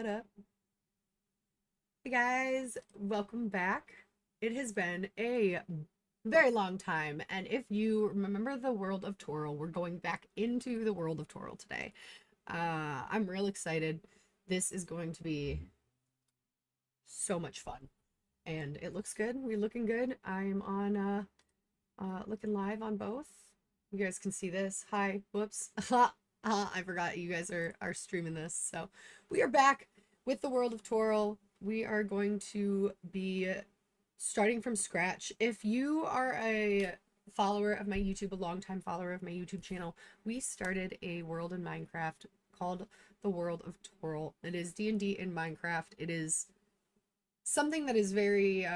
What up? Hey guys, welcome back. It has been a very long time, and if you remember the world of Toril, we're going back into the world of Toril today. I'm real excited. This is going to be so much fun, and it looks good. We're looking good. I'm on looking live on both. You guys can see this. Hi, whoops. I forgot you guys are streaming this. So we are back with the world of Toril. We are going to be starting from scratch. If you are a follower of my YouTube, a longtime follower of my YouTube channel, we started a world in Minecraft called the World of Toril. It is D&D in Minecraft. It is something that is very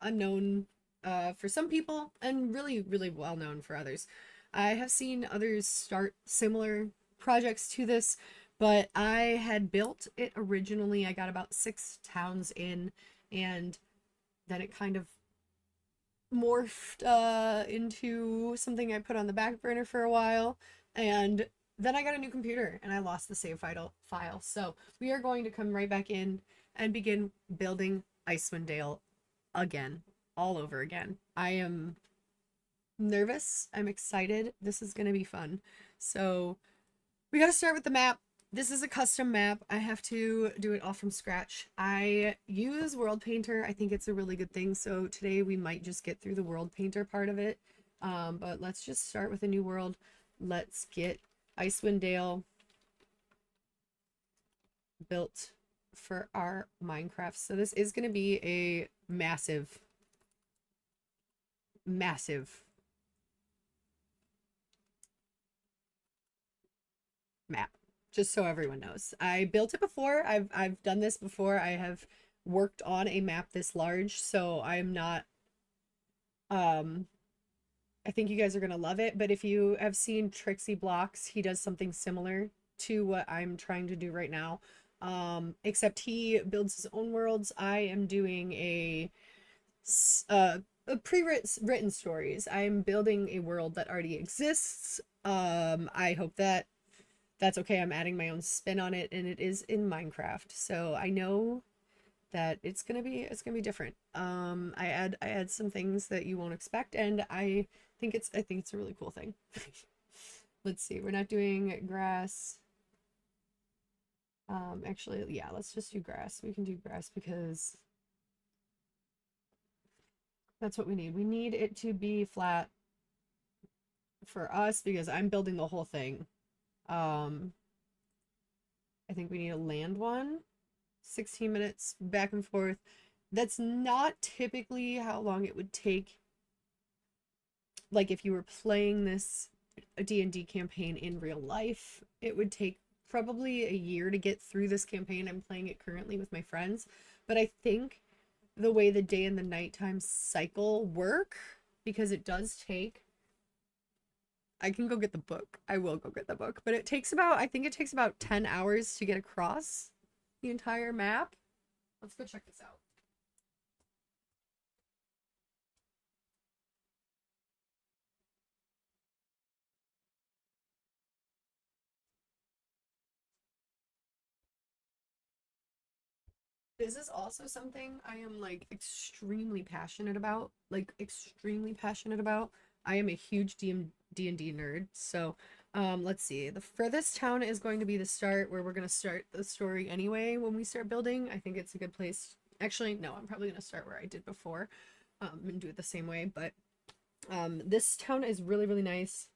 unknown for some people and really, really well known for others. I have seen others start similar projects to this, but I had built it originally. I got about 6 towns in, and then it kind of morphed into something I put on the back burner for a while, and then I got a new computer and I lost the save file. So we are going to come right back in and begin building Icewind Dale again, all over again. I am nervous. I'm excited. This is going to be fun. So we got to start with the map. This is a custom map. I have to do it all from scratch. I use World Painter. I think it's a really good thing. So today we might just get through the World Painter part of it. But let's just start with a new world. Let's get Icewind Dale built for our Minecraft. So this is going to be a massive map, just so everyone knows. I built it before. I've done this before. I have worked on a map this large, so I'm not I think you guys are gonna love it. But if you have seen Trixie Blocks, he does something similar to what I'm trying to do right now. Except he builds his own worlds. I am doing a pre-written stories. I'm building a world that already exists. I hope that that's okay. I'm adding my own spin on it, and it is in Minecraft. So I know that it's gonna be different. I add some things that you won't expect, and I think it's a really cool thing. Let's see, we're not doing grass. Actually, yeah, let's just do grass. We can do grass because that's what we need. We need it to be flat for us because I'm building the whole thing. I think we need a land one. 16 minutes back and forth. That's not typically how long it would take. Like if you were playing this D&D campaign in real life, it would take probably a year to get through this campaign. I'm playing it currently with my friends, but I think the way the day and the nighttime cycle work, because it does take, I can go get the book. I will go get the book, but it takes about, I think it takes about 10 hours to get across the entire map. Let's go check this out. This is also something I am like extremely passionate about, I am a huge D&D nerd. So, let's see. The furthest town is going to be the start where we're going to start the story anyway when we start building. I think it's a good place. Actually, no, I'm probably going to start where I did before, and do it the same way, but this town is really, really nice.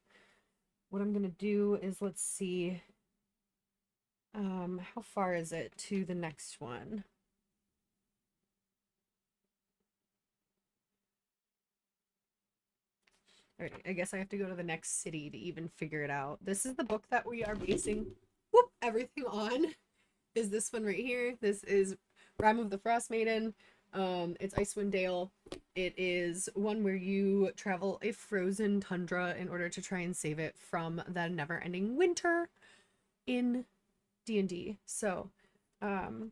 What I'm going to do is, let's see. How far is it to the next one? All right, I guess I have to go to the next city to even figure it out. This is the book that we are basing everything on. Is this one right here. This is Rime of the Frost Maiden. It's Icewind Dale. It is one where you travel a frozen tundra in order to try and save it from the never-ending winter in D&D. So, in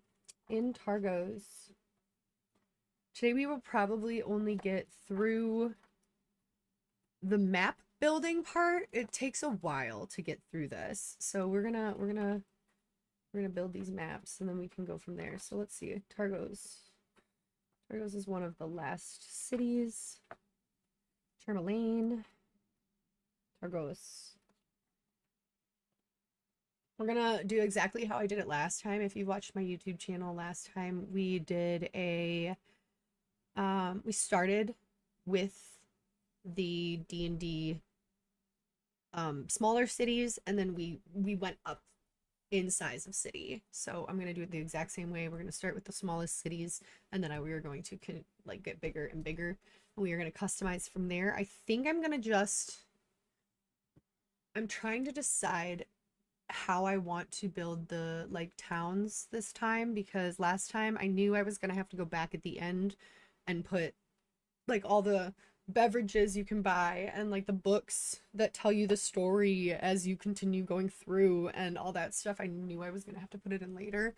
Targos, today we will probably only get through the map building part. It takes a while to get through this, so we're gonna We're gonna build these maps and then we can go from there. So let's see. Targos. Targos is one of the last cities. Tourmaline. Targos. We're gonna do exactly how I did it last time. If you watched my YouTube channel last time, we did a we started with the D&D smaller cities, and then we went up in size of city. So I'm gonna do it the exact same way. We're gonna start with the smallest cities, and then we are going to like get bigger and bigger, and we are gonna customize from there. I think I'm trying to decide how I want to build the like towns this time, because last time I knew I was gonna have to go back at the end and put like all the beverages you can buy and like the books that tell you the story as you continue going through and all that stuff. I knew I was gonna have to put it in later.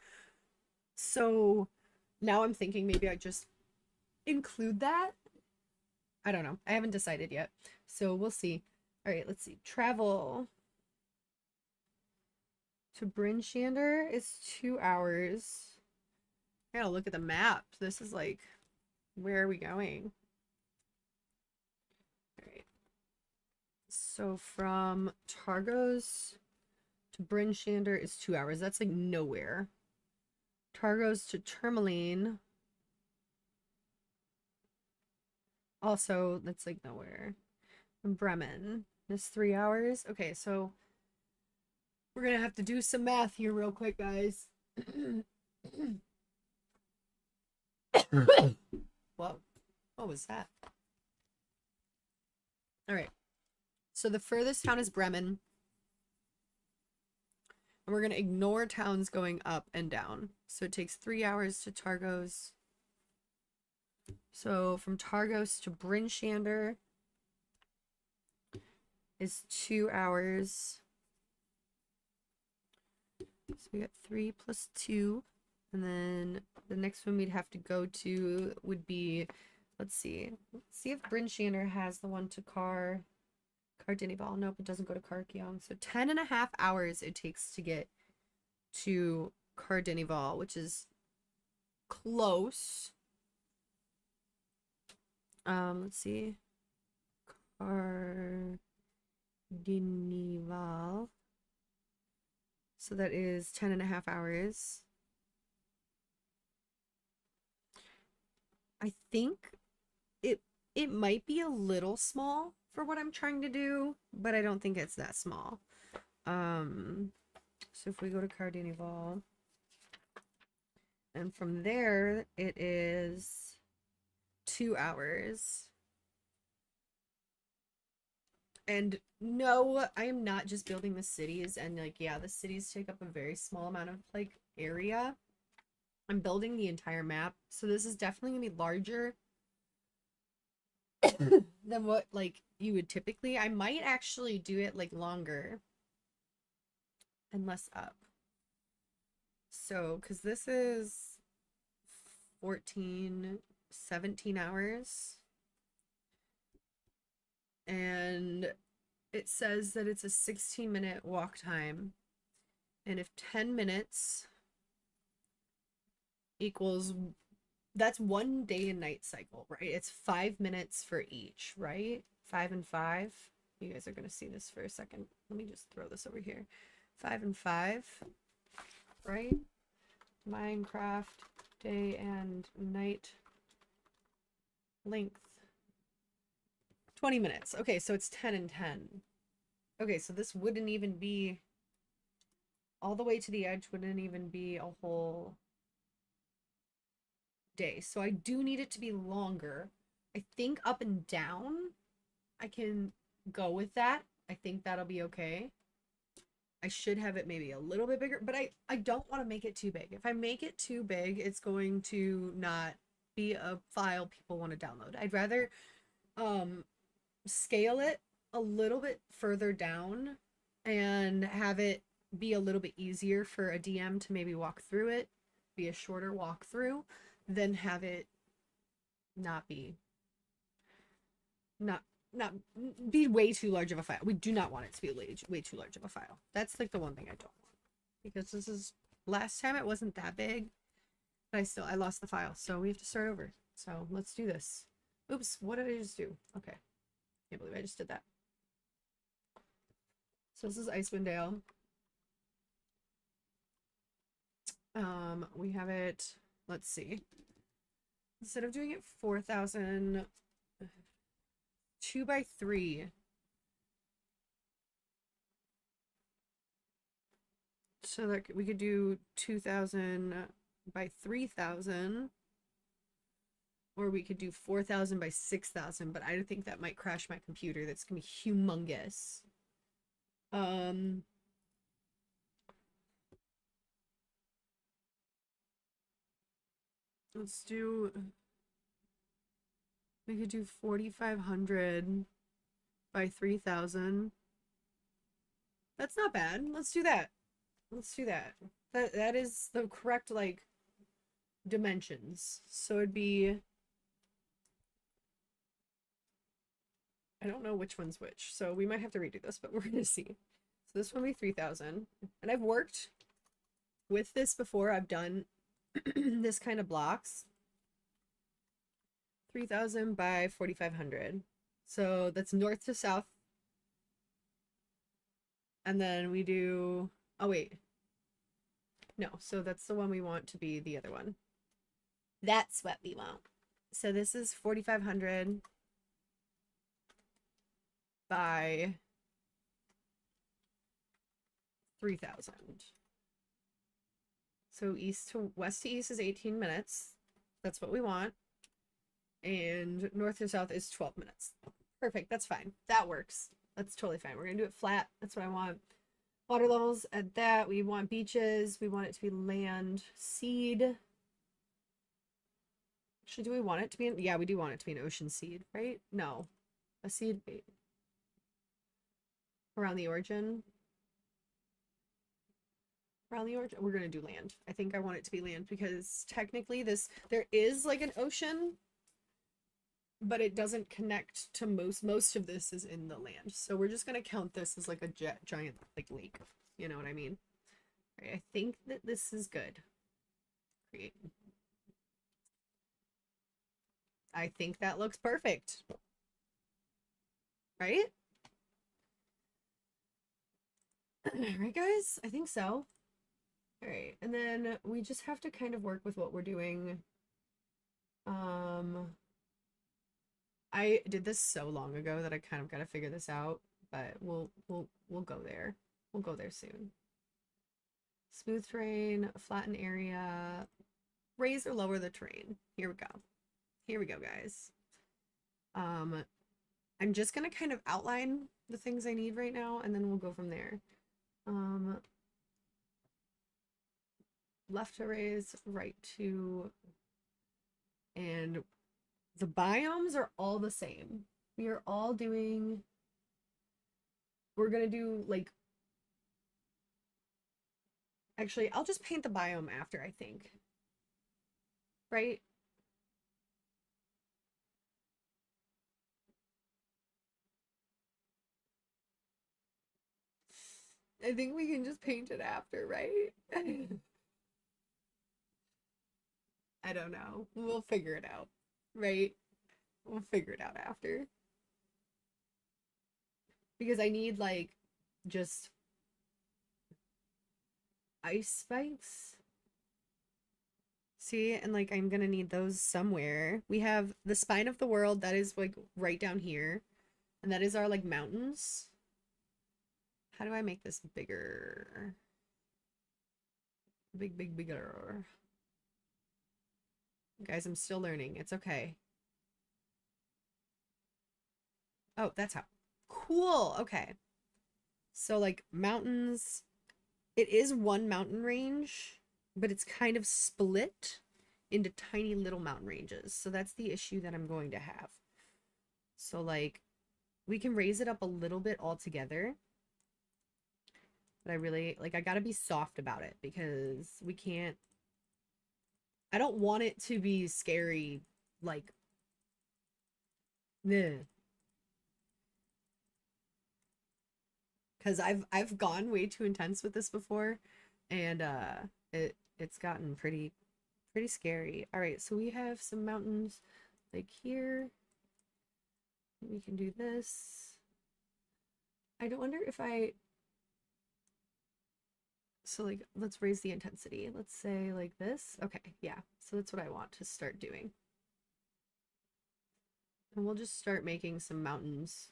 So now I'm thinking maybe I just include that. I don't know. I haven't decided yet. So we'll see. All right, let's see. Travel to Bryn Shander is 2 hours. I gotta look at the map. This is like, where are we going? All right. So from Targos to Bryn Shander is 2 hours. That's like nowhere. Targos to Tourmaline. Also, that's like nowhere. And Bremen is 3 hours. Okay, so we're gonna have to do some math here real quick, guys. Whoa. What was that? All right. So the furthest town is Bremen. And we're going to ignore towns going up and down. So it takes 3 hours to Targos. So from Targos to Bryn Shander is 2 hours. So we got 3 plus 2. And then the next one we'd have to go to would be, let's see. Let's see if Bryn Shander has the one to Cardinival. Nope, it doesn't go to Carkyong. So 10.5 hours it takes to get to Cardinival, which is close. Let's see. Cardinival. So that is 10.5 hours. I think it might be a little small for what I'm trying to do, but I don't think it's that small. So if we go to Cardinival, and from there it is 2 hours. And no, I am not just building the cities, and like, yeah, the cities take up a very small amount of like area. I'm building the entire map, so this is definitely gonna be larger than what like you would typically. I might actually do it like longer and less up. So, because this is 17 hours. And it says that it's a 16-minute walk time. And if 10 minutes equals, that's 1 day and night cycle, right? It's 5 minutes for each, right? 5 and 5. You guys are going to see this for a second. Let me just throw this over here. 5 and 5, right? Minecraft day and night length. 20 minutes. Okay, so it's 10 and 10. Okay, so this wouldn't even be, all the way to the edge wouldn't even be a whole day. So I do need it to be longer. I think up and down, I can go with that. I think that'll be okay. I should have it maybe a little bit bigger, but I don't want to make it too big. If I make it too big, it's going to not be a file people want to download. I'd rather scale it a little bit further down and have it be a little bit easier for a DM to maybe walk through it, be a shorter walkthrough, than have it not be way too large of a file. We do not want it to be way too large of a file. That's like the one thing I don't want, because this is Last time it wasn't that big, but I lost the file, so we have to start over. So let's do this. Oops, what did I just do? Okay. Can't believe I just did that. So this is Icewind Dale. We have it, let's see. Instead of doing it 4,000, 2 by 3. So that we could do 2,000 by 3,000. Or we could do 4,000 by 6,000, but I think that might crash my computer. That's gonna be humongous. Let's do, we could do 4,500 by 3,000. That's not bad. Let's do that. Let's do that. That is the correct, like, dimensions. So it'd be, I don't know which one's which, so we might have to redo this, but we're gonna see. So this one will be 3,000. And I've worked with this before. I've done this kind of blocks. 3,000 by 4,500. So that's north to south. And then we do, oh wait. No, so that's the one we want to be the other one. That's what we want. So this is 4,500 by 3,000. So west to east is 18 minutes. That's what we want. And north to south is 12 minutes. Perfect. That's fine. That works. That's totally fine. We're going to do it flat. That's what I want. Water levels at that. We want beaches. We want it to be land. Seed. Actually, do we want it to be yeah, we do want it to be an ocean seed, right? No. A seed bait. Around the origin. Around the origin. We're going to do land. I think I want it to be land because technically there is like an ocean, but it doesn't connect to most of this is in the land. So we're just going to count this as like a giant like lake. You know what I mean? Right, I think that this is good. Create. I think that looks perfect. Right? Right, guys? I think so. All right, and then we just have to kind of work with what we're doing. I did this so long ago that I kind of got to figure this out, but we'll go there. We'll go there soon. Smooth terrain, flatten area, raise or lower the terrain. Here we go. Here we go, guys. I'm just gonna kind of outline the things I need right now, and then we'll go from there. Left to raise, right to, and the biomes are all the same. We are all doing, we're gonna do like, actually, I'll just paint the biome after, I think. Right? I think we can just paint it after, right? I don't know. We'll figure it out, right? We'll figure it out after. Because I need, like, just ice spikes. See, and like I'm gonna need those somewhere. We have the spine of the world that is like right down here. And that is our like mountains. How do I make this bigger? Bigger. Guys, I'm still learning. It's okay. Oh, that's how. Cool. Okay. So like mountains, it is one mountain range, but it's kind of split into tiny little mountain ranges. So that's the issue that I'm going to have. So like we can raise it up a little bit altogether. But I really, like, I gotta be soft about it because we can't, I don't want it to be scary, like, nah. Because I've gone way too intense with this before, and It's gotten pretty scary. All right, so we have some mountains like here. We can do this. I don't wonder if I so like let's raise the intensity. Let's say like this. Okay, yeah. So that's what I want to start doing. And we'll just start making some mountains.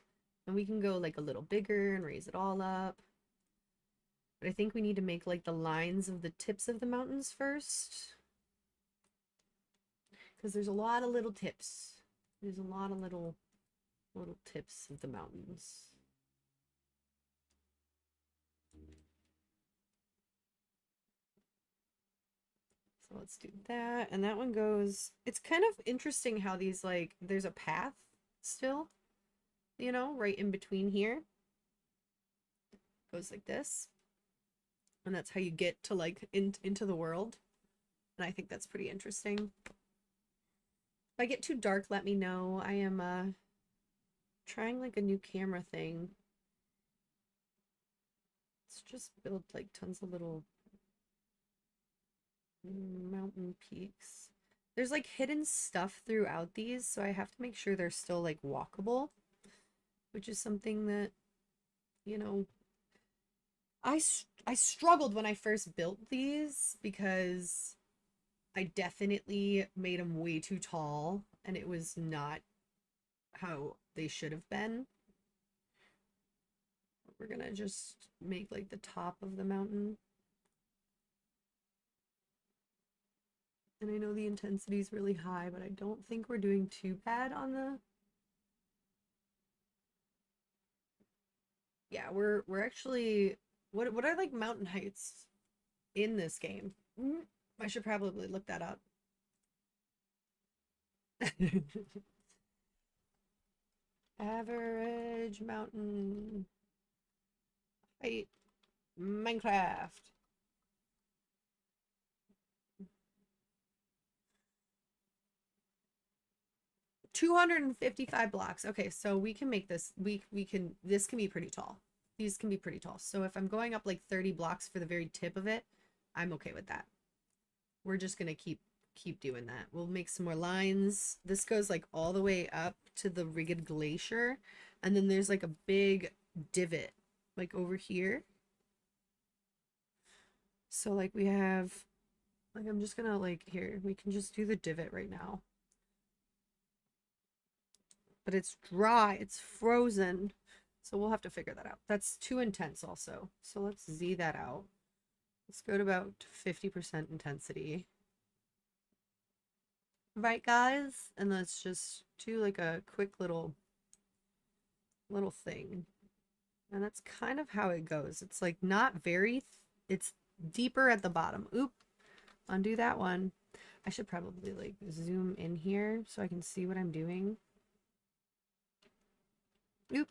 And we can go like a little bigger and raise it all up. But I think we need to make like the lines of the tips of the mountains first. Because there's a lot of little tips. There's a lot of little tips of the mountains. So let's do that. And that one goes, it's kind of interesting how these like, there's a path still, you know, right in between here. Goes like this. And that's how you get to like into the world. And I think that's pretty interesting. If I get too dark, let me know. I am trying like a new camera thing. Let's just build like tons of little mountain peaks. There's like hidden stuff throughout these, so I have to make sure they're still like walkable, which is something that, you know, I struggled when I first built these because I definitely made them way too tall and it was not how they should have been. We're gonna just make like the top of the mountain. And I know the intensity is really high, but I don't think we're doing too bad on the... Yeah, we're actually... What are like mountain heights in this game? I should probably look that up. Average mountain height Minecraft. 255 blocks. Okay, so we can make this, this can be pretty tall. These can be pretty tall. So if I'm going up like 30 blocks for the very tip of it, I'm okay with that. We're just gonna keep doing that. We'll make some more lines. This goes like all the way up to the Rigged Glacier, and then there's like a big divot like over here. So like we have, like I'm just gonna like, here, we can just do the divot right now. But it's dry, it's frozen. So we'll have to figure that out. That's too intense also. So let's Z that out. Let's go to about 50% intensity. Right, guys? And let's just do like a quick little thing. And that's kind of how it goes. It's like not very, it's deeper at the bottom. Oop, undo that one. I should probably like zoom in here so I can see what I'm doing. Oop,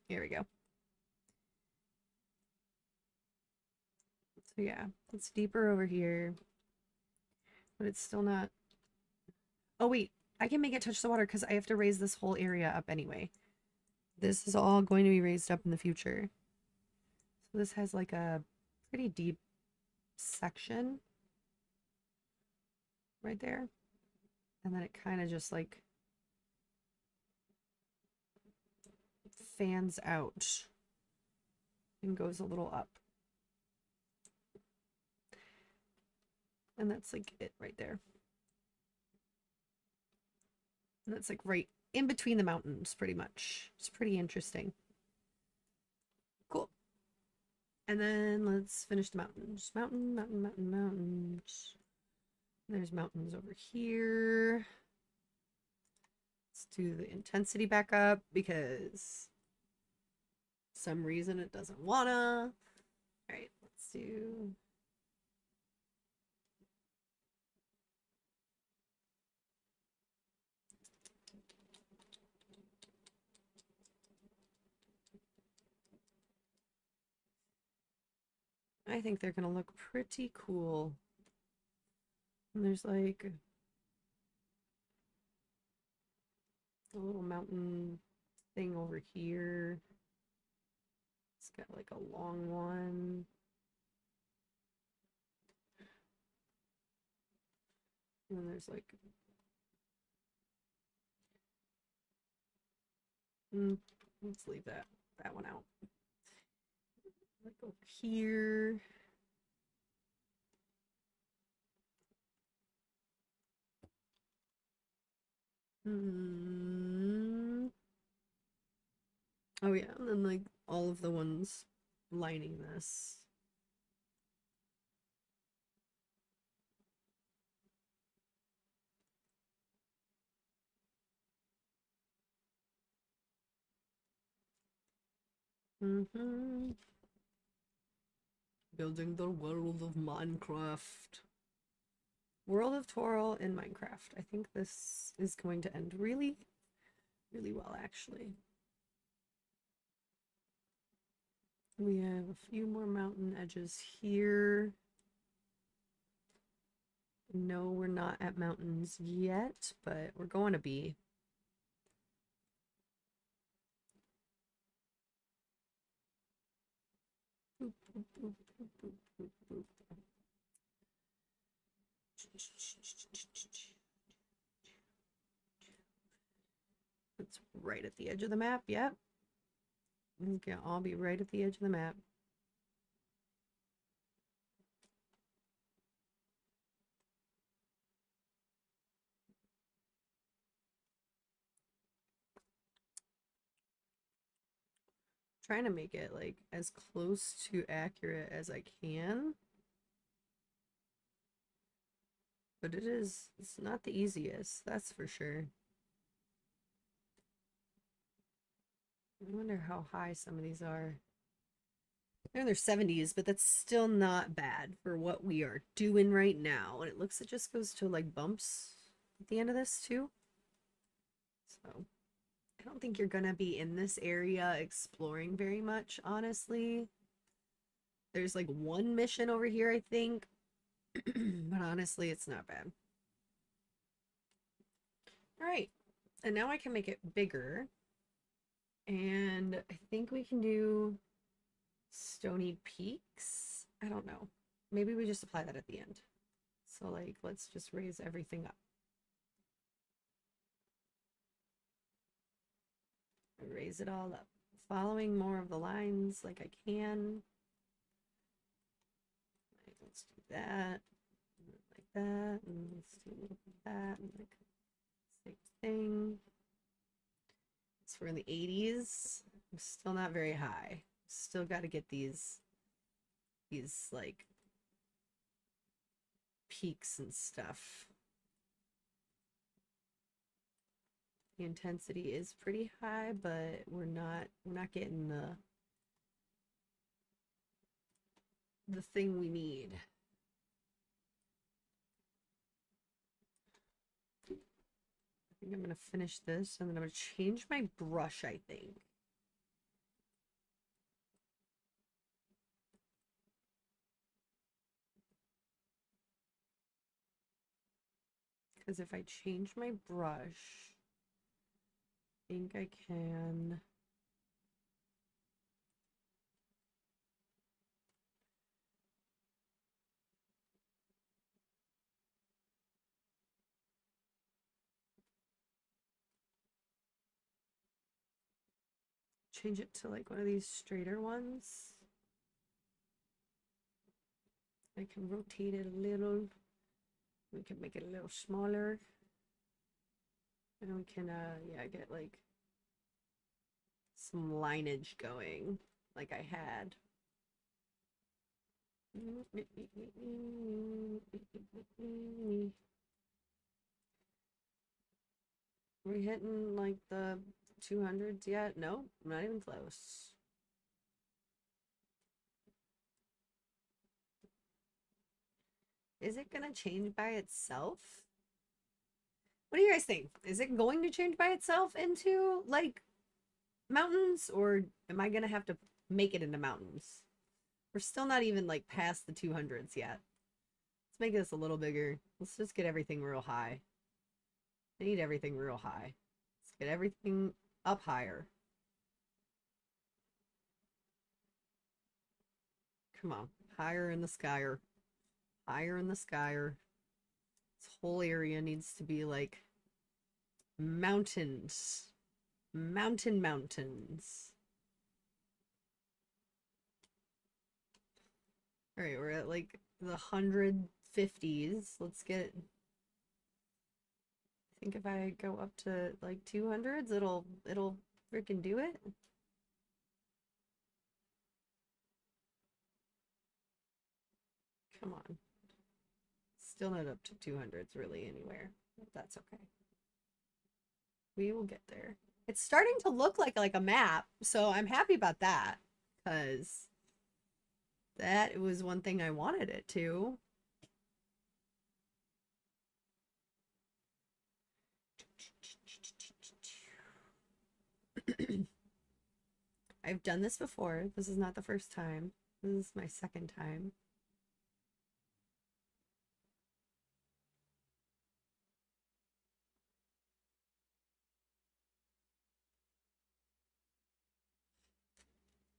here we go. So yeah, it's deeper over here, but it's still not. Oh wait, I can make it touch the water because I have to raise this whole area up anyway. This is all going to be raised up in the future. So this has like a pretty deep section right there. And then it kind of just like fans out and goes a little up. And that's like it right there. And that's like right in between the mountains, pretty much. It's pretty interesting. Cool. And then let's finish the mountains. Mountains. There's mountains over here. Let's do the intensity back up because some reason it doesn't wanna. All right, let's do... I think they're gonna look pretty cool. And there's like a little mountain thing over here. It's got like a long one. And then there's like... let's leave that one out. Like over here. Oh yeah, and then like all of the ones lining this. Building the world of Minecraft. World of Toril in Minecraft. I think this is going to end really, really well, actually. We have a few more mountain edges here. No, we're not at mountains yet, but we're going to be. Boop, boop, boop, boop, boop, boop. It's right at the edge of the map, yep. We can all be right at the edge of the map. Trying to make it like as close to accurate as I can. But it's not the easiest, that's for sure. I wonder how high some of these are. They're in their 70s, but that's still not bad for what we are doing right now. And it looks, it just goes to like bumps at the end of this too. So I don't think you're gonna be in this area exploring very much, honestly. There's like one mission over here, I think. But honestly, it's not bad. All right. And now I can make it bigger. And I think we can do Stony Peaks. I don't know. Maybe we just apply that at the end. So like, let's just raise everything up. Raise it all up. Following more of the lines like I can. Right, let's do that. Like that. And let's do a little bit of that. And like same thing. So we're in the 80s. I'm still not very high. Still got to get these like peaks and stuff. The intensity is pretty high, but we're not getting the thing we need. I think I'm gonna finish this and then I'm gonna change my brush, I think. Because if I change my brush, I think I can change it to like one of these straighter ones. I can rotate it a little. We can make it a little smaller. And we can yeah, get like some lineage going like I had. We hitting like the 200s yet? No, not even close. Is it gonna change by itself? What do you guys think? Is it going to change by itself into like mountains, or am I gonna have to make it into mountains? We're still not even like past the 200s yet. Let's make this a little bigger. Let's just get everything real high. I need everything real high. Let's get everything up higher. Come on. Higher in the skyer. Higher in the skyer. This whole area needs to be like mountains. Mountains. All right, we're at like the 150s. Let's get, I think if I go up to like 200s, it'll freaking do it. Come on. Still not up to 200s really anywhere. But that's okay. We will get there. It's starting to look like a map, so I'm happy about that because that was one thing I wanted it to. I've done this before. This is not the first time. This is my second time.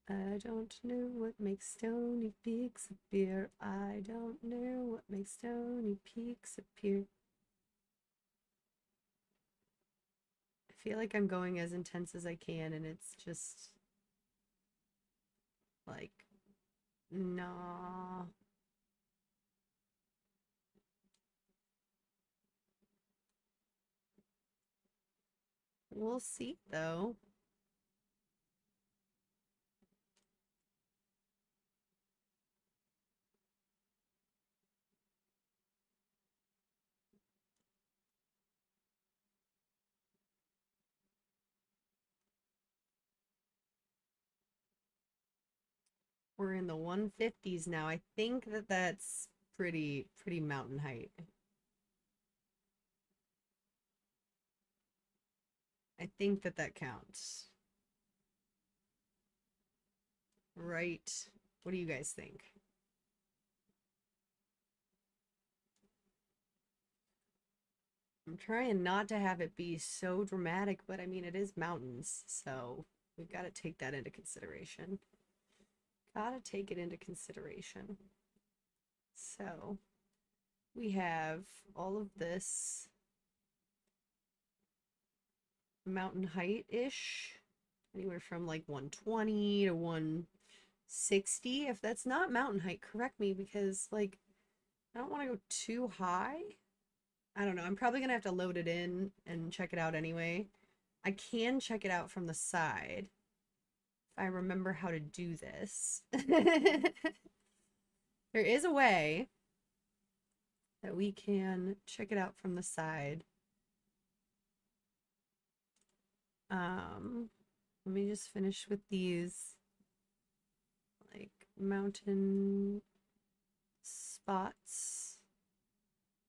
I don't know what makes stony peaks appear. I don't know what makes stony peaks appear. I feel like I'm going as intense as I can, and it's just like, nah. We'll see, though. We're in the 150s now. I think that that's pretty mountain height. I think that that counts. Right. What do you guys think? I'm trying not to have it be so dramatic, but I mean, it is mountains, so we've got to take that into consideration. Gotta take it into consideration. So we have all of this mountain height-ish, anywhere from like 120 to 160. If that's not mountain height, correct me, because like I don't want to go too high. I don't know. I'm probably gonna have to load it in and check it out anyway. I can check it out from the side if I remember how to do this. There is a way that we can check it out from the side. Let me just finish with these like mountain spots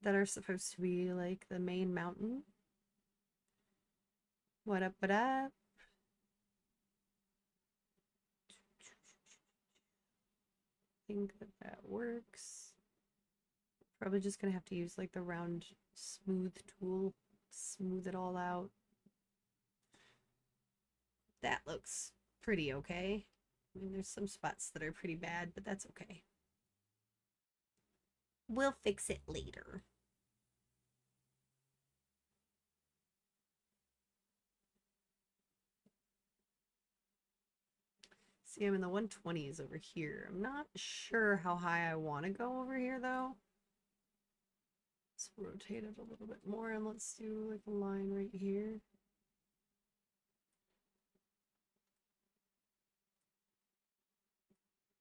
that are supposed to be like the main mountain. What up, what up? I think that that works. Probably just gonna have to use like the round smooth tool, smooth it all out. That looks pretty okay. I mean, there's some spots that are pretty bad, but that's okay. We'll fix it later. See, I'm in the 120s over here. I'm not sure how high I want to go over here, though. Let's rotate it a little bit more, and let's do like a line right here.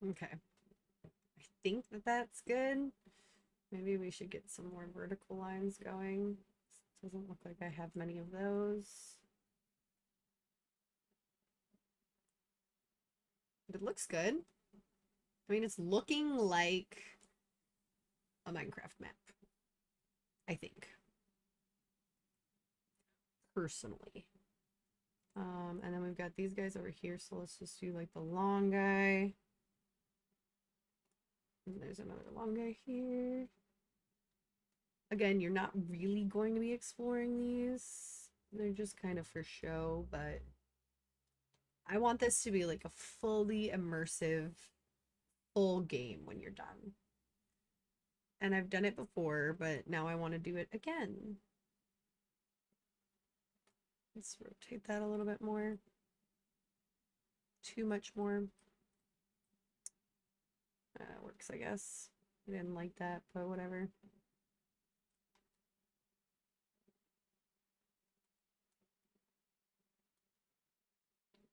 Okay. I think that that's good. Maybe we should get some more vertical lines going. Doesn't look like I have many of those. But it looks good. I mean, it's looking like a Minecraft map, I think. Personally. And then we've got these guys over here, so let's just do like the long guy. And there's another long guy here. Again, you're not really going to be exploring these. They're just kind of for show, but I want this to be like a fully immersive, full game when you're done. And I've done it before, but now I want to do it again. Let's rotate that a little bit more. Too much more. Works, I guess. I didn't like that, but whatever.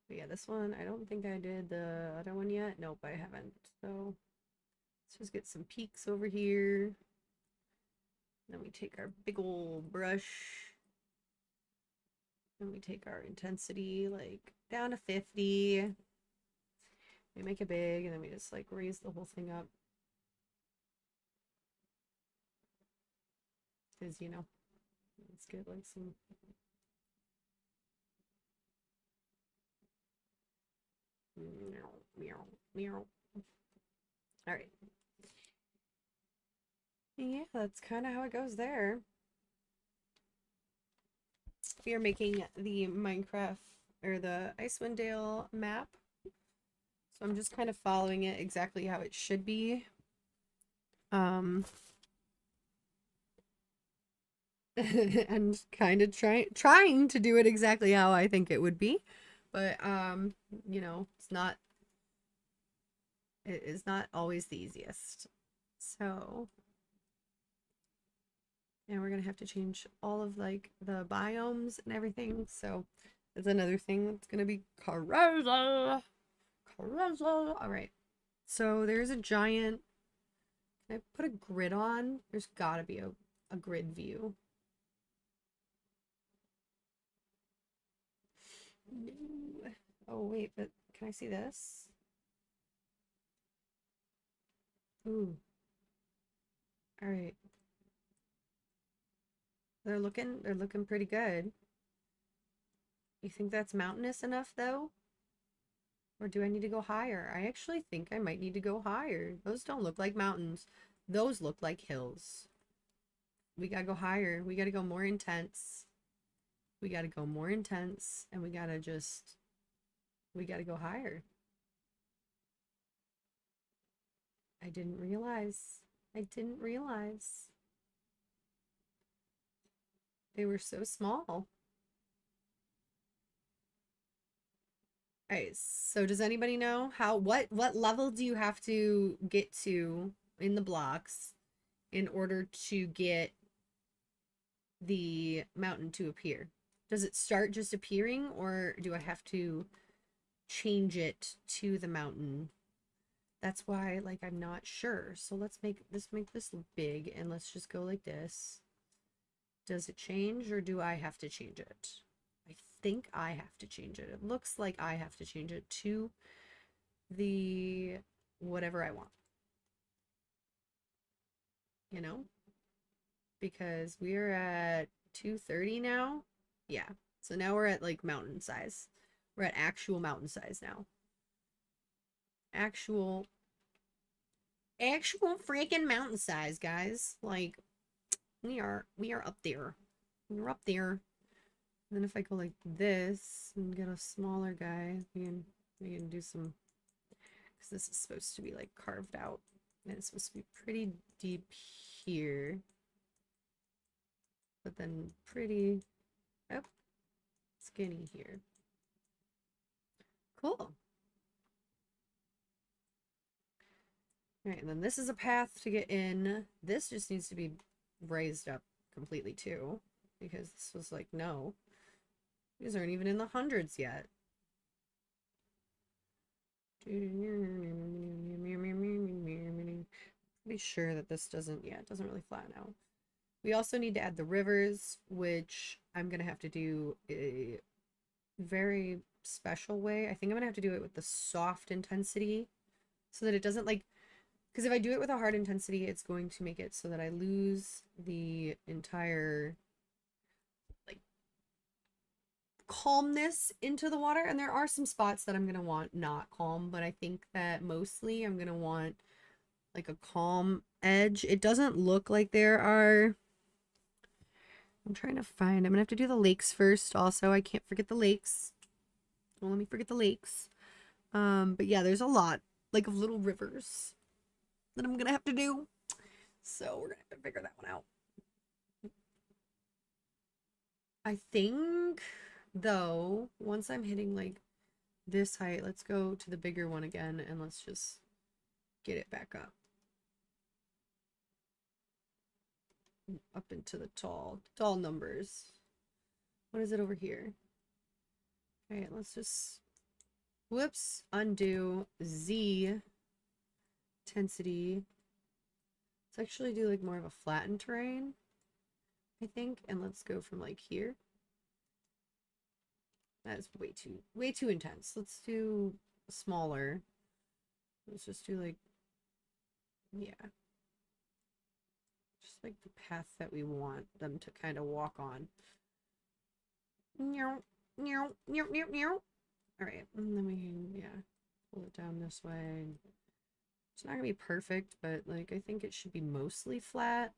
But yeah, this one, I don't think I did the other one yet. Nope, I haven't. So let's just get some peaks over here. Then we take our big old brush. And we take our intensity like down to 50. We make it big and then we just like raise the whole thing up. Because, you know, let's get like some. Meow, meow. All right. Yeah, that's kind of how it goes there. We are making the Minecraft or the Icewind Dale map. So I'm just kind of following it exactly how it should be. And kind of trying to do it exactly how I think it would be. But you know, it is not always the easiest. So, and we're gonna have to change all of like the biomes and everything. So that's another thing that's gonna be crazy. All right. So there's a giant. Can I put a grid on? There's gotta be a grid view. No. Oh wait, but can I see this? Ooh. All right. They're looking pretty good. You think that's mountainous enough though? Or do I need to go higher? I actually think I might need to go higher. Those don't look like mountains. Those look like hills. We gotta go higher. We gotta go more intense. We gotta go more intense. And we gotta go higher. I didn't realize. I didn't realize. They were so small. Alright, so does anybody know what level do you have to get to in the blocks in order to get the mountain to appear? Does it start just appearing or do I have to change it to the mountain? That's why like I'm not sure. So let's make this big and let's just go like this. Does it change or do I have to change it? I think I have to change it. It looks like I have to change it to the whatever I want. You know? Because we're at 230 now. Yeah. So now we're at like mountain size. We're at actual mountain size now. Actual freaking mountain size, guys. Like we are up there. We're up there. And then if I go like this and get a smaller guy, we can do some, because this is supposed to be like carved out and it's supposed to be pretty deep here, but then pretty skinny here. Cool. All right, and then this is a path to get in. This just needs to be raised up completely too, because this was like, no, these aren't even in the hundreds yet. Be sure that this doesn't, yeah, it doesn't really flatten out. We also need to add the rivers, which I'm gonna have to do a very special way. I think I'm gonna have to do it with the soft intensity so that it doesn't like, because if I do it with a hard intensity, it's going to make it so that I lose the entire like calmness into the water. And there are some spots that I'm gonna want not calm, but I think that mostly I'm gonna want like a calm edge. It doesn't look like there are. I'm trying to find. I'm gonna have to do the lakes first. Also, I can't forget the lakes. Don't let me forget the lakes. But yeah, there's a lot like of little rivers that I'm gonna have to do. So we're gonna have to figure that one out. I think, though, once I'm hitting like this height, let's go to the bigger one again and let's just get it back up into the tall numbers. What is it over here? All right, let's just, whoops, undo Z intensity. Let's actually do like more of a flattened terrain, I think, and let's go from like here. That is way too intense. Let's do smaller. Let's just do like, yeah, just like the path that we want them to kind of walk on. All right, and then we can, yeah, pull it down this way. It's not gonna be perfect, but like I think it should be mostly flat.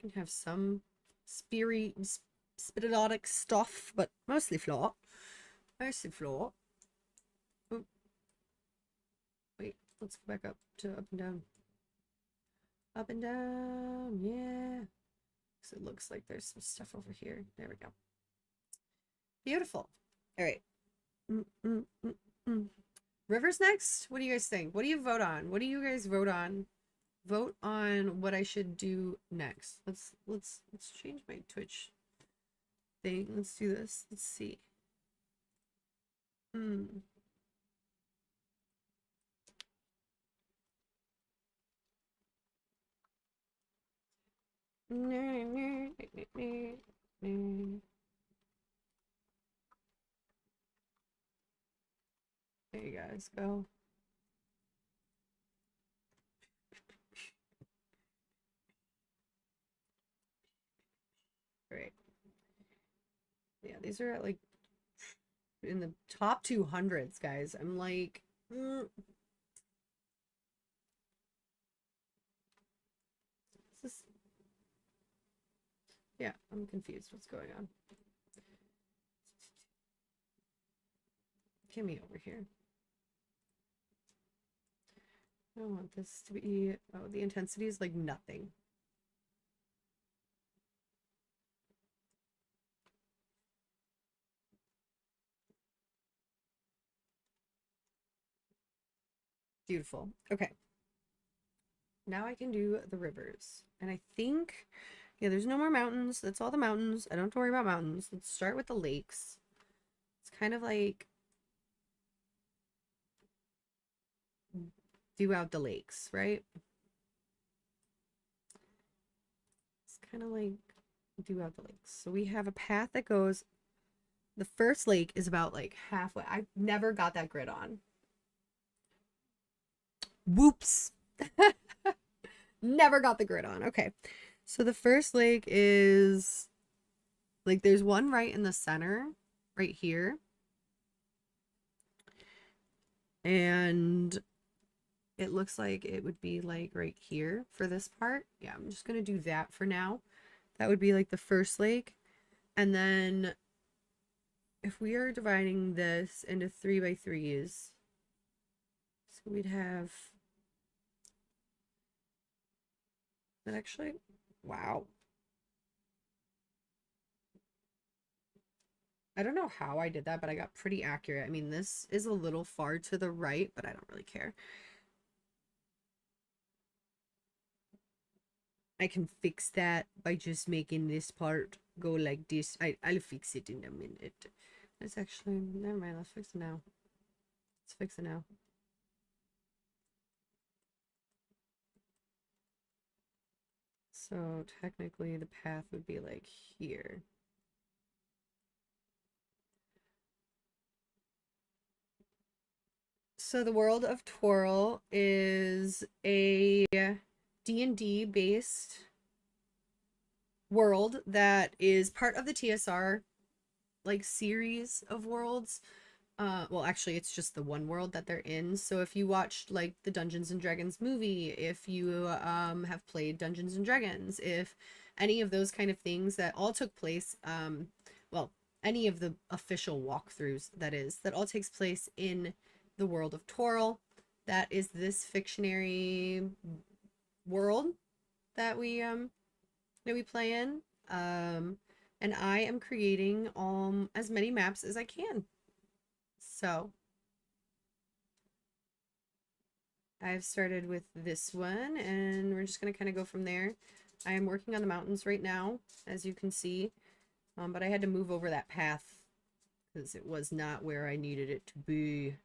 You can have some spiridotic stuff, but mostly flat. Mostly flat. Oh. Wait, let's go back up to up and down. Up and down, yeah. So it looks like there's some stuff over here. There we go. Beautiful. All right. Rivers next? What do you guys think? What do you vote on? What do you guys vote on? Vote on what I should do next. Let's change my Twitch thing. Let's do this. Let's see. There you guys go. Great. Yeah, these are at like in the top 200s, guys. I'm like, this... yeah, I'm confused. What's going on? Kimmy over here. I don't want this to be, oh, the intensity is like nothing. Beautiful. Okay. Now I can do the rivers. And I think, yeah, there's no more mountains. That's all the mountains. I don't have to worry about mountains. Let's start with the lakes. It's kind of like do out the lakes, right? It's kind of like do out the lakes. So we have a path that goes, the first lake is about like halfway. I never got that grid on. Whoops. Never got the grid on. Okay. So the first lake is like there's one right in the center, right here. And it looks like it would be like right here for this part. Yeah, I'm just going to do that for now. That would be like the first lake. And then if we are dividing this into 3x3s, so we'd have that actually, wow. I don't know how I did that, but I got pretty accurate. I mean, this is a little far to the right, but I don't really care. I can fix that by just making this part go like this. I'll fix it in a minute. Let's actually, never mind, let's fix it now. Let's fix it now. So technically the path would be like here. So the world of Toril is a D&D based world that is part of the TSR like series of worlds. Well, actually it's just the one world that they're in. So if you watched like the Dungeons and Dragons movie, if you have played Dungeons and Dragons, if any of those kind of things that all took place, well, any of the official walkthroughs that all takes place in the world of Toril, that is this fictionary world that we play in. And I am creating as many maps as I can. So I've started with this one, and we're just gonna kind of go from there. I am working on the mountains right now, as you can see, but I had to move over that path because it was not where I needed it to be.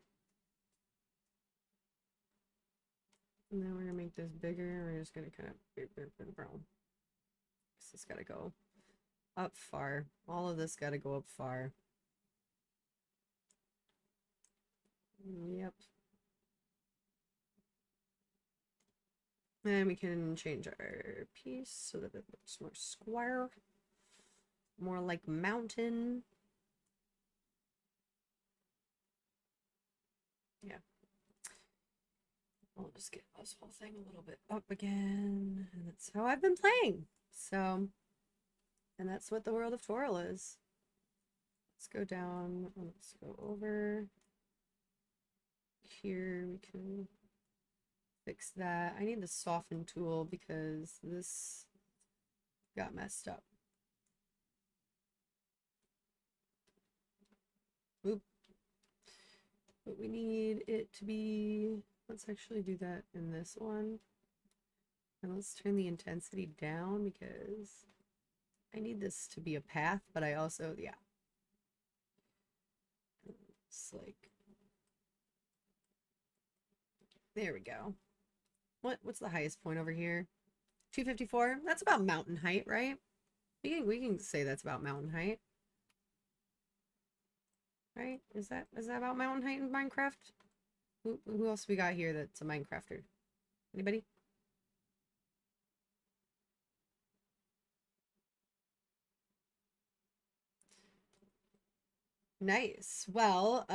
And then we're gonna make this bigger. We're just gonna kind of this has got to go up far. All of this got to go up far. Yep. And we can change our piece so that it looks more square, more like mountain. Yeah. I'll just get this whole thing a little bit up again. And that's how I've been playing. So, and that's what the world of Toril is. Let's go down. Let's go over. Here we can fix that. I need the soften tool because this got messed up. Oop. But we need it to be, let's actually do that in this one. And let's turn the intensity down because I need this to be a path, but I also, yeah. It's like, there we go. What's the highest point over here? 254? That's about mountain height, right? We can say that's about mountain height. Right? Is that about mountain height in Minecraft? Who else we got here that's a Minecrafter? Anybody? Nice. Well,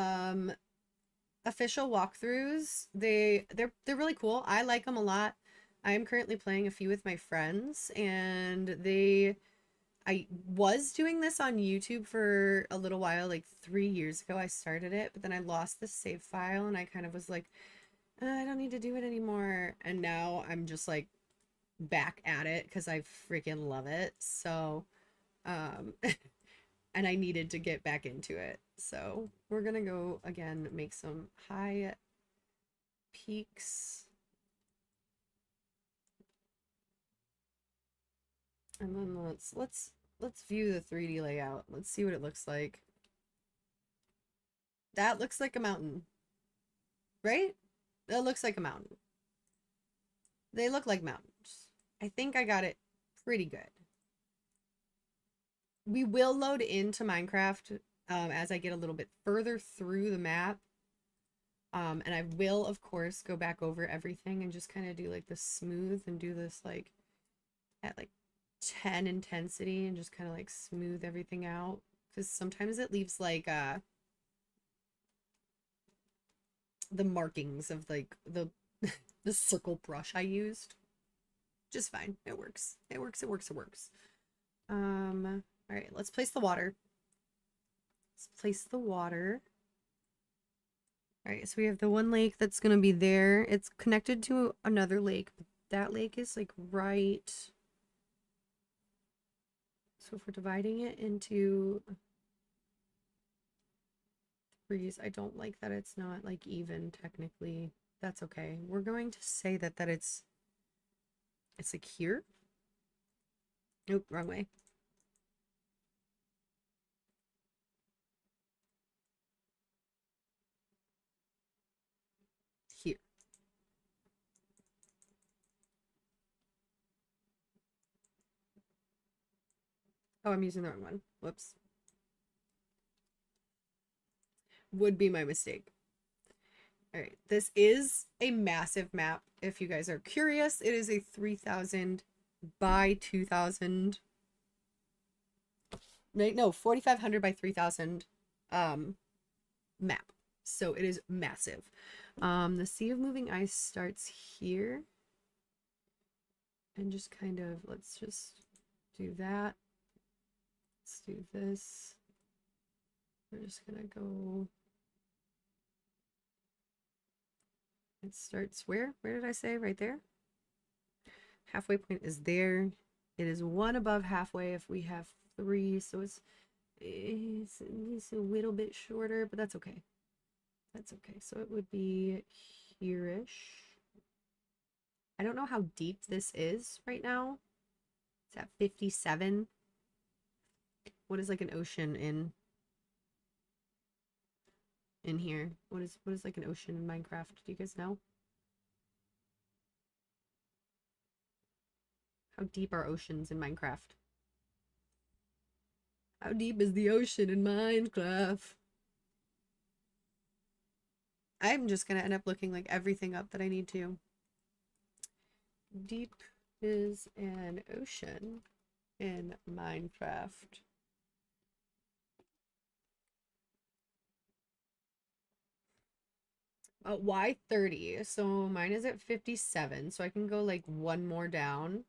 official walkthroughs, they're really cool. I like them a lot. I am currently playing a few with my friends, and I was doing this on YouTube for a little while, like 3 years ago I started it, but then I lost the save file and I kind of was like, I don't need to do it anymore. And now I'm just like back at it because I freaking love it. So, and I needed to get back into it. So we're gonna go again, make some high peaks. And then let's view the 3D layout. Let's see what it looks like. That looks like a mountain, right? That looks like a mountain. They look like mountains. I think I got it pretty good. We will load into Minecraft as I get a little bit further through the map. And I will, of course, go back over everything and just kind of do like the smooth and do this like at like 10 intensity and just kind of like smooth everything out. Because sometimes it leaves like the markings of like the the circle brush I used. Just fine. It works. It works. It works. It works. All right, let's place the water. Let's place the water. All right, so we have the one lake that's going to be there. It's connected to another lake, but that lake is like right. So if we're dividing it into threes, I don't like that it's not like even technically. That's okay. We're going to say that it's like here. Nope, wrong way. Here. Oh, I'm using the wrong one. Whoops. Would be my mistake. All right, this is a massive map. If you guys are curious, it is a 3,000 by 2,000. No, 4,500 by 3,000 map. So it is massive. The Sea of Moving Ice starts here. And just kind of, let's just do that. Let's do this. We're just gonna go. It starts where? Where did I say? Right there? halfway point is there. It is 1 above halfway if we have 3, so it's a little bit shorter, but that's okay. That's okay. So it would be here-ish. I don't know how deep this is right now. It's at 57. What is like an ocean in here? What is like an ocean in Minecraft? Do you guys know? How deep are oceans in Minecraft? How deep is the ocean in Minecraft? I'm just gonna end up looking like everything up that I need to. Deep is an ocean in Minecraft. Why 30? So mine is at 57, so I can go like 1 more down.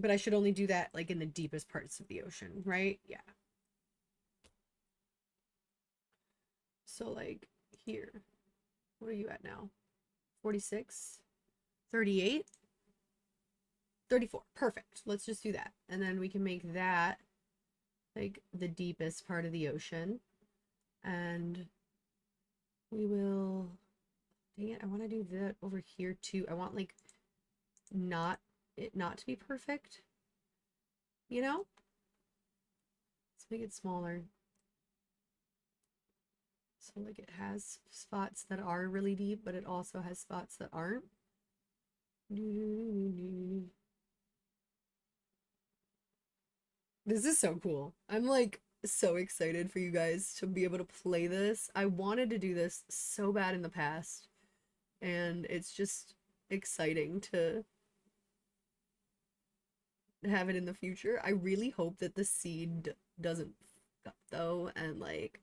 But I should only do that like in the deepest parts of the ocean, right? Yeah. So like here. What are you at now? 46? 38? 34. Perfect. Let's just do that. And then we can make that like the deepest part of the ocean. And we will, dang it, I want to do that over here too. I want like not to be perfect, you know? Let's make it smaller. So like it has spots that are really deep, but it also has spots that aren't. This is so cool. I'm like so excited for you guys to be able to play this. I wanted to do this so bad in the past, and it's just exciting to have it in the future. I really hope that the seed doesn't fuck up though and like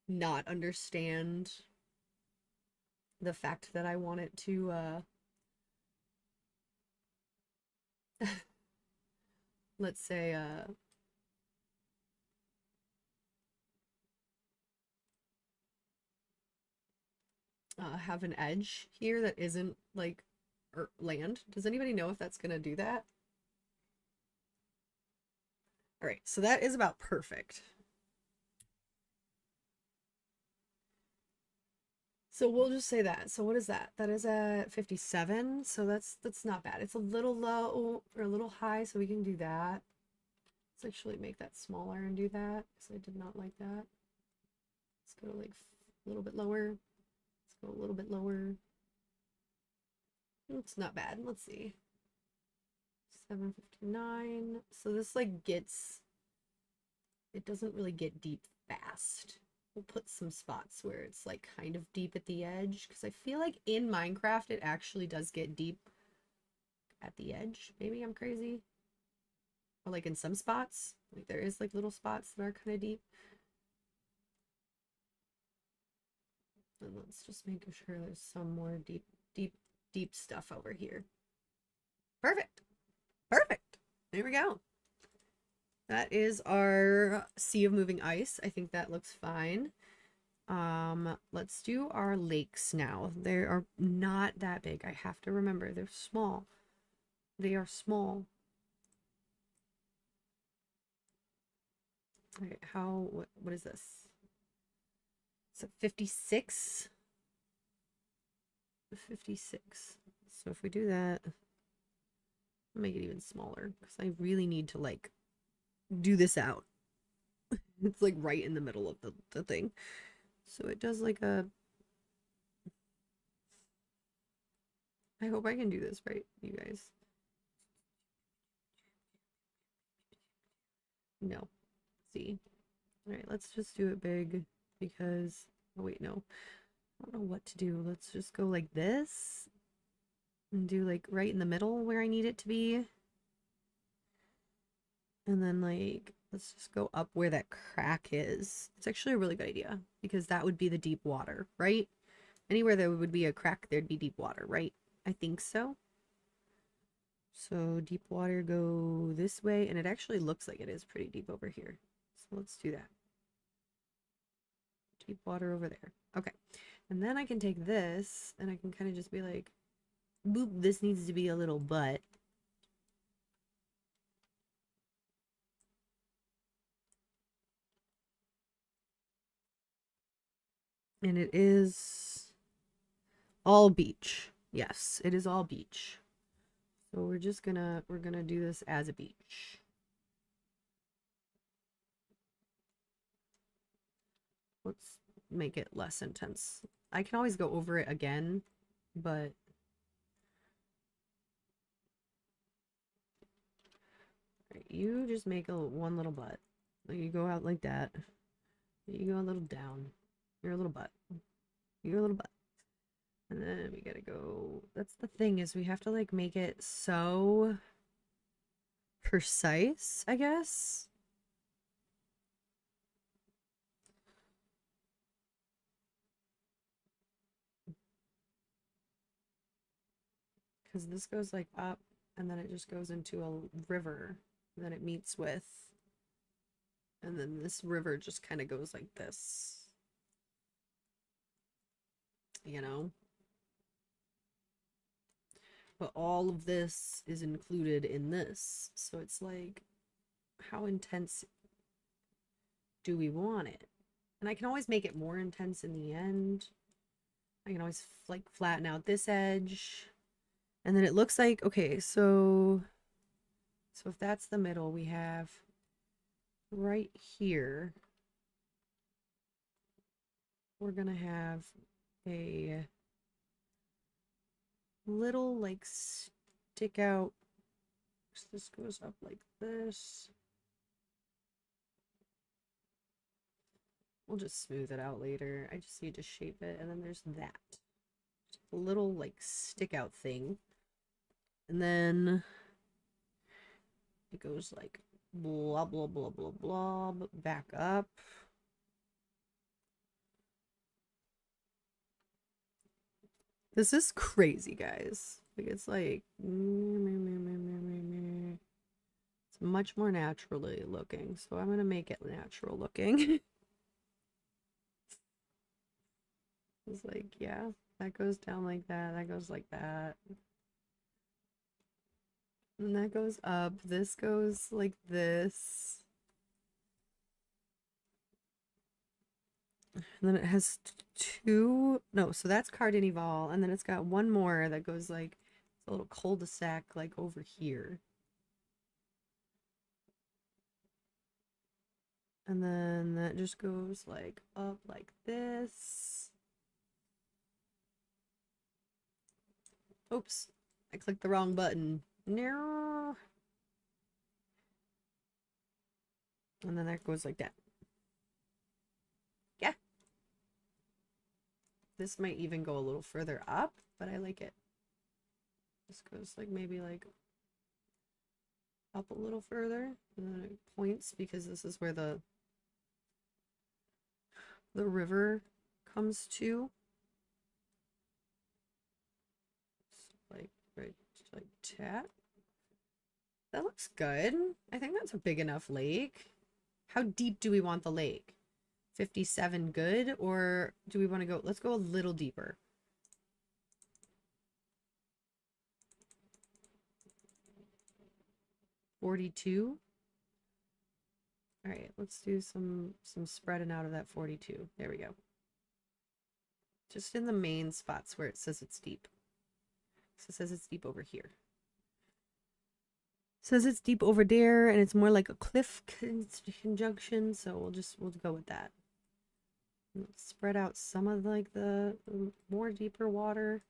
not understand the fact that I want it to let's say have an edge here that isn't like land. Does anybody know if that's gonna do that? All right, so that is about perfect. So we'll just say that. So what is that? That is at 57. So that's not bad. It's a little low or a little high, so we can do that. Let's actually make that smaller and do that because I did not like that. Let's go like a little bit lower. Let's go a little bit lower. It's not bad. Let's see. 759. So this like gets, it doesn't really get deep fast. We'll put some spots where it's like kind of deep at the edge because I feel like in Minecraft it actually does get deep at the edge. Maybe I'm crazy. Or like in some spots, like there is like little spots that are kind of deep. And let's just make sure there's some more deep stuff over here. Perfect. Perfect. There we go. That is our sea of moving ice. I think that looks fine. Let's do our lakes now. They are not that big. I have to remember they're small. They are small. All right, what is this? It's a 56. 56. So if we do that, I'll make it even smaller because I really need to like do this out. It's like right in the middle of the thing. So it does like a, I hope I can do this right, you guys. No. See. All right, let's just do it big because, oh wait, no. I don't know what to do. Let's just go like this and do like right in the middle where I need it to be. And then like, let's just go up where that crack is. It's actually a really good idea because that would be the deep water, right? Anywhere there would be a crack, there'd be deep water, right? I think so. So deep water go this way, and it actually looks like it is pretty deep over here. So let's do that. Deep water over there. Okay. And then I can take this and I can kind of just be like, boop, this needs to be a little butt. And it is all beach. Yes, it is all beach. So we're gonna do this as a beach. Let's make it less intense. I can always go over it again, but you just make one little butt. You go out like that. You go a little down. You're a little butt. You're a little butt. And then we gotta go. That's the thing, is we have to like make it so precise, I guess. Because this goes like up and then it just goes into a river that it meets with. And then this river just kind of goes like this. You know? But all of this is included in this. So it's like, how intense do we want it? And I can always make it more intense in the end. I can always like flatten out this edge. And then it looks like, okay, so if that's the middle, we have right here, we're gonna have a little like stick out. So this goes up like this. We'll just smooth it out later. I just need to shape it. And then there's that. Just a little like stick out thing. And then it goes like blah, blah, blah, blah, blah, back up. This is crazy, guys. Like, it's like, it's much more naturally looking. So I'm going to make it natural looking. It's like, yeah, that goes down like that. That goes like that. And that goes up. This goes like this. And then it has two. No, so that's Cardinival. And then it's got one more that goes like, it's a little cul-de-sac like over here. And then that just goes like up like this. Oops, I clicked the wrong button. No. And then that goes like that. Yeah. This might even go a little further up, but I like it. This goes like maybe like up a little further. And then it points because this is where the river comes to. So like right like that. That looks good. I think that's a big enough lake. How deep do we want the lake? 57 good, or do we want to go, let's go a little deeper. $42. All right, let's do some spreading out of that 42. There we go. Just in the main spots where it says it's deep. So it says it's deep over here. It says it's deep over there, and it's more like a cliff conjunction, so we'll go with that. Let's spread out some of like the more deeper water.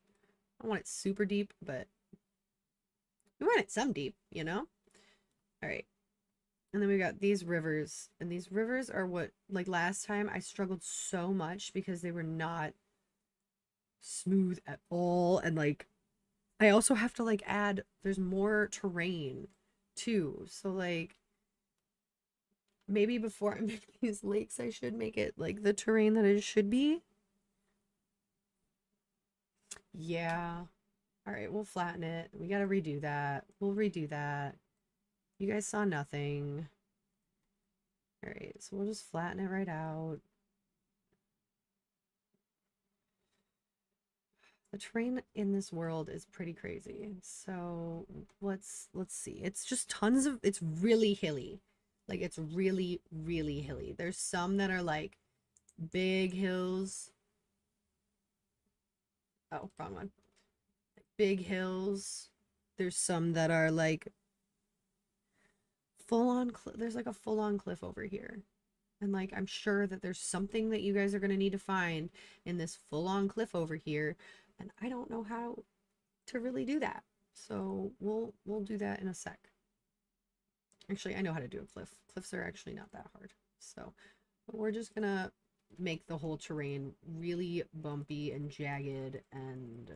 I don't want it super deep, but we want it some deep, you know? All right. And then we got these rivers, and these rivers are what, like last time I struggled so much because they were not smooth at all. And like, I also have to like add, there's more terrain too. So like, maybe before I make these lakes, I should make it like the terrain that it should be. Yeah. All right, we'll flatten it. We got to redo that. We'll redo that. You guys saw nothing. All right, so we'll just flatten it right out. The terrain in this world is pretty crazy. So let's see. It's just tons of, it's really hilly. Like it's really, really hilly. There's some that are like big hills. Oh, wrong one. Big hills. There's some that are like full on, there's like a full on cliff over here. And like, I'm sure that there's something that you guys are going to need to find in this full on cliff over here. And I don't know how to really do that. So we'll do that in a sec. Actually, I know how to do a cliff. Cliffs are actually not that hard. So but we're just gonna make the whole terrain really bumpy and jagged and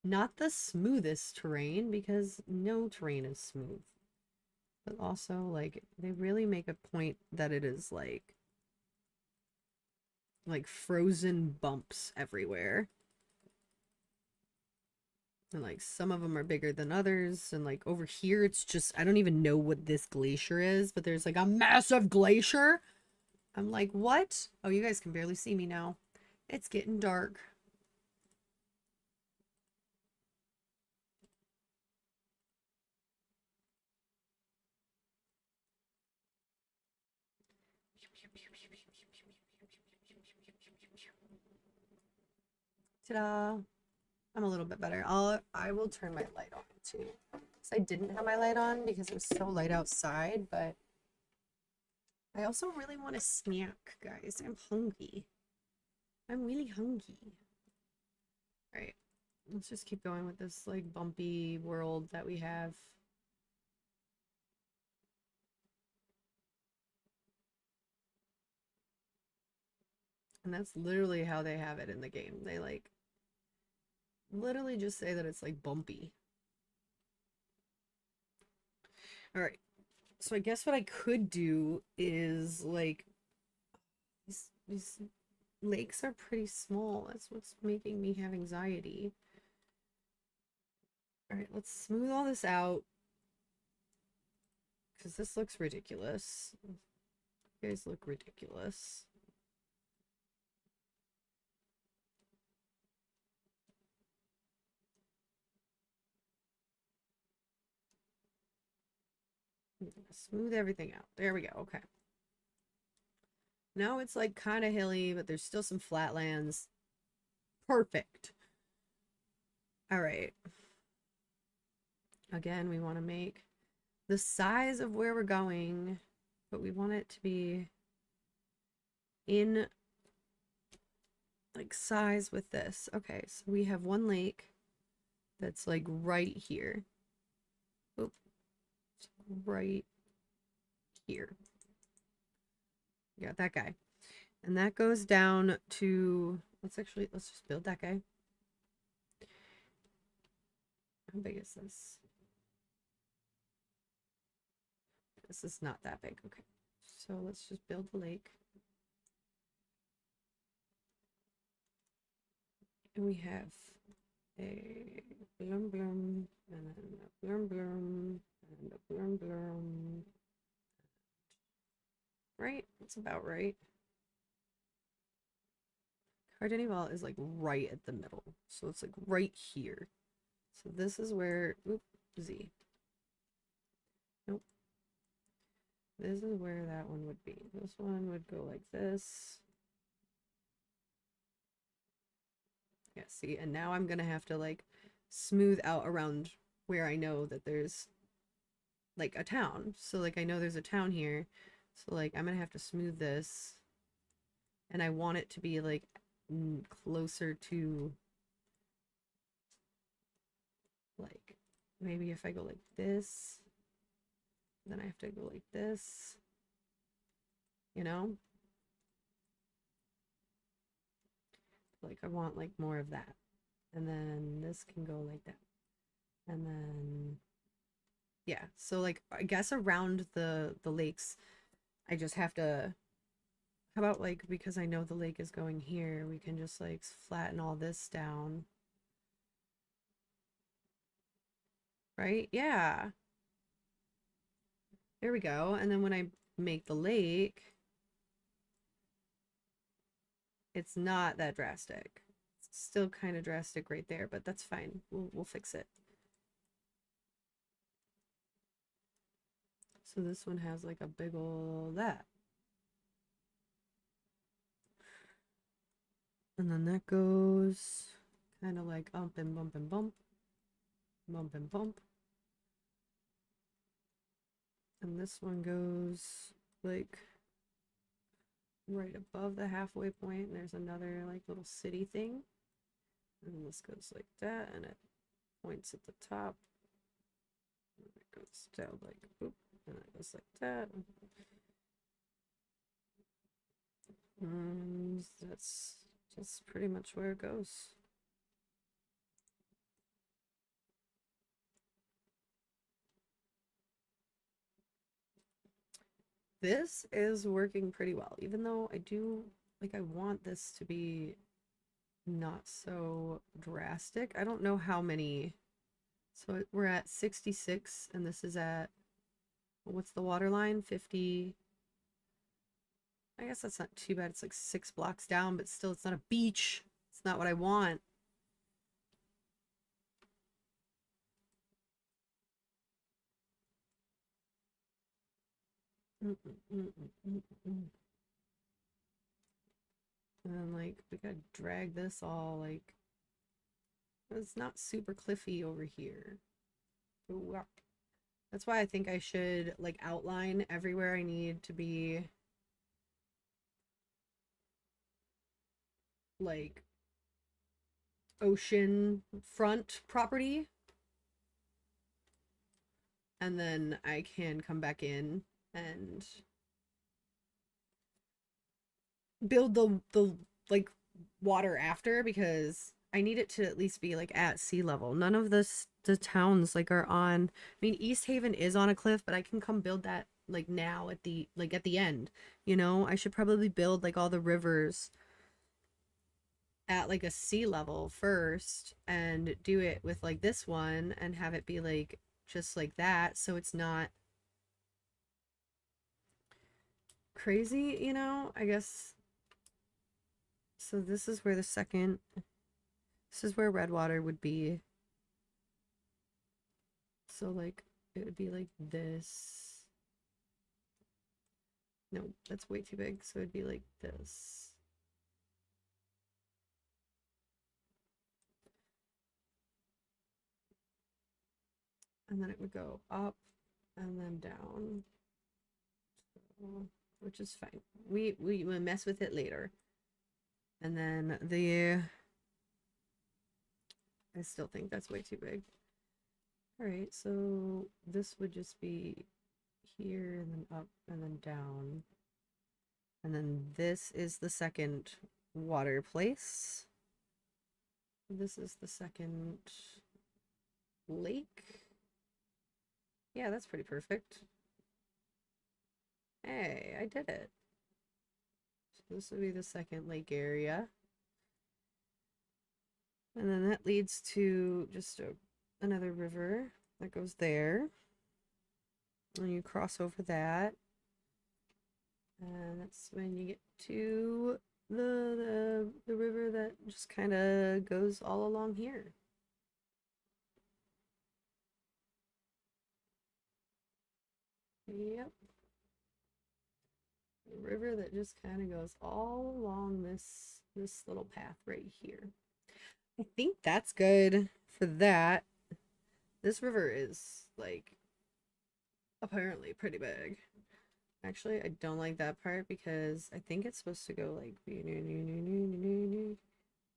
not the smoothest terrain because no terrain is smooth. But also like they really make a point that it is like frozen bumps everywhere. And like some of them are bigger than others. And like over here, it's just, I don't even know what this glacier is, but there's like a massive glacier. I'm like, what? Oh, you guys can barely see me now. It's getting dark. Ta-da. I'm a little bit better. I will turn my light on too. So I didn't have my light on because it was so light outside, but I also really want a snack, guys. I'm hungry. I'm really hungry. All right. Let's just keep going with this like bumpy world that we have. And that's literally how they have it in the game. They like literally just say that it's like bumpy. All right. So I guess what I could do is like these lakes are pretty small. That's what's making me have anxiety. All right, let's smooth all this out because this looks ridiculous. You guys look ridiculous. Smooth everything out. There we go. Okay. Now it's like kind of hilly, but there's still some flatlands. Perfect. All right. Again, we want to make the size of where we're going, but we want it to be in like size with this. Okay, so we have one lake that's like right here. Oop. Right here. You got that guy. And that goes down to, let's just build that guy. How big is this? This is not that big. Okay. So let's just build the lake. And we have a blum blum, and then a blum blum, and a blum blum. Right? That's about right. Cardenal is like right at the middle. So it's like right here. So this is where, oop, Z. Nope. This is where that one would be. This one would go like this. Yeah, see, and now I'm gonna have to like smooth out around where I know that there's like a town. So like I know there's a town here. So like I'm gonna have to smooth this. And I want it to be like closer to like maybe if I go like this, then I have to go like this, you know? Like I want like more of that. And then this can go like that. And then yeah, so like I guess around the lakes I just have to, how about like because I know the lake is going here, we can just like flatten all this down. Right? Yeah. There we go. And then when I make the lake, it's not that drastic. It's still kind of drastic right there, but that's fine. We'll fix it. So this one has like a big ol' that. And then that goes kind of like up and bump and bump. Bump and bump. And this one goes like right above the halfway point, and there's another like little city thing. And this goes like that, and it points at the top. And it goes down like boop, and it goes like that. And that's just pretty much where it goes. This is working pretty well, even though I do, like, I want this to be not so drastic. I don't know how many. So we're at 66, and this is at, what's the water line? 50. I guess that's not too bad. It's like 6 blocks down, but still, it's not a beach. It's not what I want. And then, like, we gotta drag this all, like, it's not super cliffy over here. Ooh, that's why I think I should, like, outline everywhere I need to be, like, ocean front property. And then I can come back in and build the like water after, because I need it to at least be like at sea level. None of the towns like are on, I mean, East Haven is on a cliff, but I can come build that like now at the end, you know. I should probably build like all the rivers at like a sea level first and do it with like this one and have it be like just like that, so it's not crazy, you know, I guess. So this is where this is where Redwater would be. So like it would be like this. No, that's way too big. So it'd be like this. And then it would go up and then down. So, which is fine. We will mess with it later. And then I still think that's way too big. All right, so this would just be here and then up and then down. And then this is the second water place. This is the second lake. Yeah, that's pretty perfect. Hey, I did it. So this would be the second lake area. And then that leads to just another river that goes there. And you cross over that. And that's when you get to the river that just kind of goes all along here. Yep. The river that just kind of goes all along this little path right here. I think that's good for that. This river is like apparently pretty big. Actually, I don't like that part because I think it's supposed to go like and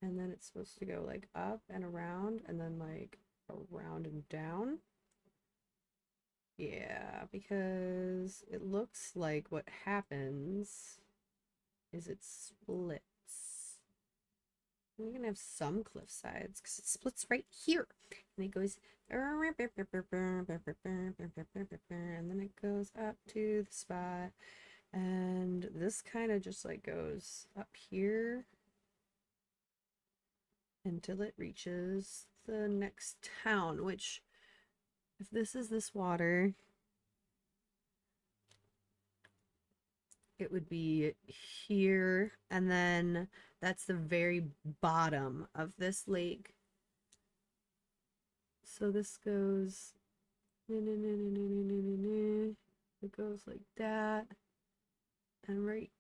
then it's supposed to go like up and around and then like around and down. Yeah, because it looks like what happens is it splits. We're gonna have some cliff sides because it splits right here. And it goes and then it goes up to the spot. And this kind of just like goes up here until it reaches the next town, which if this is this water, it would be here, and then That's the very bottom of this lake. So this goes, it goes like that. And right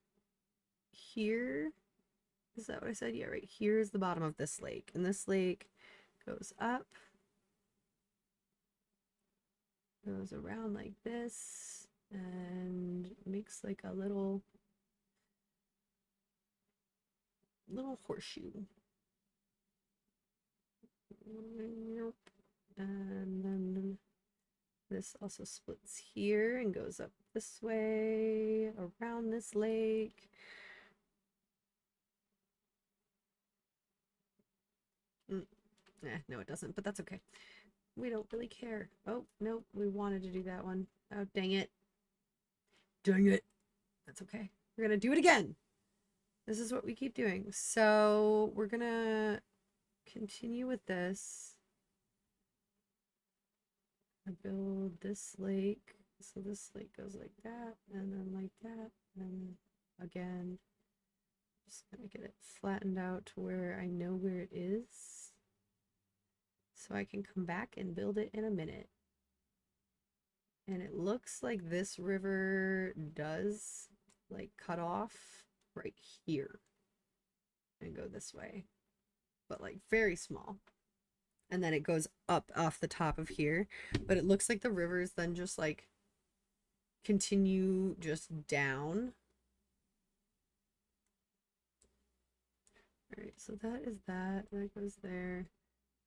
here, is that what I said? Yeah, right here is the bottom of this lake. And this lake goes up, goes around like this, and makes like a little horseshoe. And then this also splits here and goes up this way, around this lake. No, it doesn't, but that's okay. We don't really care. Oh, no, we wanted to do that one. Oh, dang it. Dang it. That's okay. We're going to do it again. This is what we keep doing. So we're going to continue with this. I build this lake. So this lake goes like that, and then like that, and again, just gonna get it flattened out to where I know where it is, so I can come back and build it in a minute. And it looks like this river does like cut off right here and go this way, but like very small. And then it goes up off the top of here, but it looks like the rivers then just like continue just down. All right, so that is that. That goes there.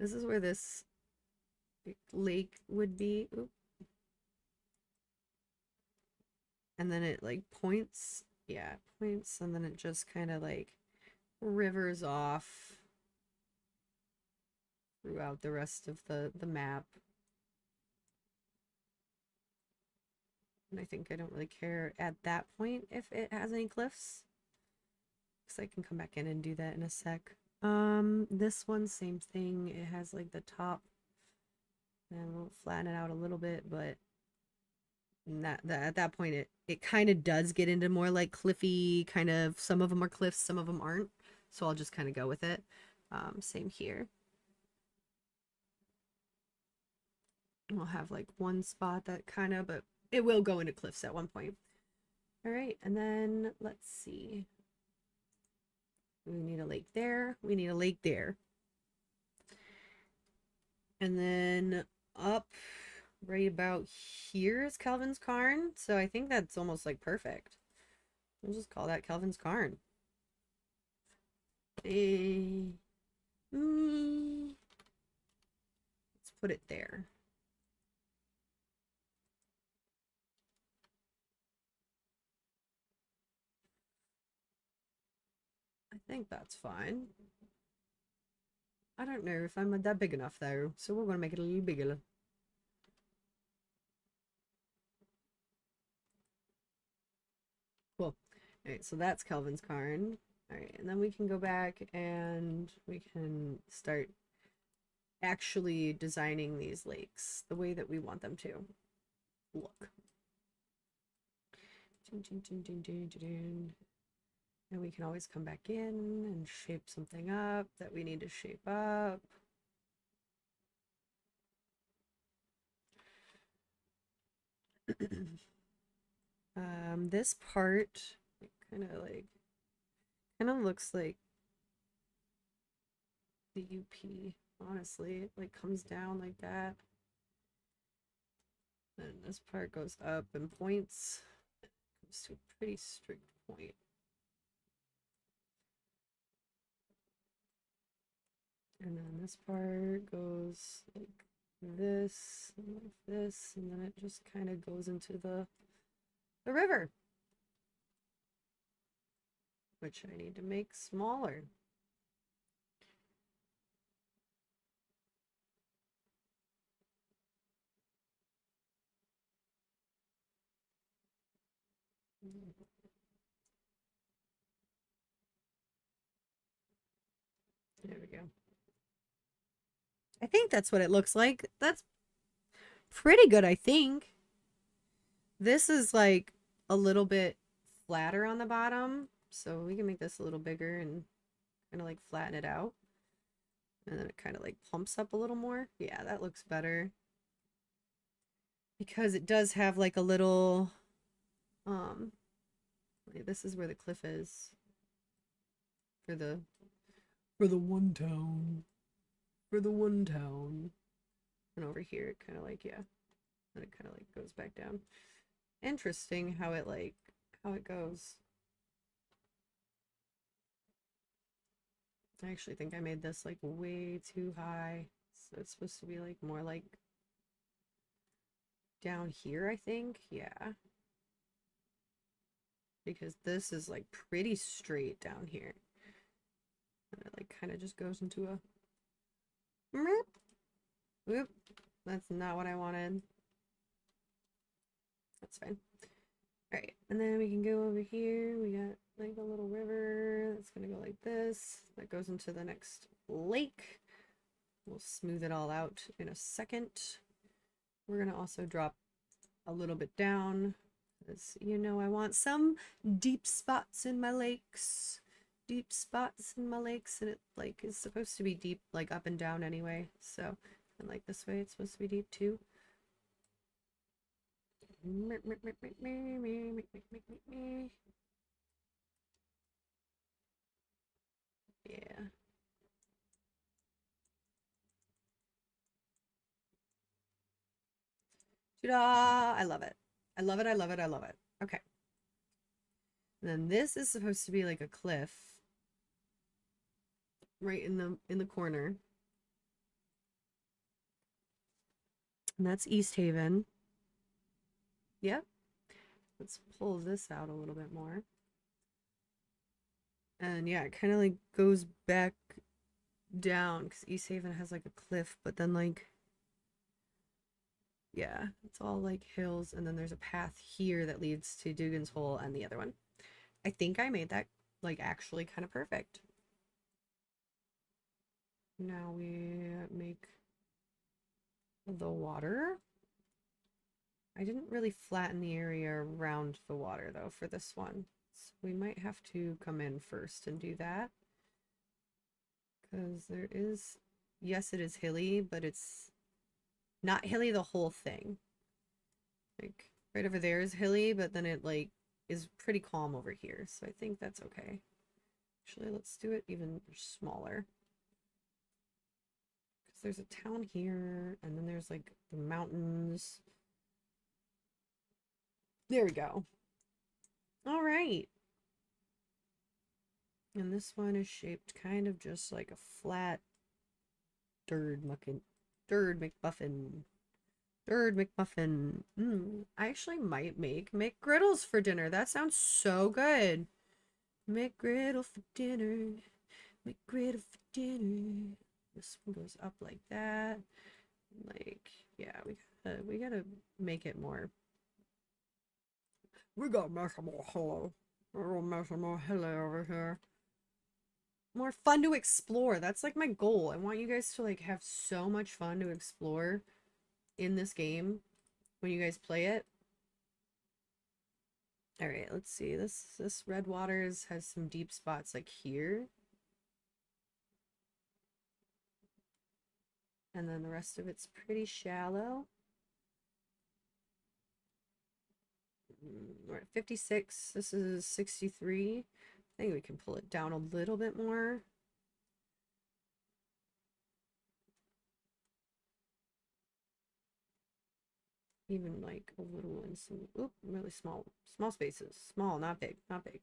This is where this lake would be. Oop. And then it like points. Yeah, it points, and then it just kind of like rivers off throughout the rest of the map. And I think I don't really care at that point if it has any cliffs, because I can come back in and do that in a sec. This one, same thing. It has like the top, and we'll flatten it out a little bit, but at that point it kind of does get into more like cliffy kind of. Some of them are cliffs, some of them aren't, so I'll just kind of go with it. Same here. We'll have like one spot that kind of, but it will go into cliffs at one point. All right, and then let's see. We need a lake there. We need a lake there. And then up right about here is Calvin's Cairn. So I think that's almost like perfect. We'll just call that Calvin's Cairn. Let's put it there. I think that's fine. I don't know if I'm that big enough though, so we're gonna make it a little bigger. Cool. Alright, so that's Calvin's Cairn. Alright, and then we can go back and we can start actually designing these lakes the way that we want them to look. And we can always come back in and shape something up that we need to shape up. This part kind of looks like the UP, honestly. It like comes down like that. And this part goes up and points. It comes to a pretty strict point. And then this part goes like this, and like this, and then it just kind of goes into the river, which I need to make smaller. There we go. I think that's what it looks like. That's pretty good, I think. This is like a little bit flatter on the bottom, so we can make this a little bigger and Kind of like flatten it out. And then it kind of like pumps up a little more. Yeah, that looks better. Because it does have like a little, this is where the cliff is. For the one town. For the one town. And over here, it kind of like, yeah. And it kind of like goes back down. Interesting how it goes. I actually think I made this like way too high. So it's supposed to be like more like down here, I think. Yeah. Because this is like pretty straight down here. And it like kind of just goes into a whoop. That's not what I wanted. That's fine. Alright, and then we can go over here. We got like a little river that's gonna go like this. That goes into the next lake. We'll smooth it all out in a second. We're gonna also drop a little bit down because, you know, I want some deep spots in my lakes. Deep spots in my lakes, and it like is supposed to be deep like up and down anyway. So, and like this way it's supposed to be deep too. Yeah. Ta-da! I love it. I love it, I love it, I love it. Okay. And then this is supposed to be like a cliff. Right in the corner. And that's East Haven. Yep. Let's pull this out a little bit more. And yeah, it kind of like goes back down because East Haven has like a cliff, but then like, yeah, it's all like hills, and then there's a path here that leads to Dugan's Hole and the other one. I think I made that like actually kind of perfect. Now we make the water. I didn't really flatten the area around the water though for this one. So we might have to come in first and do that. Because there is, yes, it is hilly, but it's not hilly the whole thing. Like right over there is hilly, but then it like is pretty calm over here. So I think that's okay. Actually, let's do it even smaller. Because there's a town here, and then there's like the mountains. There we go. All right. And this one is shaped kind of just like a flat Durd McMuffin. Durd McMuffin. I actually might make McGriddles for dinner. That sounds so good. McGriddle for dinner. McGriddle for dinner. This one goes up like that. Like, yeah, we gotta make it more. We gotta make it more hello. We're gonna make it more hello over here. More fun to explore. That's like my goal. I want you guys to like have so much fun to explore in this game when you guys play it. All right, let's see. This Red Waters has some deep spots like here. And then the rest of it's pretty shallow. We're at 56. This is 63. I think we can pull it down a little bit more. Even like a little in some, really small spaces. Small, not big, not big.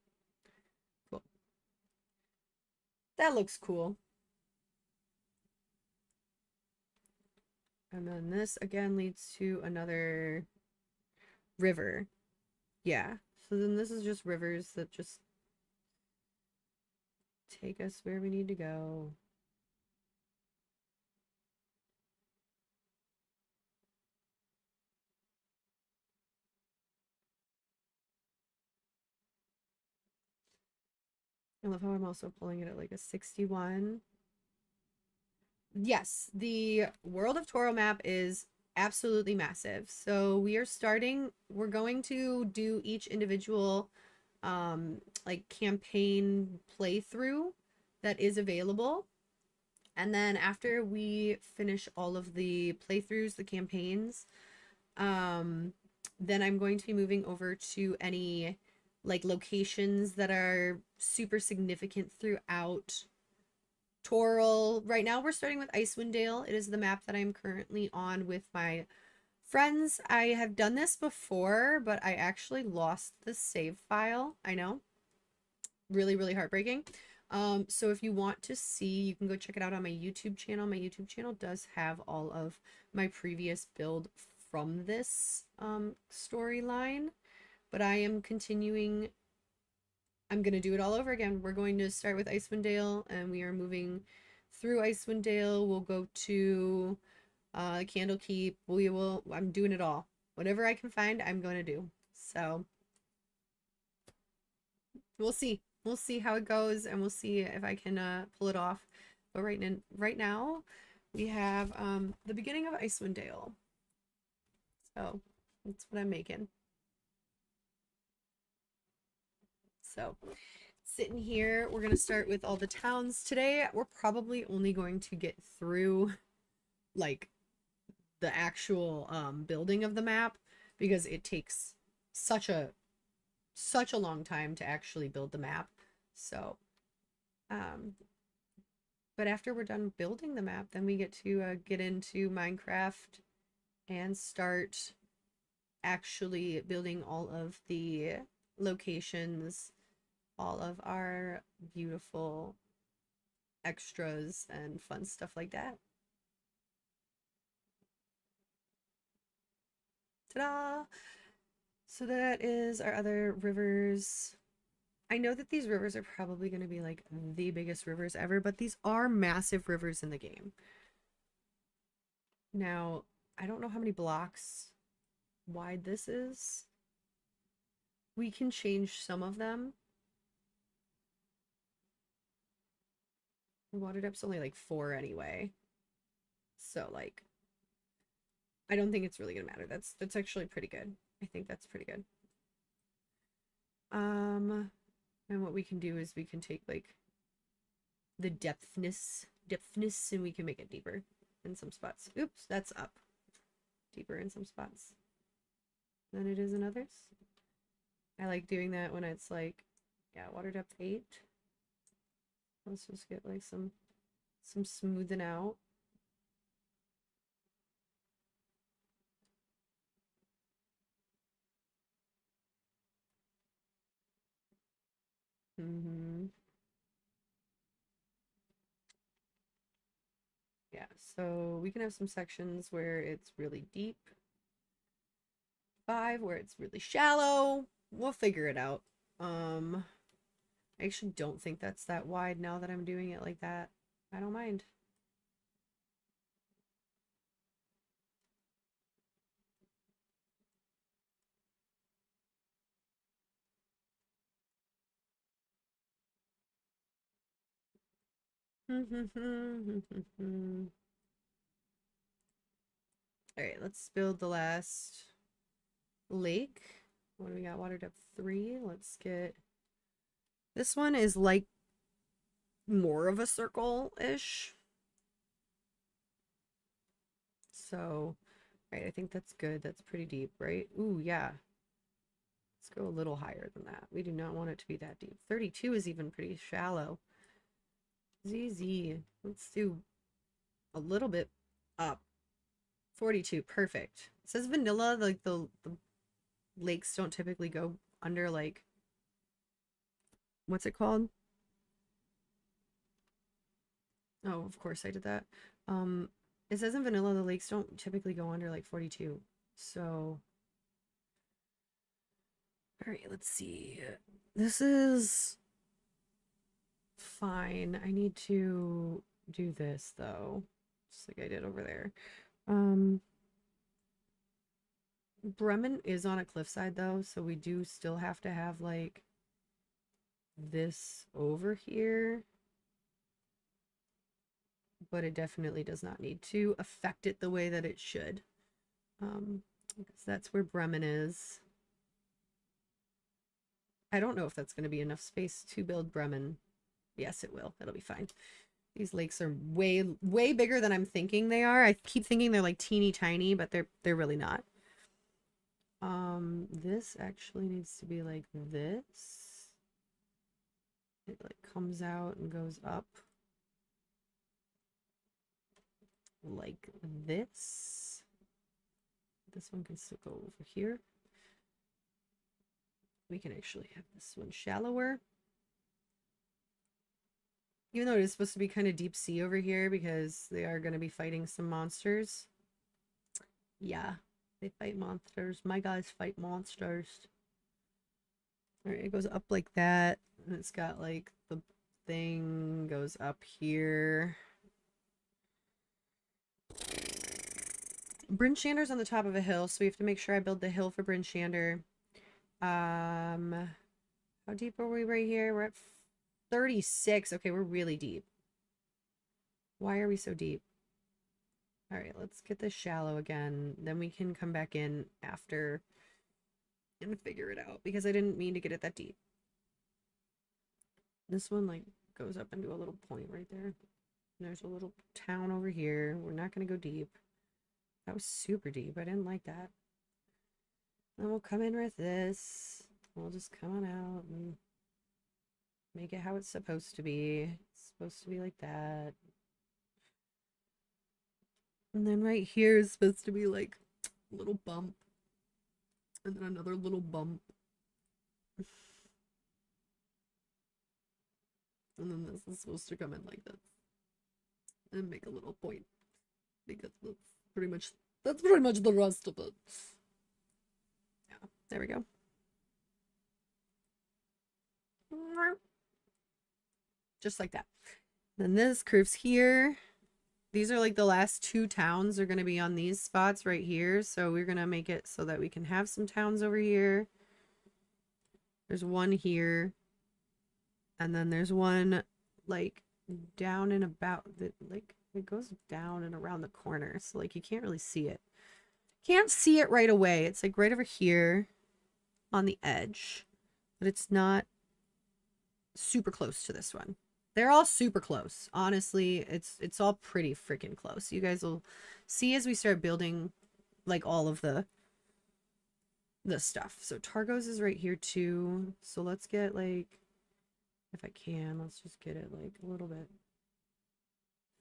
Cool. That looks cool. And then this again leads to another river. Yeah. So then this is just rivers that just take us where we need to go. I love how I'm also pulling it at like a 61. Yes, the World of Toril map is absolutely massive. So we're going to do each individual like campaign playthrough that is available. And then after we finish all of the playthroughs, the campaigns, then I'm going to be moving over to any like locations that are super significant throughout Toril. Right now we're starting with Icewind Dale. It is the map that I'm currently on with my friends. I have done this before, but I actually lost the save file. I know. Really, really heartbreaking. So if you want to see, you can go check it out on my YouTube channel. My YouTube channel does have all of my previous build from this storyline, but I am continuing. I'm going to do it all over again. We're going to start with Icewind Dale, and we are moving through Icewind Dale. We'll go to Candlekeep. I'm doing it all. Whatever I can find, I'm going to do. So we'll see. We'll see how it goes, and we'll see if I can pull it off. But right now, we have the beginning of Icewind Dale. So that's what I'm making. So sitting here, we're gonna start with all the towns today. We're probably only going to get through like the actual building of the map because it takes such a long time to actually build the map. So but after we're done building the map, then we get to get into Minecraft and start actually building all of the locations, all of our beautiful extras and fun stuff like that. Ta-da! So that is our other rivers. I know that these rivers are probably going to be like the biggest rivers ever, but these are massive rivers in the game. Now, I don't know how many blocks wide this is. We can change some of them. The water depth's only like 4 anyway. So like, I don't think it's really gonna matter. That's actually pretty good. I think that's pretty good. And what we can do is we can take like the depthness, and we can make it deeper in some spots. Oops, that's up. Deeper in some spots than it is in others. I like doing that when it's like, yeah, water depth 8. Let's just get like some smoothing out. Yeah, so we can have some sections where it's really deep. 5 where it's really shallow. We'll figure it out. I actually don't think that's that wide now that I'm doing it like that. I don't mind. All right, let's build the last lake. What do we got? Water depth 3. Let's get this one is like more of a circle-ish. So, right, I think that's good. That's pretty deep, right? Ooh, yeah. Let's go a little higher than that. We do not want it to be that deep. 32 is even pretty shallow. ZZ. Let's do a little bit up. 42, perfect. It says vanilla, like the lakes don't typically go under like, what's it called? Oh, of course I did that. It says in vanilla the lakes don't typically go under like 42. So, all right, let's see. This is fine. I need to do this though, just like I did over there. Bremen is on a cliffside though, so we do still have to have like this over here. But it definitely does not need to affect it the way that it should. Because that's where Bremen is. I don't know if that's going to be enough space to build Bremen. Yes, it will. It'll be fine. These lakes are way, way bigger than I'm thinking they are. I keep thinking they're like teeny tiny, but they're really not. This actually needs to be like this. It like comes out and goes up like this. This one can still go over here. We can actually have this one shallower. Even though it is supposed to be kind of deep sea over here because they are going to be fighting some monsters. Yeah, they fight monsters. My guys fight monsters. Alright, it goes up like that. And it's got like the thing goes up here. Bryn Shander's on the top of a hill, so we have to make sure I build the hill for Bryn Shander. How deep are we right here? We're at 36. Okay, we're really deep. Why are we so deep? All right, let's get this shallow again. Then we can come back in after and figure it out because I didn't mean to get it that deep. This one like goes up into a little point right there. And there's a little town over here. We're not going to go deep. That was super deep. I didn't like that. Then we'll come in with this. We'll just come on out and make it how it's supposed to be. It's supposed to be like that. And then right here is supposed to be like a little bump. And then another little bump. And then this is supposed to come in like this. And make a little point. Because that's pretty much the rest of it. Yeah, there we go. Just like that. Then this curves here. These are like the last two towns are going to be on these spots right here. So we're going to make it so that we can have some towns over here. There's one here. And then there's one like down and about that, like it goes down and around the corner. So like you can't really see it. Can't see it right away. It's like right over here on the edge. But it's not super close to this one. They're all super close. Honestly, it's all pretty freaking close. You guys will see as we start building like all of the stuff. So Targos is right here too. So let's get like, if I can, let's just get it like a little bit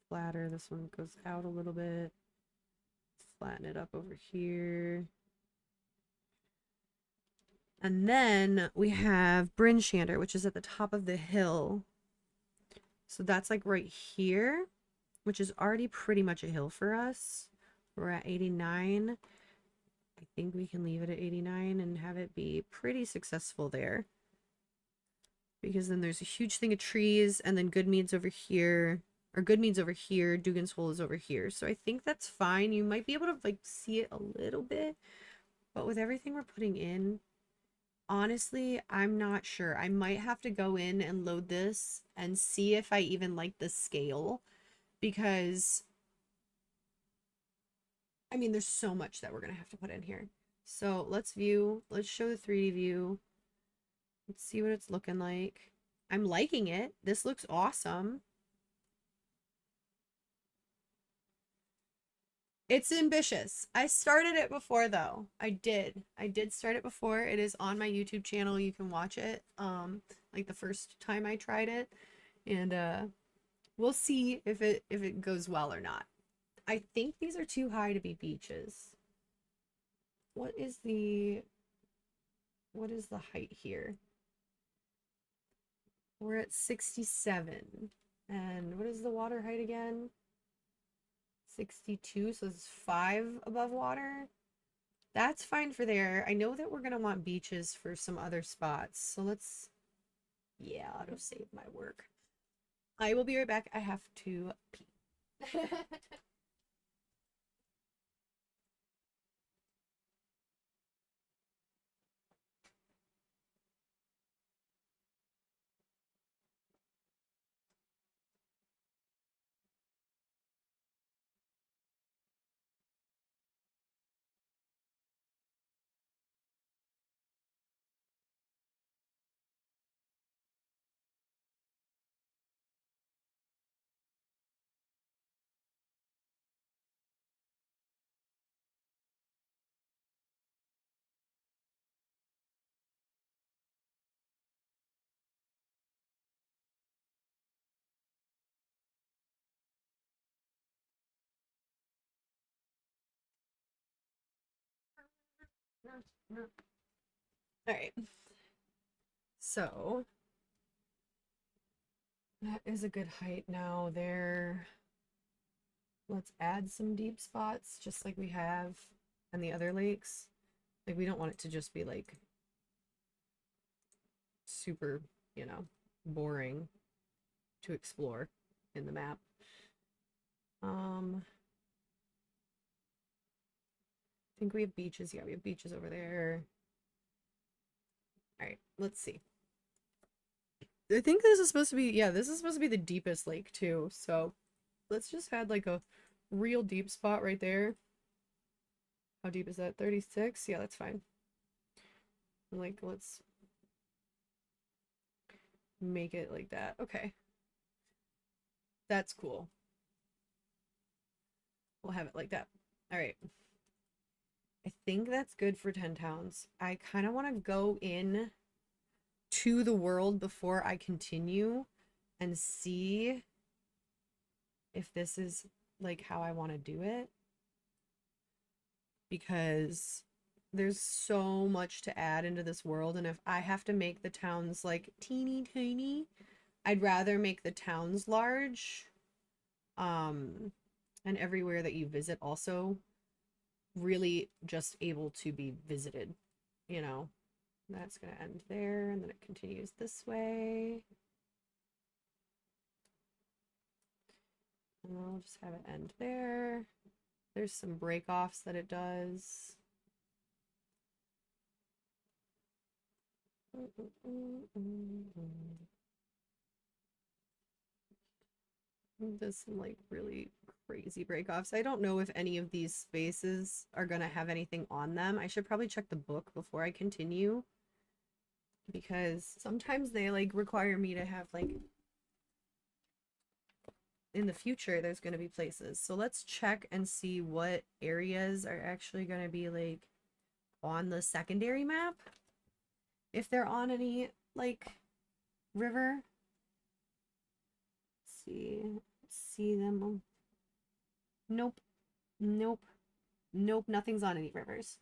flatter. This one goes out a little bit. Flatten it up over here. And then we have Bryn Shander, which is at the top of the hill. So that's like right here, which is already pretty much a hill for us. We're at 89. I think we can leave it at 89 and have it be pretty successful there. Because then there's a huge thing of trees, and then Goodmead's over here, or Goodmead's over here, Dugan's Hole is over here. So I think that's fine. You might be able to like see it a little bit, but with everything we're putting in, honestly, I'm not sure. I might have to go in and load this and see if I even like the scale, because I mean, there's so much that we're going to have to put in here. So let's show the 3D view. Let's see what it's looking like. I'm liking it. This looks awesome. It's ambitious. I started it before though. I did start it before. It is on my YouTube channel. You can watch it. Like the first time I tried it. And we'll see if it goes well or not. I think these are too high to be beaches. What is the height here? We're at 67. And what is the water height again? 62, so it's 5 above water. That's fine for there. I know that we're going to want beaches for some other spots. So let's, yeah, auto save my work. I will be right back. I have to pee. All right. So that is a good height now there. Let's add some deep spots just like we have on the other lakes. Like we don't want it to just be like super, you know, boring to explore in the map. I think we have beaches. Yeah, we have beaches over there. All right, let's see. I think this is supposed to be, yeah, this is supposed to be the deepest lake too. So let's just add like a real deep spot right there. How deep is that? 36? Yeah, that's fine. Like, let's make it like that. Okay. That's cool. We'll have it like that. All right. I think that's good for 10 towns. I kind of want to go in to the world before I continue and see if this is like how I want to do it, because there's so much to add into this world, and if I have to make the towns like teeny tiny, I'd rather make the towns large, and everywhere that you visit also really just able to be visited, you know. That's gonna end there, and then it continues this way. And I'll just have it end there. There's some break-offs that it does. There's some like really crazy break-offs. I don't know if any of these spaces are gonna have anything on them. I should probably check the book before I continue, because sometimes they like require me to have like in the future there's going to be places. So let's check and see what areas are actually going to be like on the secondary map, if they're on any like river. Let's see them. Nope. Nope. Nope, nothing's on any rivers.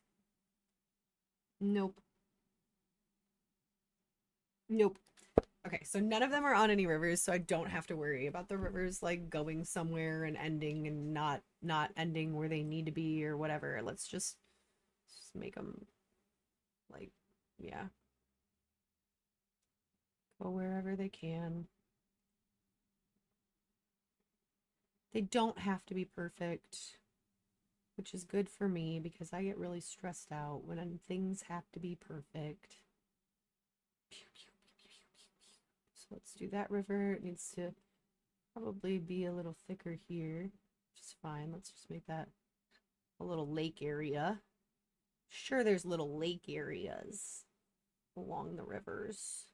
Nope. Nope. Okay, so none of them are on any rivers, so I don't have to worry about the rivers like going somewhere and ending and not ending where they need to be or whatever. Let's just make them like, yeah, go wherever they can. They don't have to be perfect, which is good for me because I get really stressed out when things have to be perfect. So let's do that river. It needs to probably be a little thicker here, which is fine. Let's just make that a little lake area. Sure, there's little lake areas along the rivers.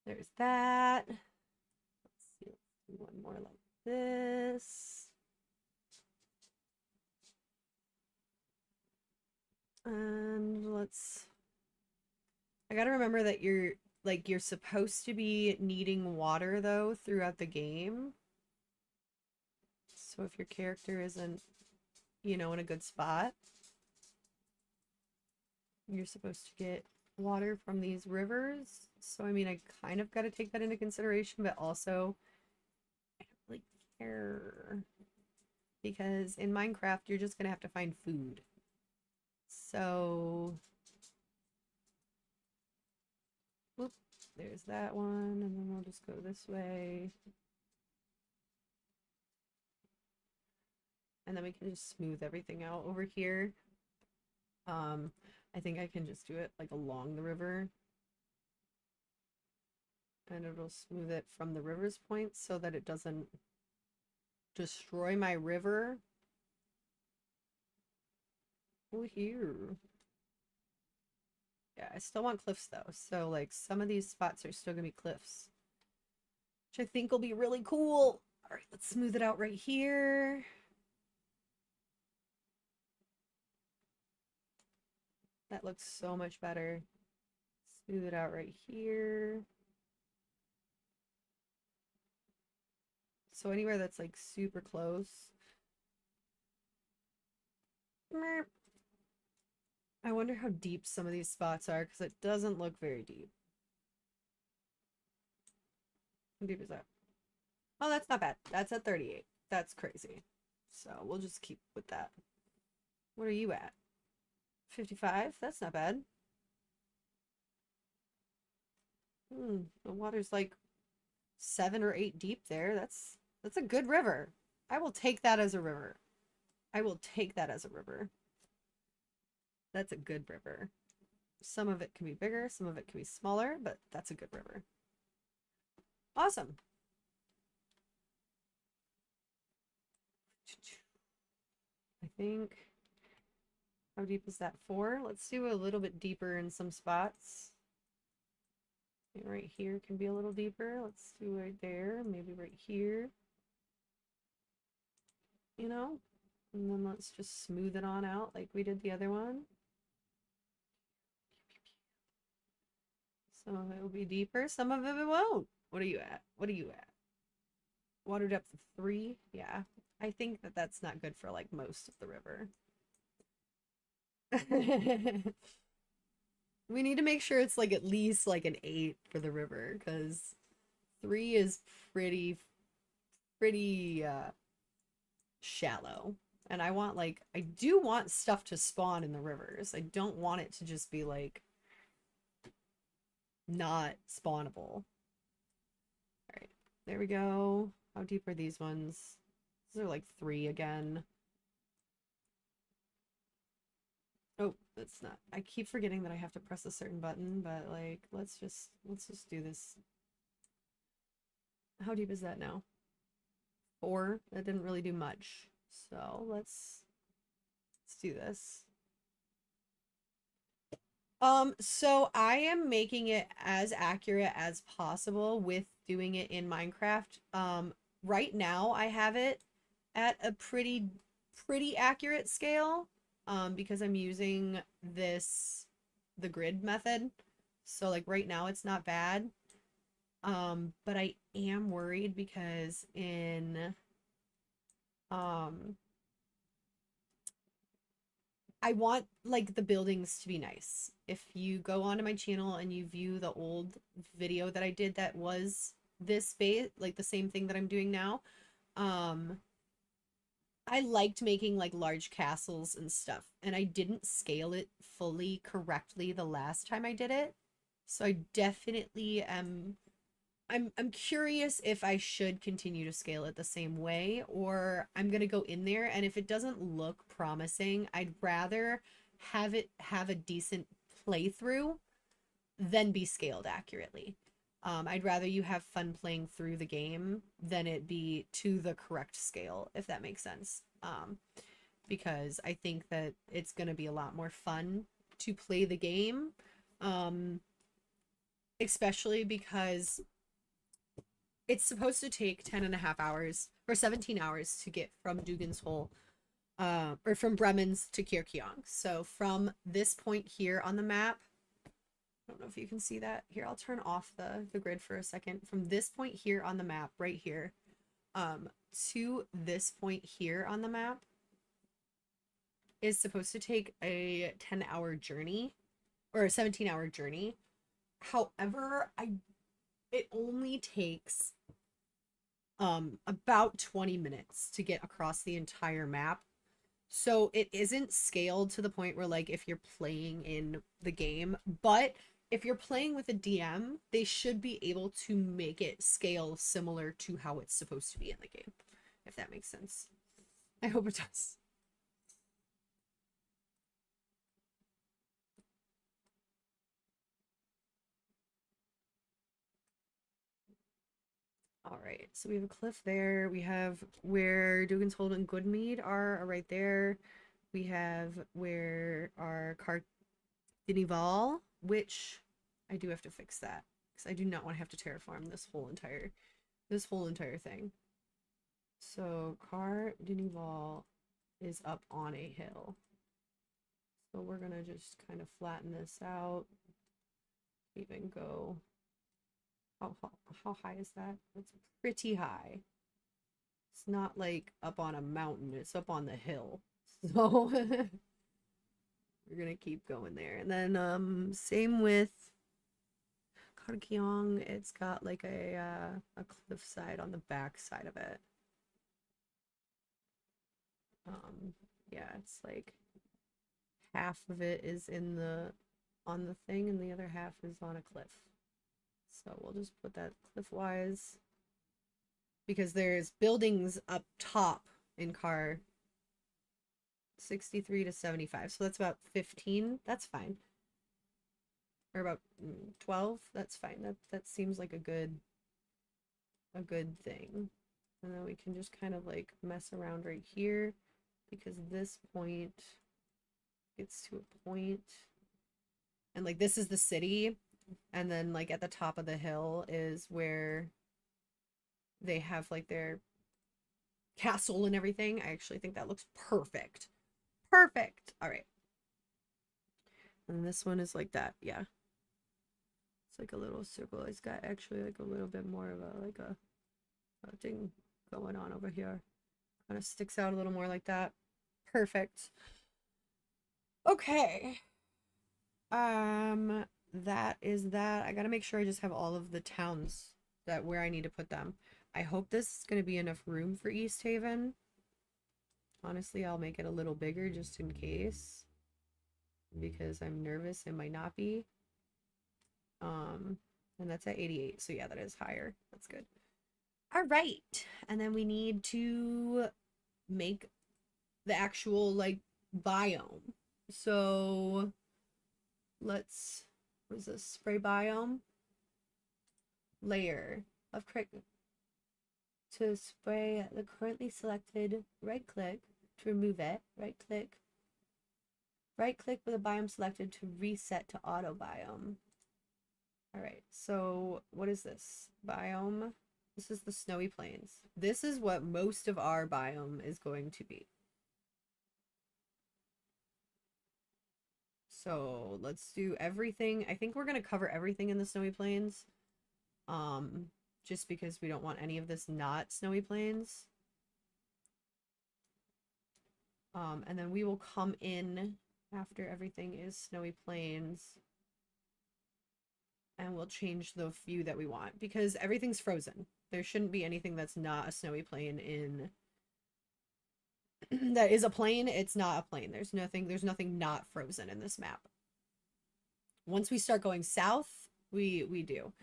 There's that. Let's see, let's do one more like this. And I gotta remember that you're supposed to be needing water though throughout the game. So if your character isn't, you know, in a good spot, you're supposed to get water from these rivers. So I mean, I kind of got to take that into consideration, but also I don't really care, because in Minecraft you're just gonna have to find food. So whoop, there's that one, and then we'll just go this way. And then we can just smooth everything out over here. I think I can just do it like along the river, and it'll smooth it from the river's point so that it doesn't destroy my river. Oh, here. Yeah, I still want cliffs though, so like some of these spots are still gonna be cliffs, which I think will be really cool. All right, let's smooth it out right here. That looks so much better. Smooth it out right here. So anywhere that's like super close. I wonder how deep some of these spots are because it doesn't look very deep. How deep is that? Oh, that's not bad. That's at 38. That's crazy. So we'll just keep with that. What are you at? 55? That's not bad. The water's like 7 or 8 deep there. That's a good river. I will take that as a river. I will take that as a river. That's a good river. Some of it can be bigger, some of it can be smaller, but that's a good river. Awesome. I think, how deep is that? 4? Let's do a little bit deeper in some spots. Right here can be a little deeper. Let's do right there, maybe right here. You know? And then let's just smooth it on out like we did the other one. Some of it will be deeper, some of it won't. What are you at? What are you at? Water depth of 3? Yeah. I think that that's not good for like most of the river. We need to make sure it's like at least like an 8 for the river because 3 is pretty shallow. And I want like I do want stuff to spawn in the rivers. I don't want it to just be like not spawnable. All right, there we go. How deep are these ones? These are like 3 again. Oh, that's not. I keep forgetting that I have to press a certain button, but like let's just do this. How deep is that now? 4. That didn't really do much. So let's do this. So I am making it as accurate as possible with doing it in Minecraft. Right now I have it at a pretty accurate scale, because I'm using the grid method. So like right now it's not bad. But I am worried because in I want like the buildings to be nice. If you go onto my channel and you view the old video that I did that was this base, like the same thing that I'm doing now, I liked making like large castles and stuff, and I didn't scale it fully correctly the last time I did it. So I definitely am I'm curious if I should continue to scale it the same way, or I'm gonna go in there and if it doesn't look promising, I'd rather have it have a decent playthrough than be scaled accurately. I'd rather you have fun playing through the game than it be to the correct scale, if that makes sense. Because I think that it's gonna be a lot more fun to play the game. Especially because it's supposed to take 10.5 hours or 17 hours to get from Dugan's Hole, or from Bremen's to Kirkiong. So from this point here on the map, I don't know if you can see that. Here, I'll turn off the grid for a second. From this point here on the map, right here, to this point here on the map is supposed to take a 10-hour journey or a 17-hour journey. However, it only takes about 20 minutes to get across the entire map. So it isn't scaled to the point where like if you're playing in the game, but if you're playing with a DM, they should be able to make it scale similar to how it's supposed to be in the game, if that makes sense. I hope it does. All right, so we have a cliff there. We have where Dugan's Hold and Goodmead are right there. We have where our Dinival, which I do have to fix that because I do not want to have to terraform this whole entire thing. So Car Dinival is up on a hill. So we're gonna just kind of flatten this out. Even go. How high is that? It's pretty high. It's not like up on a mountain, it's up on the hill. So we're gonna keep going there. And then same with Karkyong, it's got like a cliffside on the back side of it. Yeah, it's like half of it is in the on the thing and the other half is on a cliff. So we'll just put that cliff-wise because there's buildings up top in car 63 to 75. So that's about 15. That's fine. Or about 12. That's fine. That seems like a good thing. And then we can just kind of like mess around right here because this point gets to a point and like this is the city, and then like at the top of the hill is where they have like their castle and everything. I actually think that looks perfect. Perfect. All right. And this one is like that. Yeah. It's like a little circle. It's got actually like a little bit more of a thing going on over here. Kind of sticks out a little more like that. Perfect. Okay. That is that. I gotta make sure I just have all of the towns that where I need to put them. I hope this is gonna be enough room for East Haven. Honestly, I'll make it a little bigger just in case. Because I'm nervous it might not be. And that's at 88. So yeah, that is higher. That's good. All right. And then we need to make the actual like biome. So let's, what is this? Spray biome layer of to spray the currently selected, right click to remove it, right click with a biome selected to reset to auto biome. All right, so what is this biome? This is the snowy plains. This is what most of our biome is going to be. So let's do everything. I think we're going to cover everything in the snowy plains. Just because we don't want any of this not snowy plains. And then we will come in after everything is snowy plains. And we'll change the few that we want because everything's frozen. There shouldn't be anything that's not a snowy plain in that is a plain. It's not a plain. There's nothing not frozen in this map. Once we start going south, we do.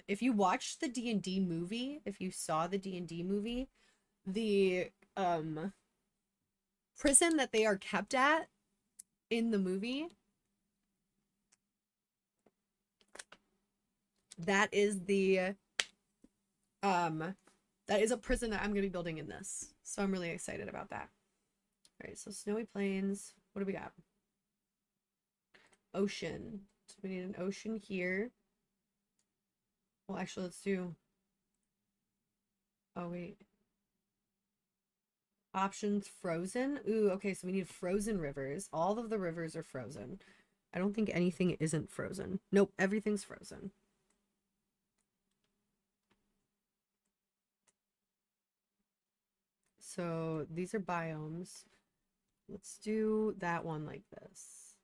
If you watched the D&D movie, if you saw the D&D movie, the prison that they are kept at in the movie, that is a prison that I'm going to be building in this. So I'm really excited about that. All right, so snowy plains. What do we got? Ocean. So we need an ocean here. Well, actually, let's do... Oh, wait. Options frozen. Ooh, okay, so we need frozen rivers. All of the rivers are frozen. I don't think anything isn't frozen. Nope, everything's frozen. So these are biomes. Let's do that one like this.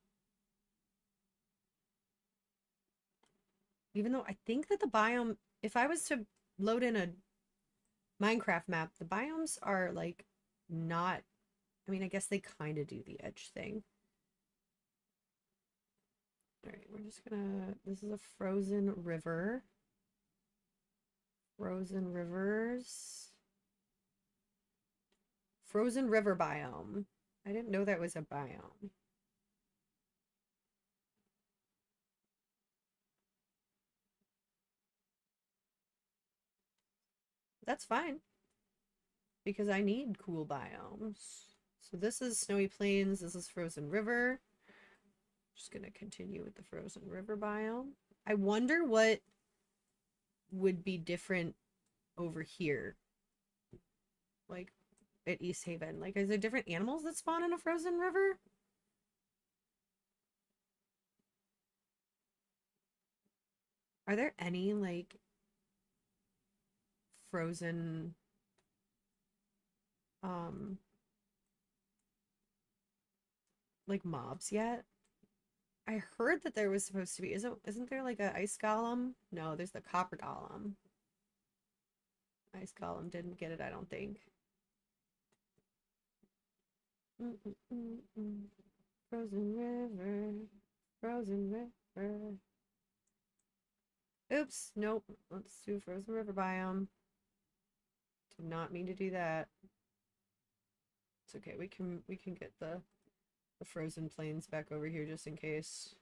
Even though I think that the biome, if I was to load in a Minecraft map, the biomes are like not, I mean, I guess they kind of do the edge thing. All right, we're just gonna, this is a frozen river. Frozen rivers. Frozen river biome. I didn't know that was a biome. That's fine. Because I need cool biomes. So this is snowy plains. This is frozen river. Just gonna continue with the frozen river biome. I wonder what would be different over here. Like at East Haven. Like, is there different animals that spawn in a frozen river? Are there any, like, frozen, like mobs yet. I heard that there was supposed to be. Isn't there like a ice golem? No, there's the copper golem. Ice golem didn't get it, I don't think. Frozen river, frozen river. Oops, nope. Let's do frozen river biome. Did not mean to do that. It's okay. We can get the frozen plains back over here just in case.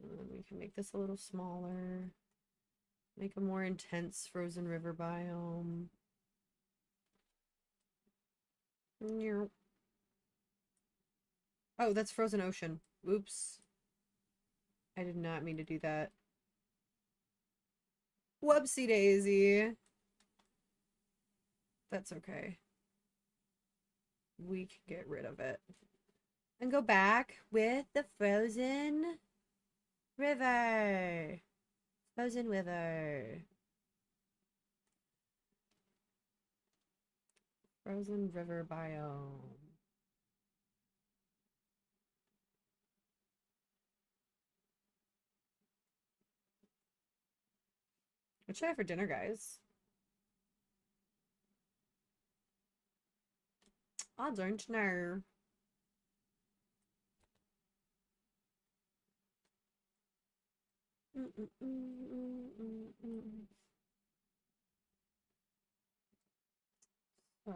And we can make this a little smaller. Make a more intense frozen river biome. Oh, that's frozen ocean. Oops. I did not mean to do that. Whoopsie daisy. That's okay. We can get rid of it. And go back with the frozen river. Frozen river. Frozen river biome. What should I have for dinner, guys? I don't know. So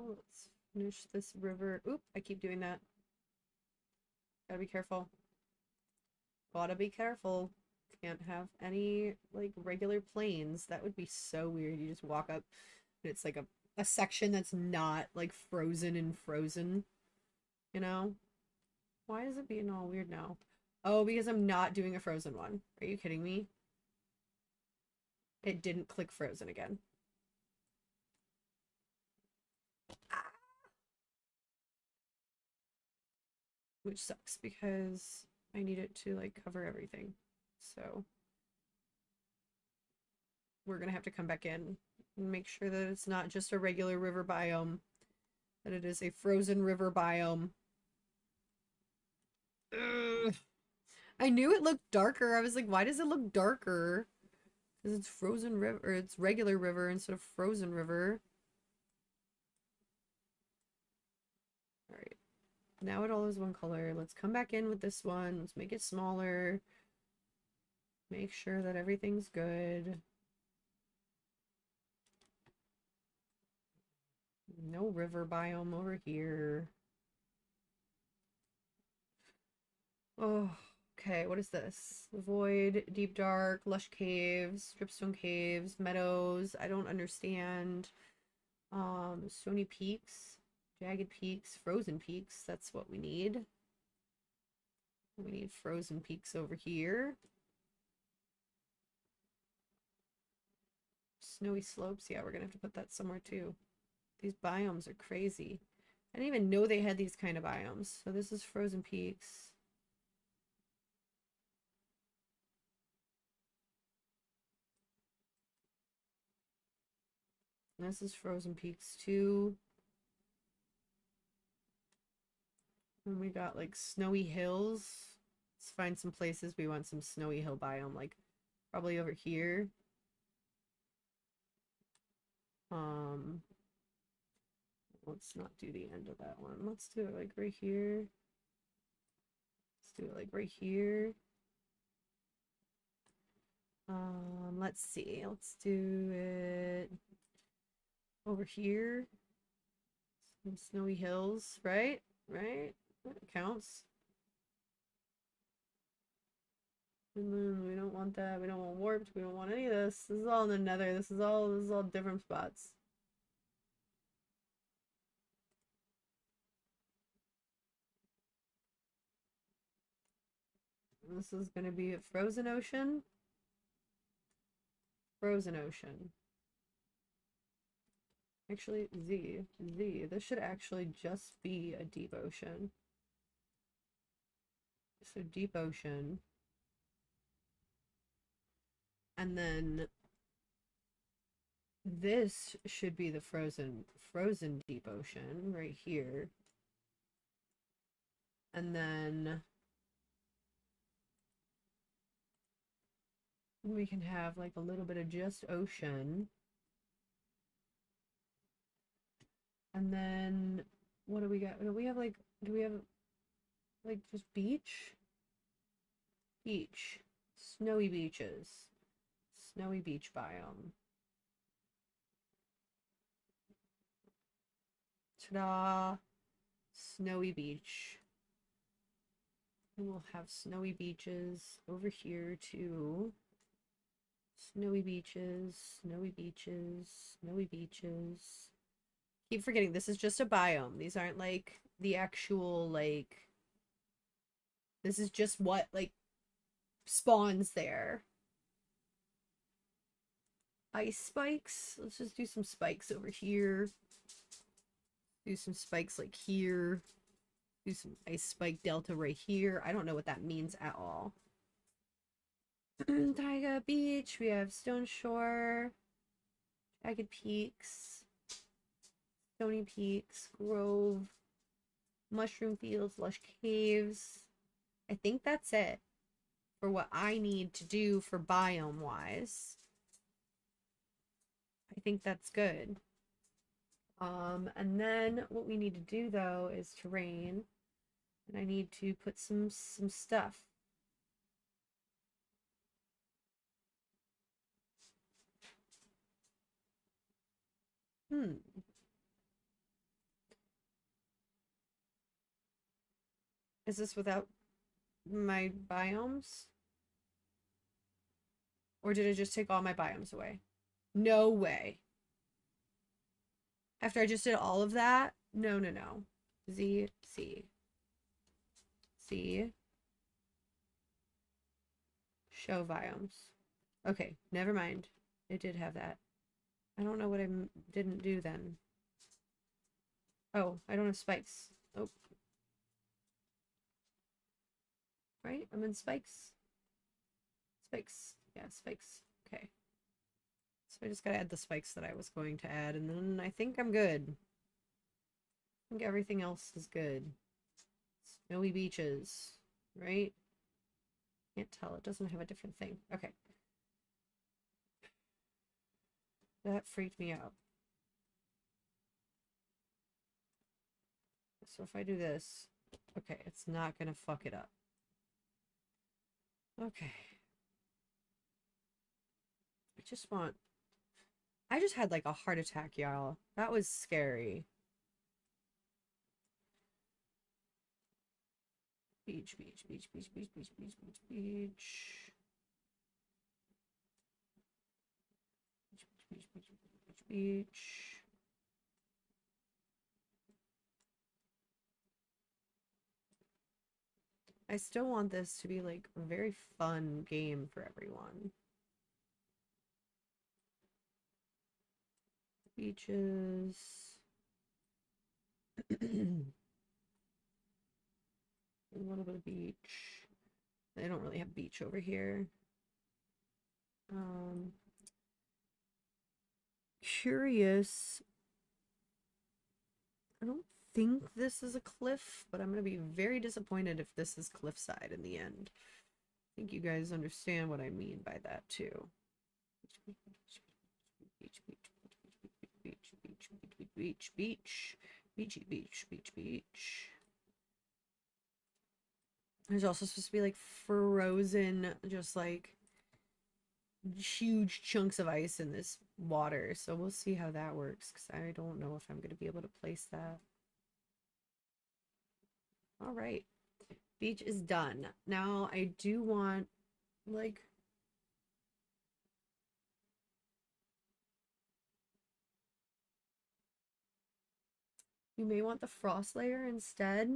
let's finish this river. Oop, I keep doing that. Gotta be careful. Gotta be careful. Can't have any like regular plains. That would be so weird. You just walk up and it's like a section that's not like frozen and frozen, you know? Why is it being all weird now? Oh, because I'm not doing a frozen one. Are you kidding me? It didn't click frozen again. Ah! Which sucks because I need it to like cover everything. So we're gonna have to come back in and make sure that it's not just a regular river biome, that it is a frozen river biome. Ugh. I knew it looked darker. I was like, why does it look darker? Because it's frozen river, or it's regular river instead of frozen river. Alright. Now it all is one color. Let's come back in with this one. Let's make it smaller. Make sure that everything's good. No river biome over here. Oh, okay. What is this? Void, deep dark, lush caves, dripstone caves, meadows. I don't understand. Stony peaks, jagged peaks, frozen peaks. That's what we need. We need frozen peaks over here. Snowy slopes. Yeah, we're gonna have to put that somewhere too. These biomes are crazy. I didn't even know they had these kind of biomes. So this is frozen peaks. This is frozen peaks too. And we got like snowy hills. Let's find some places we want some snowy hill biome, like probably over here. Let's not do the end of that one. Let's do it like right here. Let's do it like right here. Let's see. Let's do it over here. Some snowy hills, right? Right? That counts. And then we don't want that. We don't want warped. We don't want any of this. This is all in the nether. This is all different spots. This is gonna be a frozen ocean. Frozen ocean. Actually, Z. This should actually just be a deep ocean. So deep ocean. And then this should be the frozen deep ocean right here. And then we can have like a little bit of just ocean. And then what do we got? Do we have like just beach? Beach. Snowy beaches. Snowy beach biome. Ta-da! Snowy beach. And we'll have snowy beaches over here too. Snowy beaches, snowy beaches, snowy beaches. Keep forgetting this is just a biome. These aren't like the actual like this is just what like spawns there. Ice spikes. Let's just do some spikes over here. Do some spikes like here. Do some ice spike delta right here. I don't know what that means at all. Taiga Beach. We have Stone Shore. Jagged Peaks. Stony Peaks. Grove. Mushroom Fields. Lush Caves. I think that's it for what I need to do for biome wise. I think that's good. And then what we need to do though is terrain. And I need to put some stuff. Is this without my biomes? Or did it just take all my biomes away? No way. After I just did all of that? No, no, no. Z, C. C. Show biomes. Okay, never mind. It did have that. I don't know what I didn't do then. Oh, I don't have spikes. Oh. Right? I'm in spikes. Spikes. Yeah, spikes. Okay. So I just gotta add the spikes that I was going to add, and then I think I'm good. I think everything else is good. Snowy beaches, right? Can't tell. It doesn't have a different thing. Okay. That freaked me out. So if I do this, okay, it's not gonna fuck it up. Okay. I just had like a heart attack, y'all. That was scary. Beach, beach, beach, beach, beach, beach, beach, beach, beach. Beach, beach, beach, beach, beach. I still want this to be like a very fun game for everyone. Beaches. A little bit of beach. They don't really have beach over here. Curious. I don't think this is a cliff, but I'm going to be very disappointed if this is cliffside in the end. I think you guys understand what I mean by that too. Beach, beach, beach, beach, beach, beach, beach, beach, beachy, beach, beach, beach. There's also supposed to be like frozen, just like huge chunks of ice in this water. So we'll see how that works because I don't know if I'm going to be able to place that. All right. Beach is done. Now I do want like you may want the frost layer instead.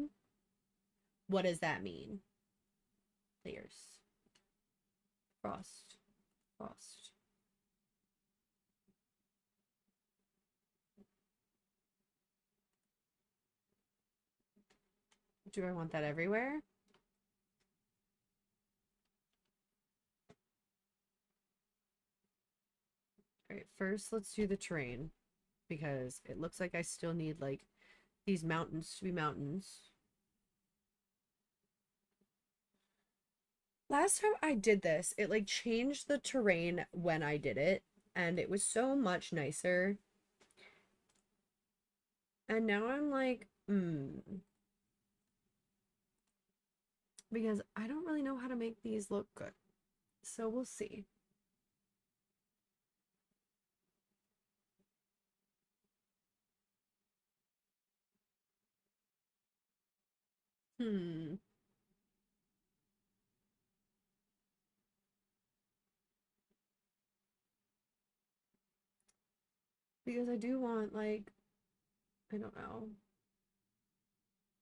What does that mean? Layers. Frost. Frost. Do I want that everywhere? All right, first let's do the terrain because it looks like I still need like these mountains to be mountains. Last time I did this, it like changed the terrain when I did it, and it was so much nicer. And now I'm like, because I don't really know how to make these look good. So we'll see. Hmm. Because I do want like, I don't know,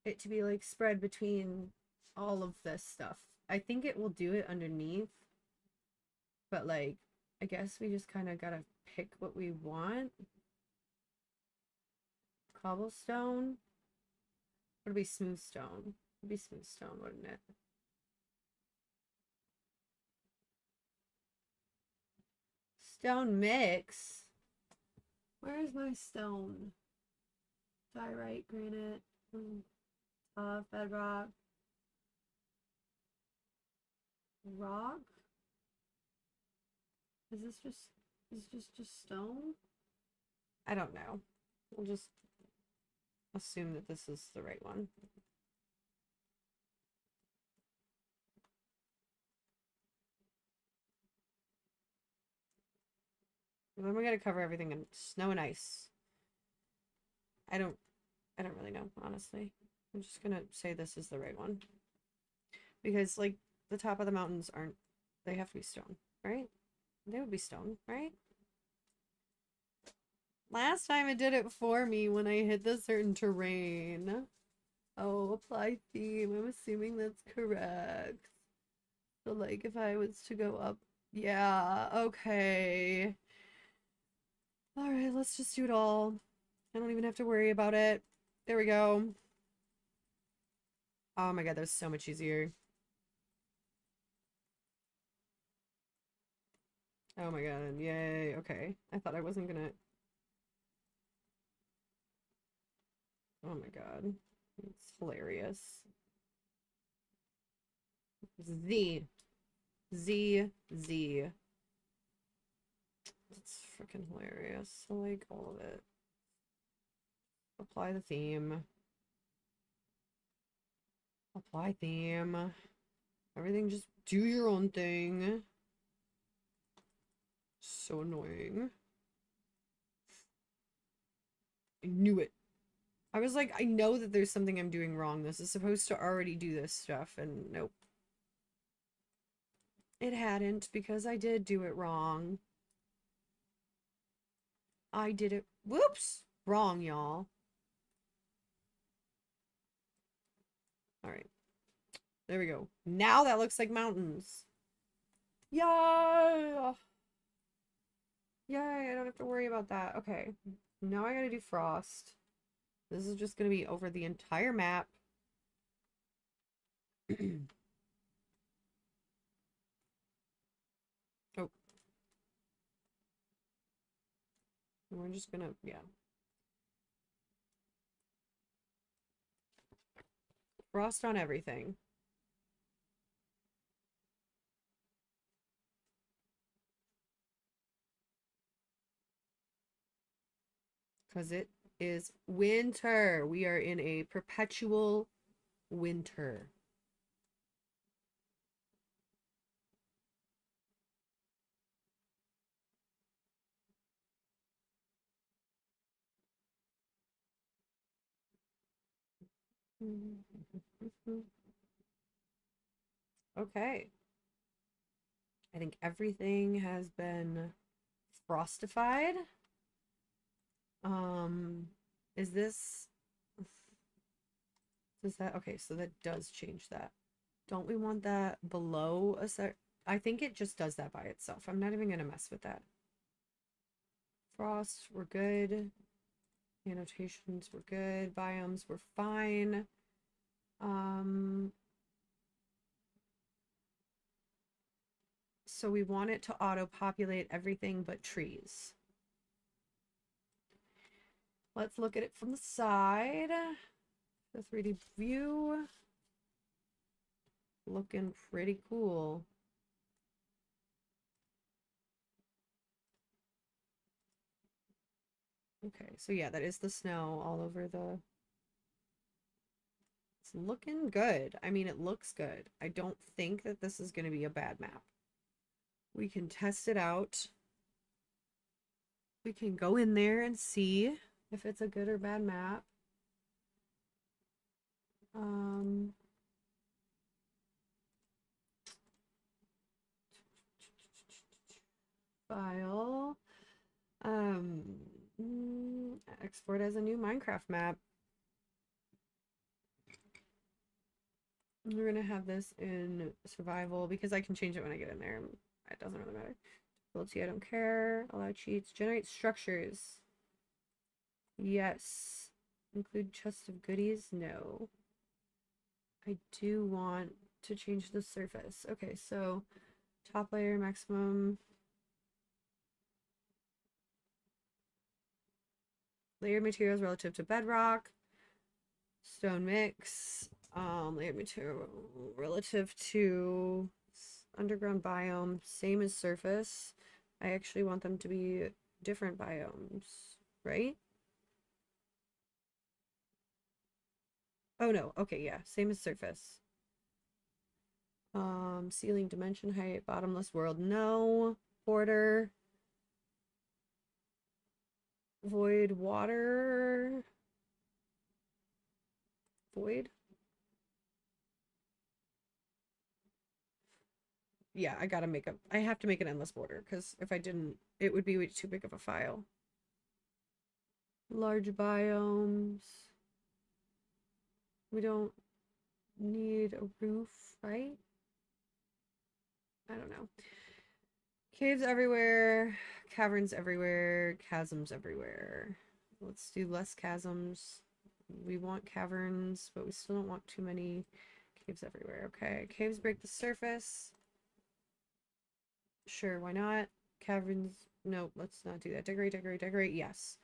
it to be like spread between all of this stuff. I think it will do it underneath, but like, I guess we just kind of gotta pick what we want. Cobblestone? Would it be smooth stone? It'd be smooth stone, wouldn't it? Stone mix? Where is my stone? Diorite, granite, bedrock, rock? Is this just stone? I don't know. We'll just assume that this is the right one. And then we gotta cover everything in snow and ice. I don't really know, honestly. I'm just gonna say this is the right one. Because like the top of the mountains aren't, they have to be stone, right? They would be stone, right? Last time it did it for me when I hit the certain terrain. Oh, apply theme. I'm assuming that's correct. So like if I was to go up, yeah, okay. All right, let's just do it all. I don't even have to worry about it. There we go. Oh my god, that was so much easier. Oh my god, yay. Okay. I thought I wasn't gonna. Oh my god. It's hilarious. Z. Z. Z. It's freaking hilarious. I like all of it. Apply the theme. Apply theme. Everything just do your own thing. So annoying. I knew it. I was like, I know that there's something I'm doing wrong. This is supposed to already do this stuff, and nope. It hadn't, because I did do it wrong. I did it. Whoops! Wrong, y'all. Alright. There we go. Now that looks like mountains. Yeah! Yay, I don't have to worry about that. Okay. Now I gotta do frost. This is just gonna be over the entire map. Oh. We're just gonna, yeah. Frost on everything. Because it is winter. We are in a perpetual winter. Okay. I think everything has been frostified. Is this... Does that... Okay, so that does change that. Don't we want that below a set? I think it just does that by itself. I'm not even going to mess with that. Frost, we're good. Annotations, we're good. Biomes, we're fine. So we want it to auto-populate everything but trees. Let's look at it from the side. The 3D view. looking pretty cool. Okay, so yeah, that is the snow all over the... It's looking good. I mean, it looks good. I don't think that this is going to be a bad map. We can test it out. We can go in there and see if it's a good or bad map. File. Export as a new Minecraft map. We're gonna have this in survival because I can change it when I get in there. It doesn't really matter. Difficulty, I don't care. Allow cheats. Generate structures. Yes. Include chest of goodies? No. I do want to change the surface. Okay, so top layer maximum. Layered materials relative to bedrock. Stone mix. Layered material relative to underground biome. Same as surface. I actually want them to be different biomes, right? Oh no, okay, yeah, same as surface. Ceiling dimension height, bottomless world, no. Border. Void water. Void? Yeah, I have to make an endless border, because if I didn't, it would be way too big of a file. Large biomes. We don't need a roof, right? I don't know. Caves everywhere, caverns everywhere, chasms everywhere. Let's do less chasms. We want caverns, but we still don't want too many caves everywhere. Okay, caves break the surface. Sure, why not? Caverns, nope, let's not do that. Decorate, decorate, decorate, yes.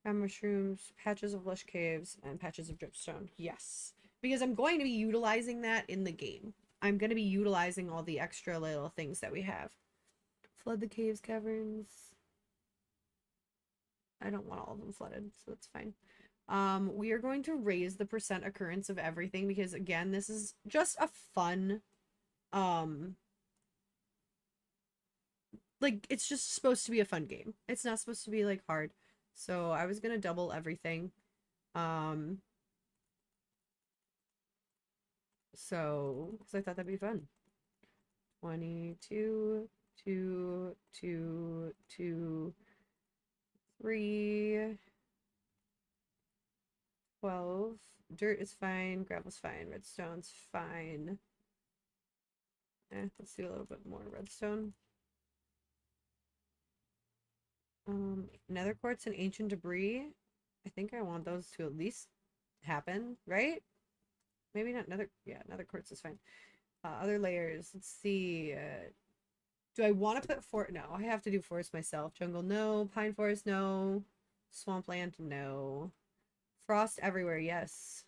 And mushrooms, patches of lush caves, and patches of dripstone, yes. Because I'm going to be utilizing that in the game. I'm going to be utilizing all the extra little things that we have. Flood the caves, caverns. I don't want all of them flooded, so that's fine. We are going to raise the percent occurrence of everything because again, this is just a fun, like it's just supposed to be a fun game. It's not supposed to be like hard. So I was gonna double everything. So because I thought that'd be fun. 22, 2, 2, 2, 3, 12. Dirt is fine. Gravel's fine. Redstone's fine. Let's do a little bit more redstone. Nether quartz and ancient debris. I think I want those to at least happen, right? Maybe not nether. Yeah, nether quartz is fine. Other layers. Let's see. Do I want to put no, I have to do forest myself. Jungle, no. Pine forest, no. Swampland, no. Frost everywhere, yes.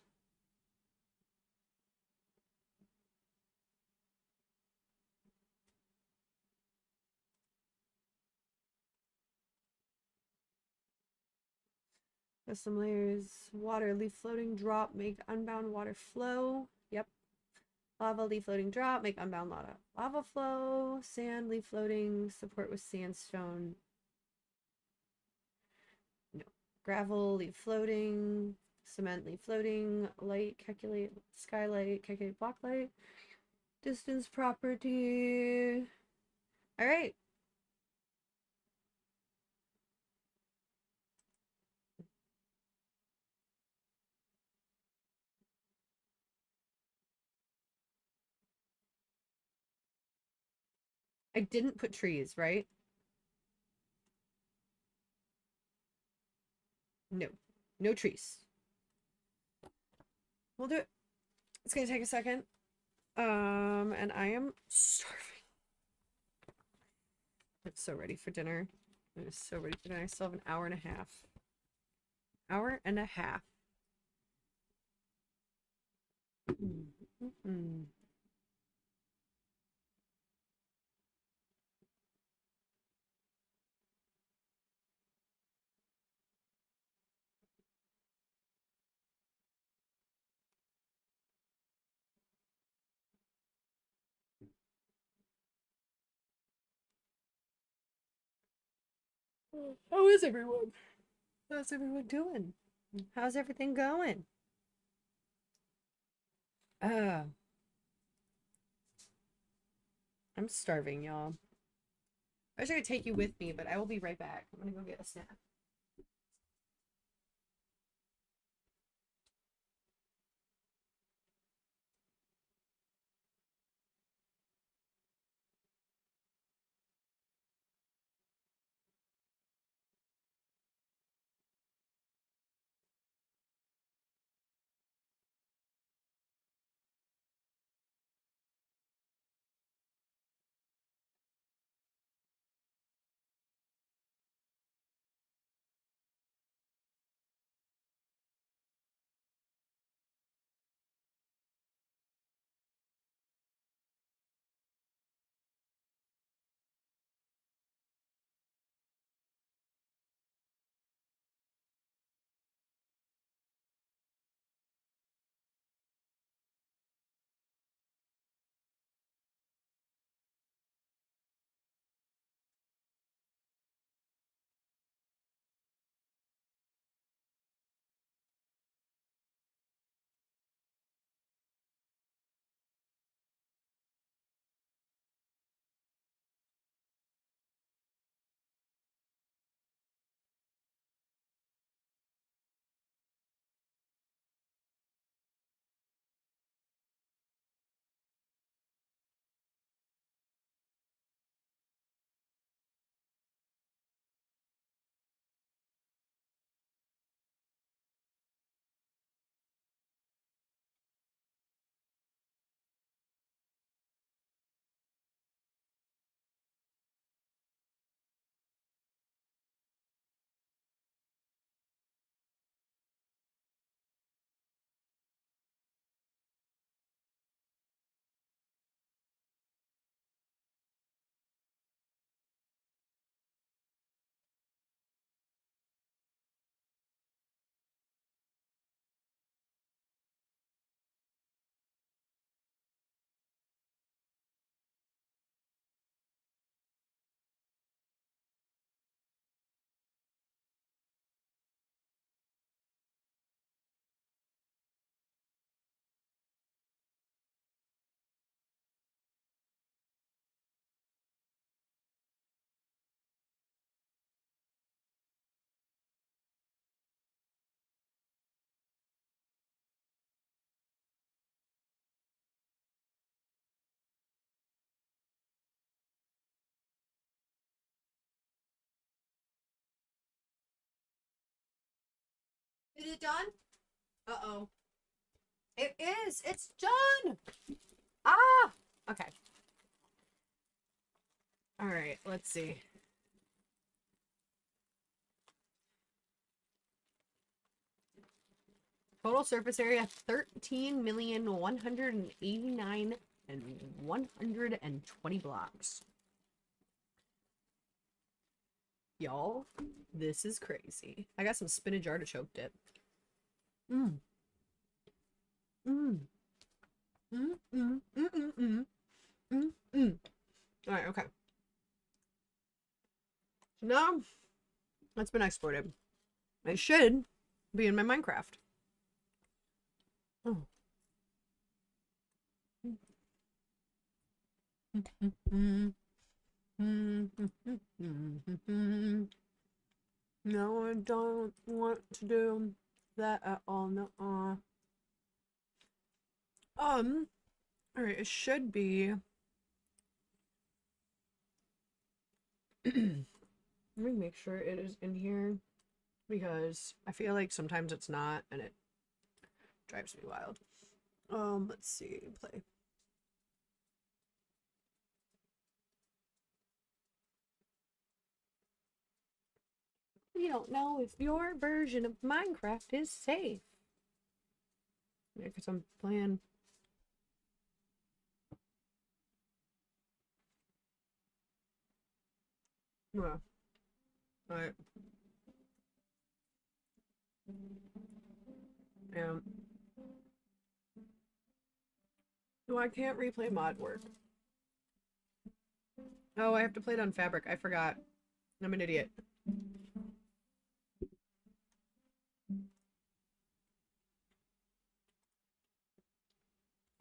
Custom layers. Water, leaf floating, drop, make unbound water flow. Yep. Lava, leaf floating, drop, make unbound lava flow. Sand, leaf floating, support with sandstone. No. Gravel, leaf floating. Cement, leaf floating. Light, calculate skylight, calculate block light. Distance property. All right. I didn't put trees, right? No. No trees. We'll do it. It's gonna take a second. And I am starving. I'm so ready for dinner. I'm so ready for dinner. I still have an hour and a half. Hour and a half. How is everyone? How's everyone doing? How's everything going? Uh, I'm starving, y'all. I wish I could take you with me, but I will be right back. I'm gonna go get a snack. Is it done? Uh-oh. It is! It's done! Ah! Okay. Alright, let's see. Total surface area 13,189,120 blocks. Y'all, this is crazy. I got some spinach artichoke dip. Mmm. Mmm. Mmm. Mmm. Mmm. Mmm. Mmm. Mmm. Alright, okay. So now, that's been exported. It should be in my Minecraft. Oh. No, I don't want to do that at all. No. Alright, it should be. Let me make sure it is in here because I feel like sometimes it's not and it drives me wild. Let's see, play. We don't know if your version of Minecraft is safe. Yeah, because I'm playing. Yeah. Alright. Yeah. No, I can't replay mod work. Oh, I have to play it on Fabric. I forgot. I'm an idiot.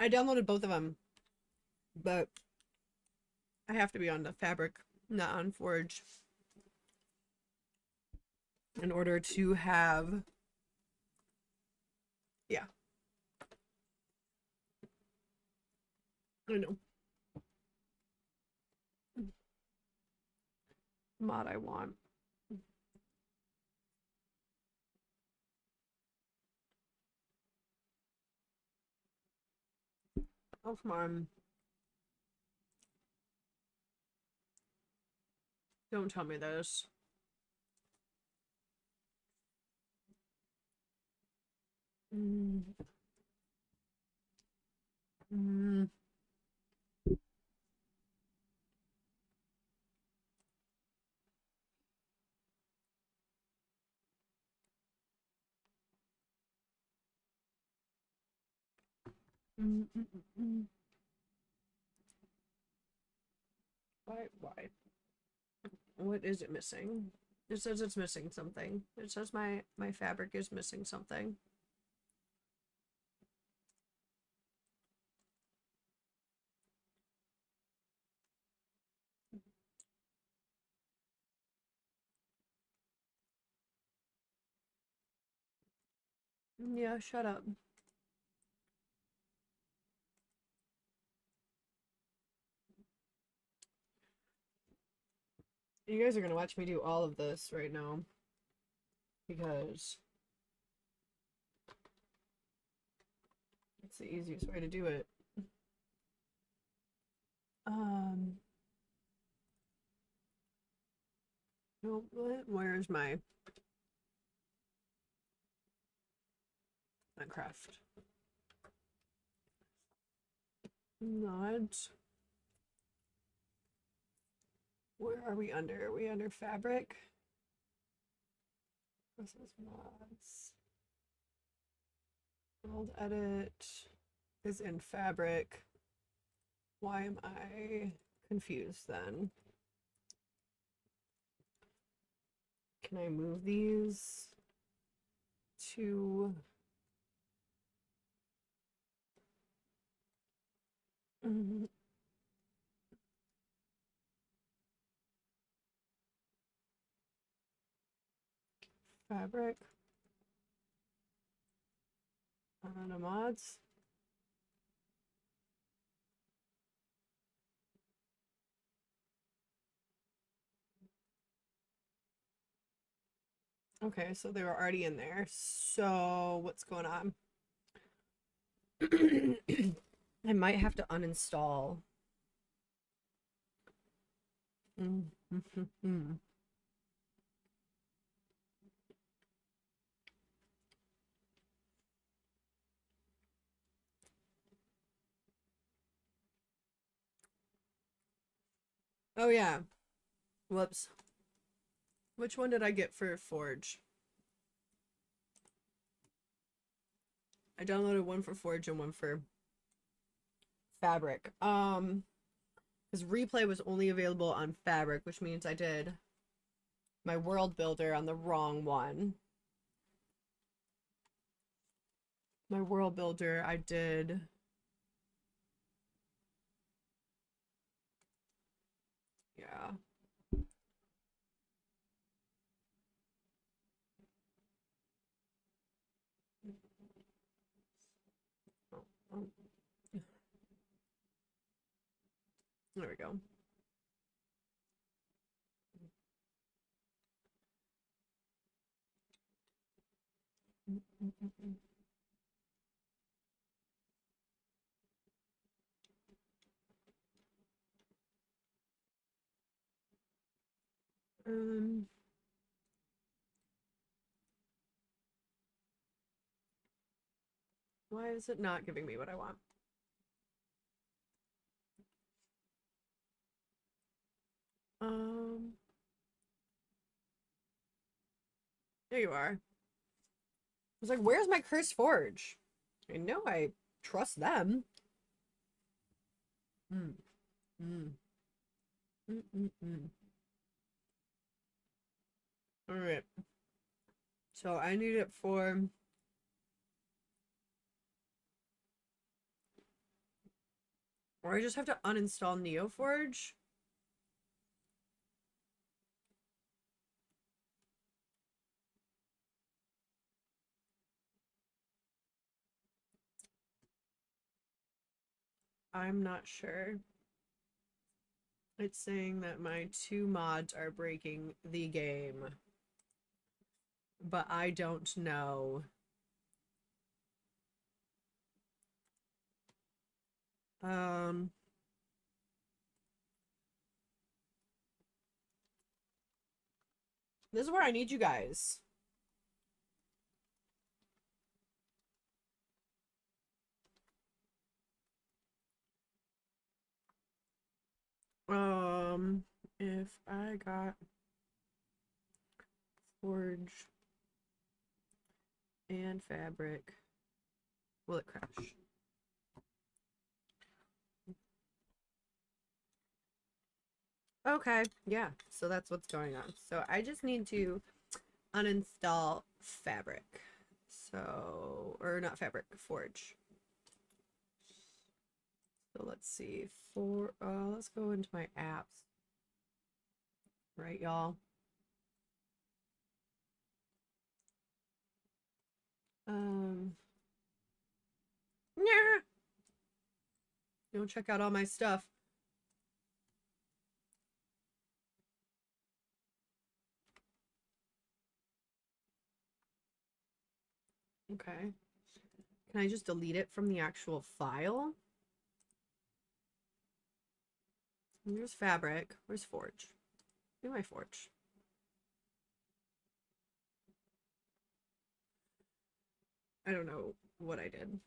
I downloaded both of them, but I have to be on the Fabric, not on Forge, in order to have, yeah. I know. Mod I want. Oh, come on. Don't tell me this. Mm. Mm. Mm, mm, mm, mm. Why? Why? What is it missing? It says it's missing something. It says my fabric is missing something. Yeah, shut up. You guys are gonna watch me do all of this right now because it's the easiest way to do it. No, where's my craft? Not. Where are we under? Are we under fabric? This is mods. World edit is in fabric. Why am I confused then? Can I move these to fabric? On the mods? Okay, so they were already in there. So what's going on? I might have to uninstall. Oh yeah. Whoops. Which one did I get for Forge? I downloaded one for Forge and one for Fabric. Because Replay was only available on Fabric, which means I did my world builder on the wrong one. My world builder, I did. Yeah. Oh, oh. There we go. Um, why is it not giving me what I want? There you are. I was like, where's my cursed forge? I know I trust them. Mm. Mm. Mm, mm, mm. All right. So I need it for Or I just have to uninstall NeoForge. I'm not sure. It's saying that my 2 mods are breaking the game. But I don't know. This is where I need you guys. If I got forge and fabric, will it crash? Okay, yeah, so that's what's going on. So I just need to uninstall fabric. So, or not fabric, forge. So let's see, let's go into my apps. Right, y'all? Yeah. Go check out all my stuff. Okay. Can I just delete it from the actual file? There's fabric. Where's forge? Where's my forge? I don't know what I did.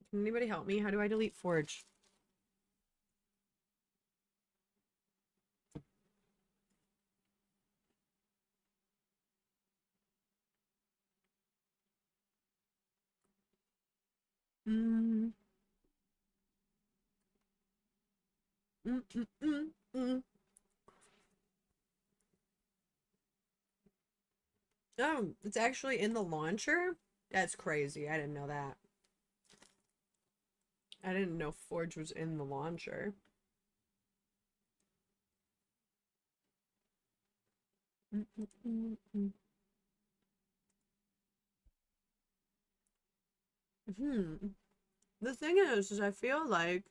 Can anybody help me? How do I delete forge? Mm. Mm, mm, mm, mm. Oh, it's actually in the launcher? That's crazy. I didn't know that. I didn't know Forge was in the launcher. Mm, mm, mm, mm. The thing is I feel like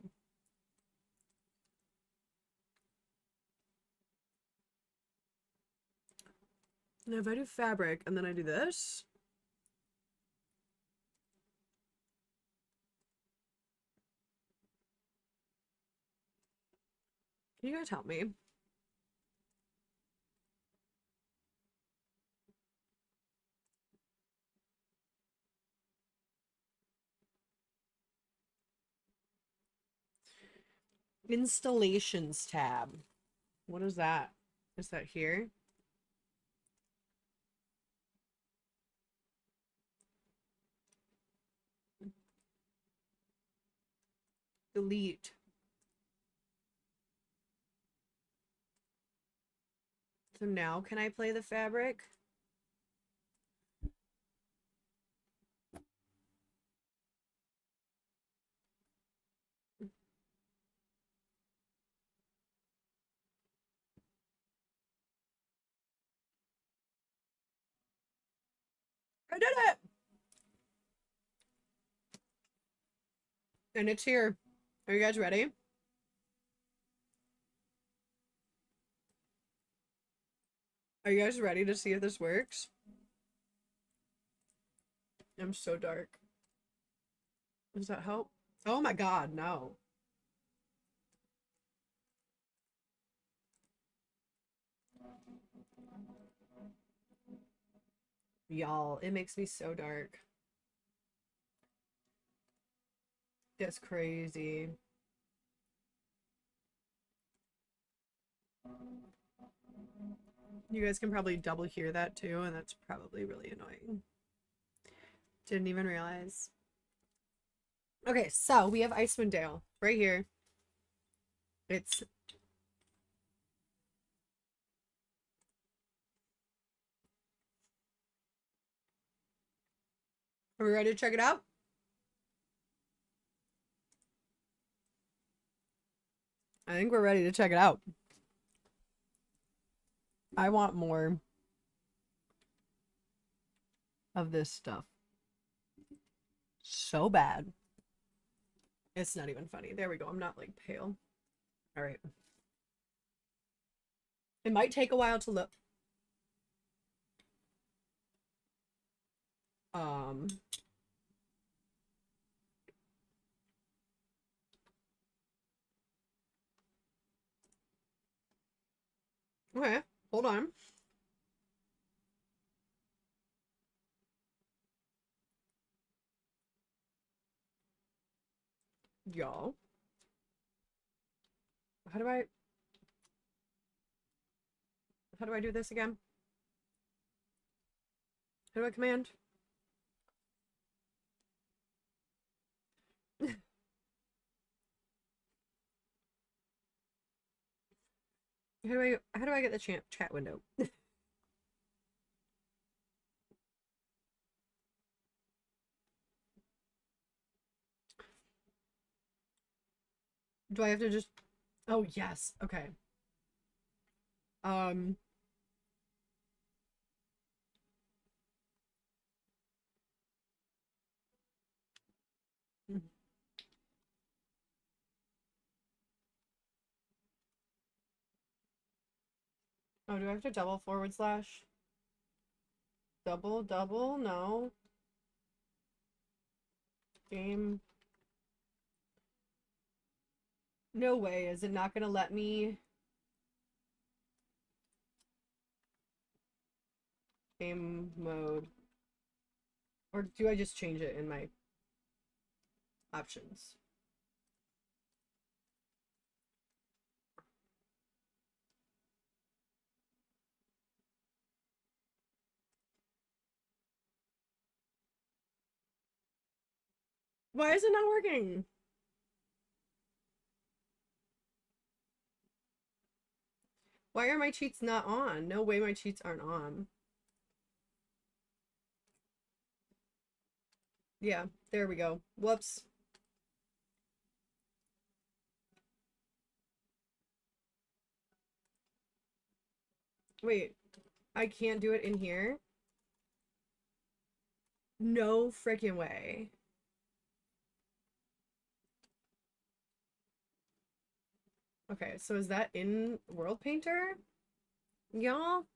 if I do fabric and then I do this, can you guys help me? Installations tab. What is that? Is that here? Delete. So now can I play the fabric? I did it! And it's here. Are you guys ready? Are you guys ready to see if this works? I'm so dark. Does that help? Oh my god, no. Y'all, it makes me so dark. That's crazy. You guys can probably double hear that too, and that's probably really annoying. Didn't even realize. Okay, so we have Icewind Dale right here. It's Are we ready to check it out? I think we're ready to check it out. I want more of this stuff. So bad. It's not even funny. There we go. I'm not like pale. All right. It might take a while to look. Okay, hold on. Y'all. How do I do this again? How do I command? How do I get the chat window? Do I have to just Oh yes. Okay. Um Oh, do I have to double forward slash? Double? No. Game. No way. Is it not gonna let me? Game mode. Or do I just change it in my options? Why is it not working? Why are my cheats not on? No way my cheats aren't on. Yeah, there we go. Whoops. Wait, I can't do it in here? No freaking way. Okay, so is that in World Painter? Y'all?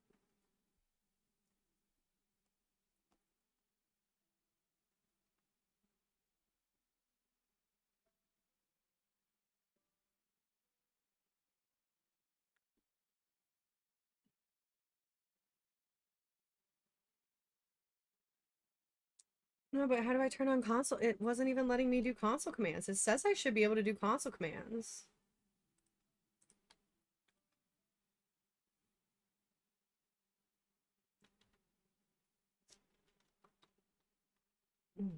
No, but how do I turn on console? It wasn't even letting me do console commands. It says I should be able to do console commands. Mm.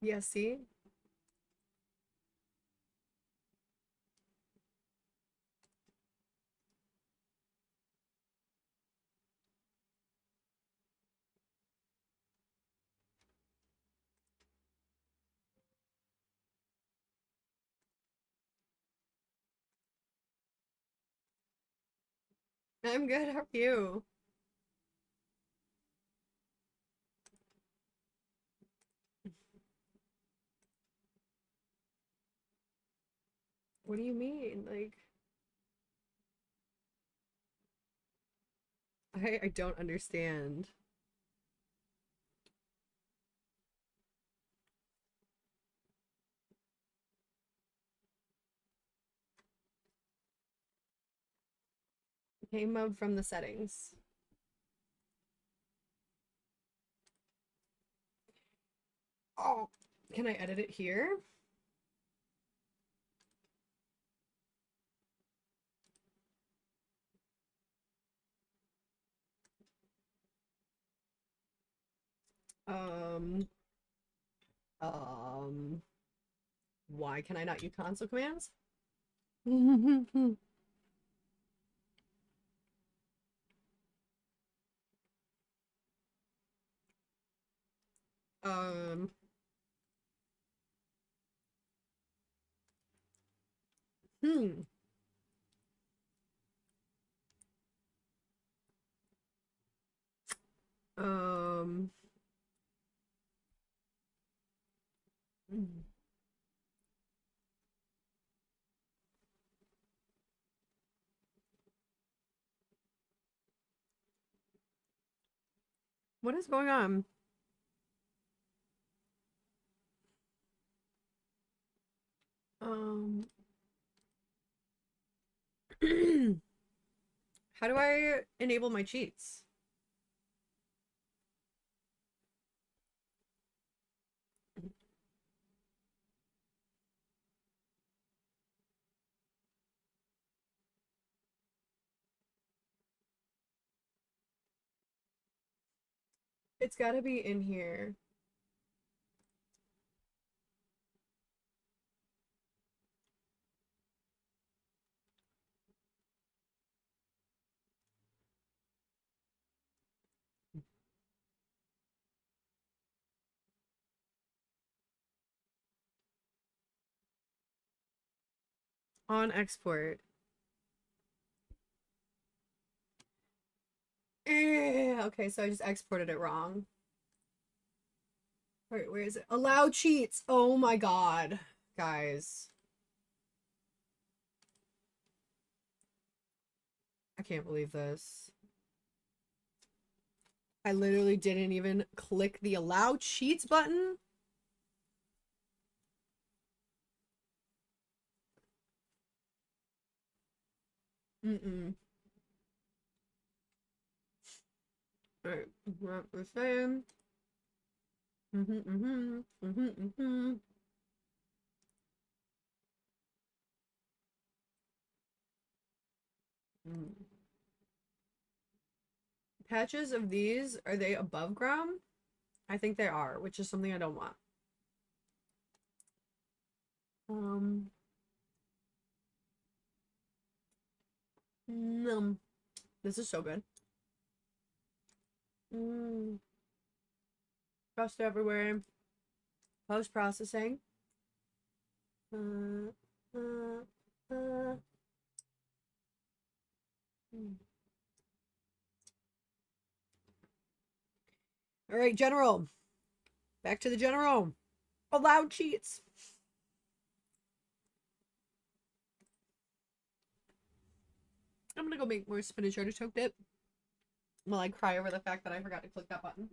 Yeah, see? I'm good. How are you? What do you mean? Like, I don't understand. Game mode from the settings. Oh, can I edit it here? Um, um, why can I not use console commands? Um, hmm. Um, what is going on? Um, how do I enable my cheats? It's got to be in here. On export. Okay, so I just exported it wrong. Wait, where is it? Allow cheats. Oh my god, guys. I can't believe this. I literally didn't even click the allow cheats button. Mm-mm. Alright, what we're saying. Mm-hmm, mm-hmm, mm-hmm, mm-hmm. Mm. Patches of these, are they above ground? I think they are, which is something I don't want. Um, this is so good. Dust everywhere. Post processing. Uh, uh, uh. All right, general. Back to the general. Allowed cheats. I'm gonna go make more spinach artichoke dip while I cry over the fact that I forgot to click that button.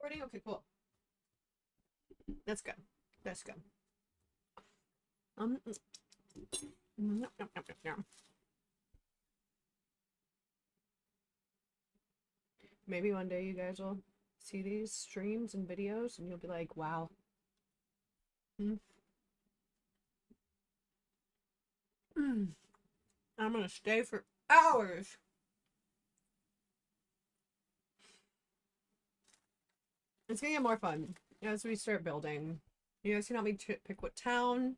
Exporting? Okay, cool. That's good. That's good. Um, no, no, no, no. Maybe one day you guys will see these streams and videos and you'll be like, wow, Mm. Mm. I'm gonna stay for hours. It's gonna get more fun as we start building. You guys can help me pick what town.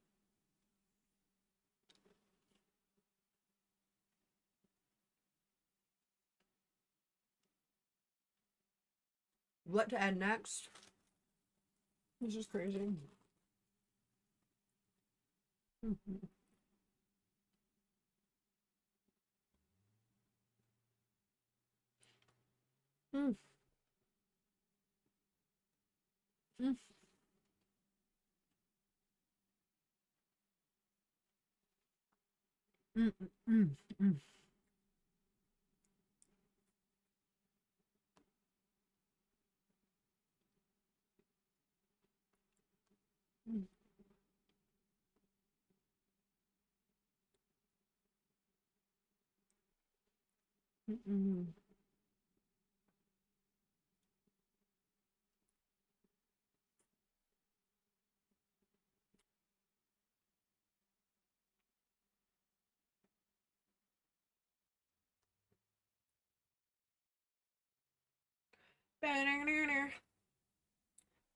What to add next. This is crazy. Mm-hmm. Mm. Mm. Mm. Mm. Mm. Mm. Mm. Mm.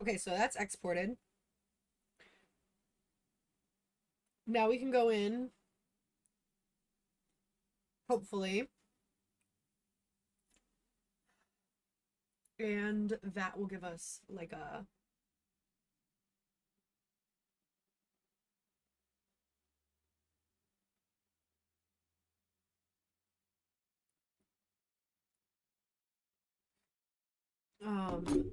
Okay, so that's exported. Now we can go in, hopefully, and that will give us like a um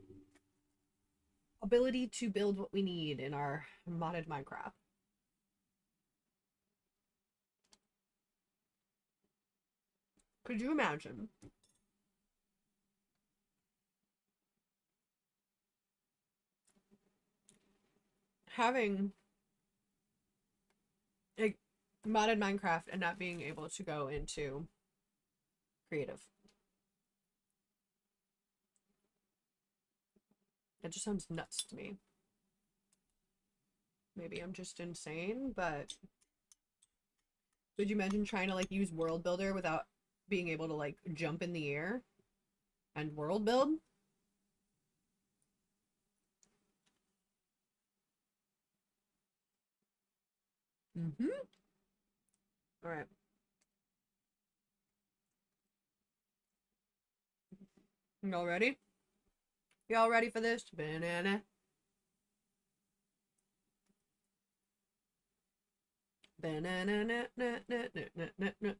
ability to build what we need in our modded Minecraft. Could you imagine having a modded Minecraft and not being able to go into creative? That just sounds nuts to me. Maybe I'm just insane, but could you imagine trying to like use world builder without being able to like jump in the air and world build? Mm-hmm. All right. Y'all ready? Y'all ready for this? Banana. Banana. Na, na, na, na, na, na, na.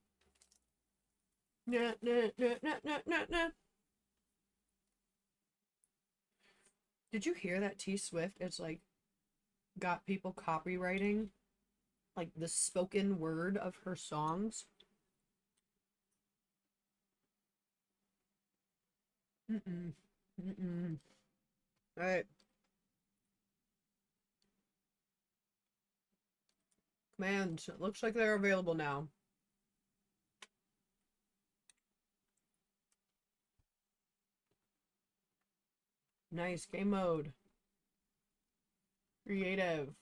Na, na, na, na, na, na, na. Did you hear that T Swift? It's like got people copywriting like the spoken word of her songs. Mm-mm. Mm-mm. All right. Commands. It looks like they're available now. Nice. Game mode. Creative.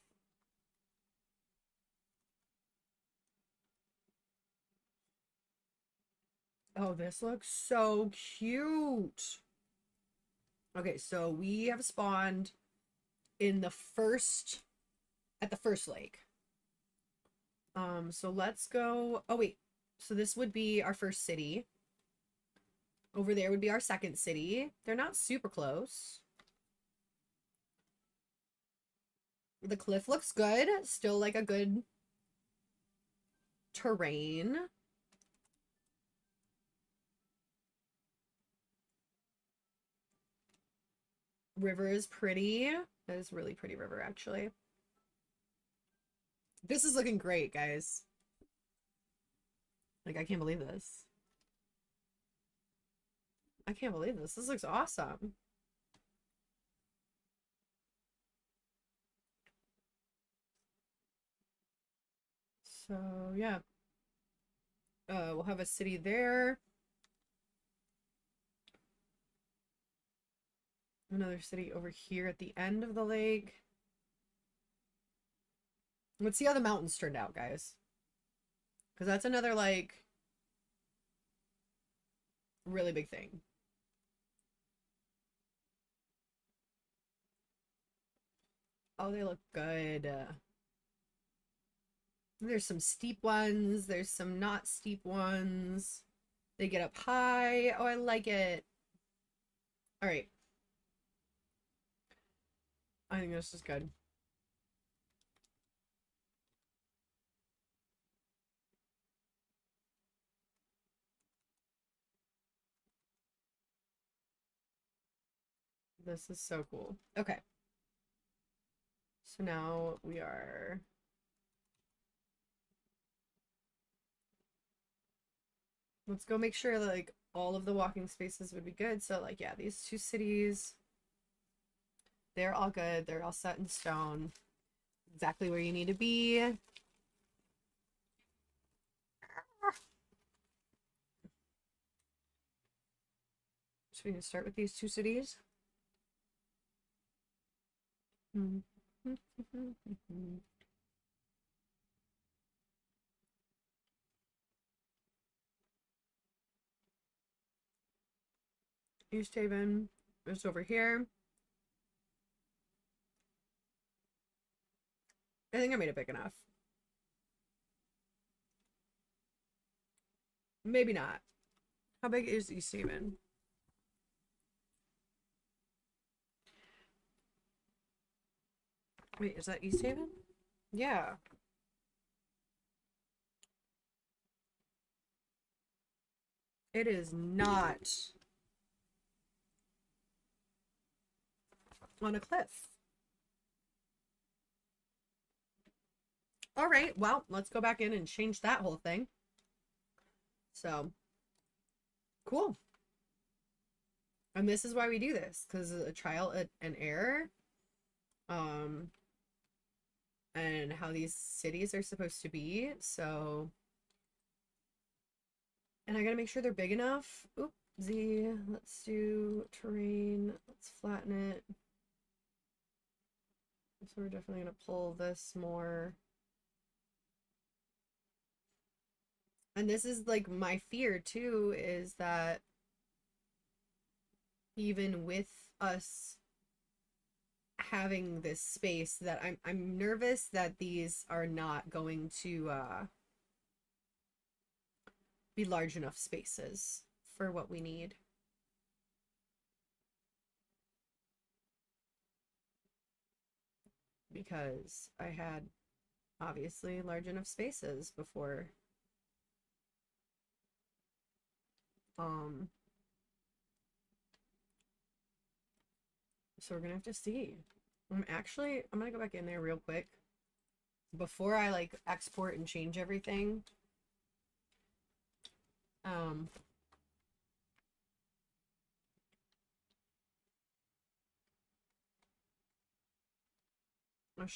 Oh, this looks so cute. Okay, so we have spawned in the first at the first lake. So let's go. Oh wait. So this would be our first city. Over there would be our second city. They're not super close. The cliff looks good. Still like a good terrain. River is pretty. That is really pretty river, actually. This is looking great, guys. Like, I can't believe this. I can't believe this. This looks awesome. So, yeah. We'll have a city there. Another city over here at the end of the lake. Let's see how the mountains turned out, guys. Because that's another, like, really big thing. Oh, they look good. There's some steep ones. There's some not steep ones. They get up high. Oh, I like it. All right. I think this is good. This is so cool. Okay. So now we are... Let's go make sure like all of the walking spaces would be good. So like, yeah, these two cities, they're all good. They're all set in stone. Exactly where you need to be. So we can start with these two cities. East Haven is over here. I think I made it big enough. Maybe not. How big is East Haven? Wait, is that East Haven? Yeah. It is not on a cliff. All right, well, let's go back in and change that whole thing. So, cool. And this is why we do this, because a trial and error. And how these cities are supposed to be. So, and I gotta make sure they're big enough. Oop, Z, let's do terrain. Let's flatten it. So we're definitely gonna pull this more. And this is like my fear too, is that even with us having this space, that I'm nervous that these are not going to be large enough spaces for what we need. Because I had obviously large enough spaces before. So we're gonna have to see. I'm gonna go back in there real quick before I like export and change everything. Let's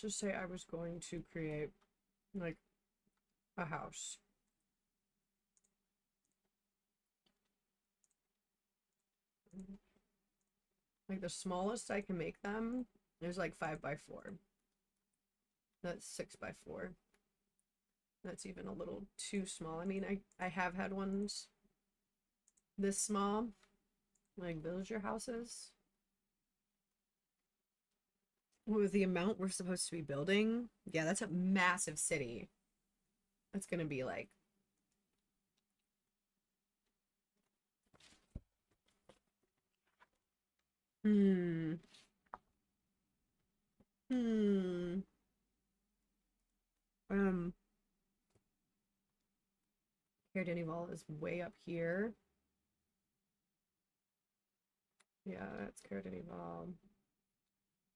just say I was going to create like a house. Like the smallest I can make them is like 5x4. That's 6x4. That's even a little too small. I mean, I have had ones this small, like villager houses. With the amount we're supposed to be building, yeah, that's a massive city. That's gonna be like hmm. Hmm. Um, Caerdinival is way up here. Yeah, that's Caerdinival.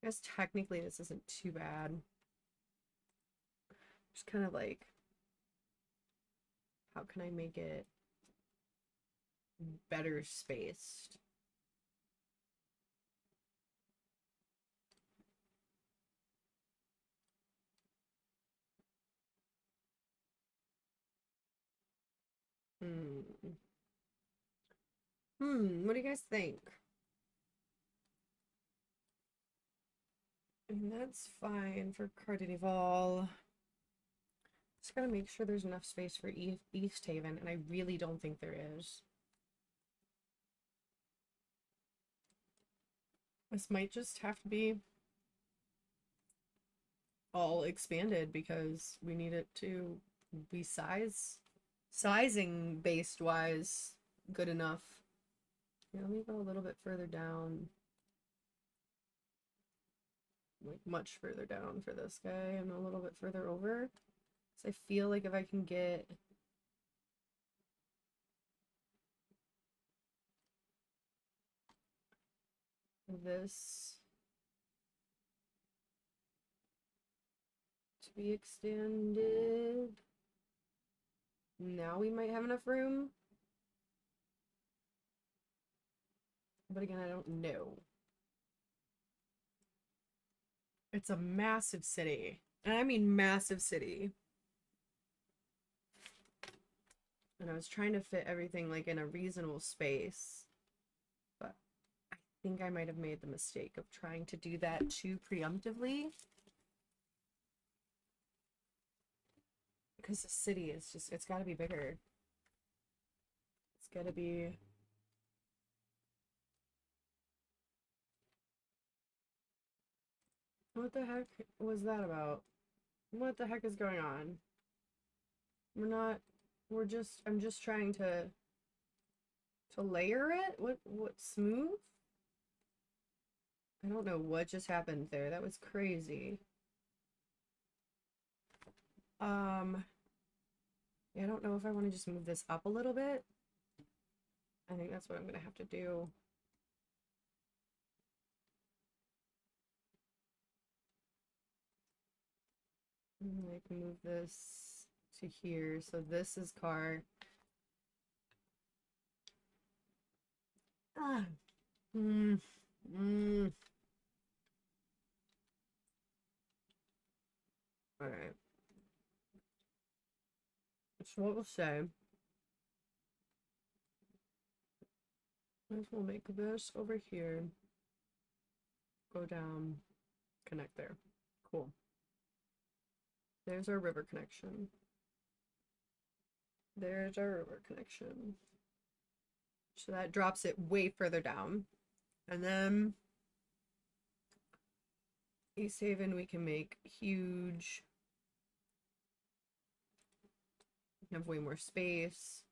I guess technically this isn't too bad. Just kind of like, how can I make it better spaced? Hmm. What do you guys think? And that's fine for Cardival. Just gotta make sure there's enough space for East Haven, and I really don't think there is. This might just have to be all expanded because we need it to be sizing based wise good enough. Yeah, let me go a little bit further down. Like much further down for this guy and a little bit further over. So I feel like if I can get this to be extended, now we might have enough room. But again, I don't know. It's a massive city. And I mean massive city. And I was trying to fit everything like in a reasonable space. But I think I might have made the mistake of trying to do that too preemptively. Because the city is just, it's got to be bigger. It's got to be... What the heck was that about? What the heck is going on? I'm just trying to layer it? What, smooth? I don't know what just happened there. That was crazy. Yeah, I don't know if I want to just move this up a little bit. I think that's what I'm gonna have to do. I can move this to here. So this is car. Ah. Mm. Mm. All right. So what we'll say is we'll make this over here, go down, connect there. Cool. There's our river connection. There's our river connection. So that drops it way further down. And then East Haven, we can make huge. Have way more space.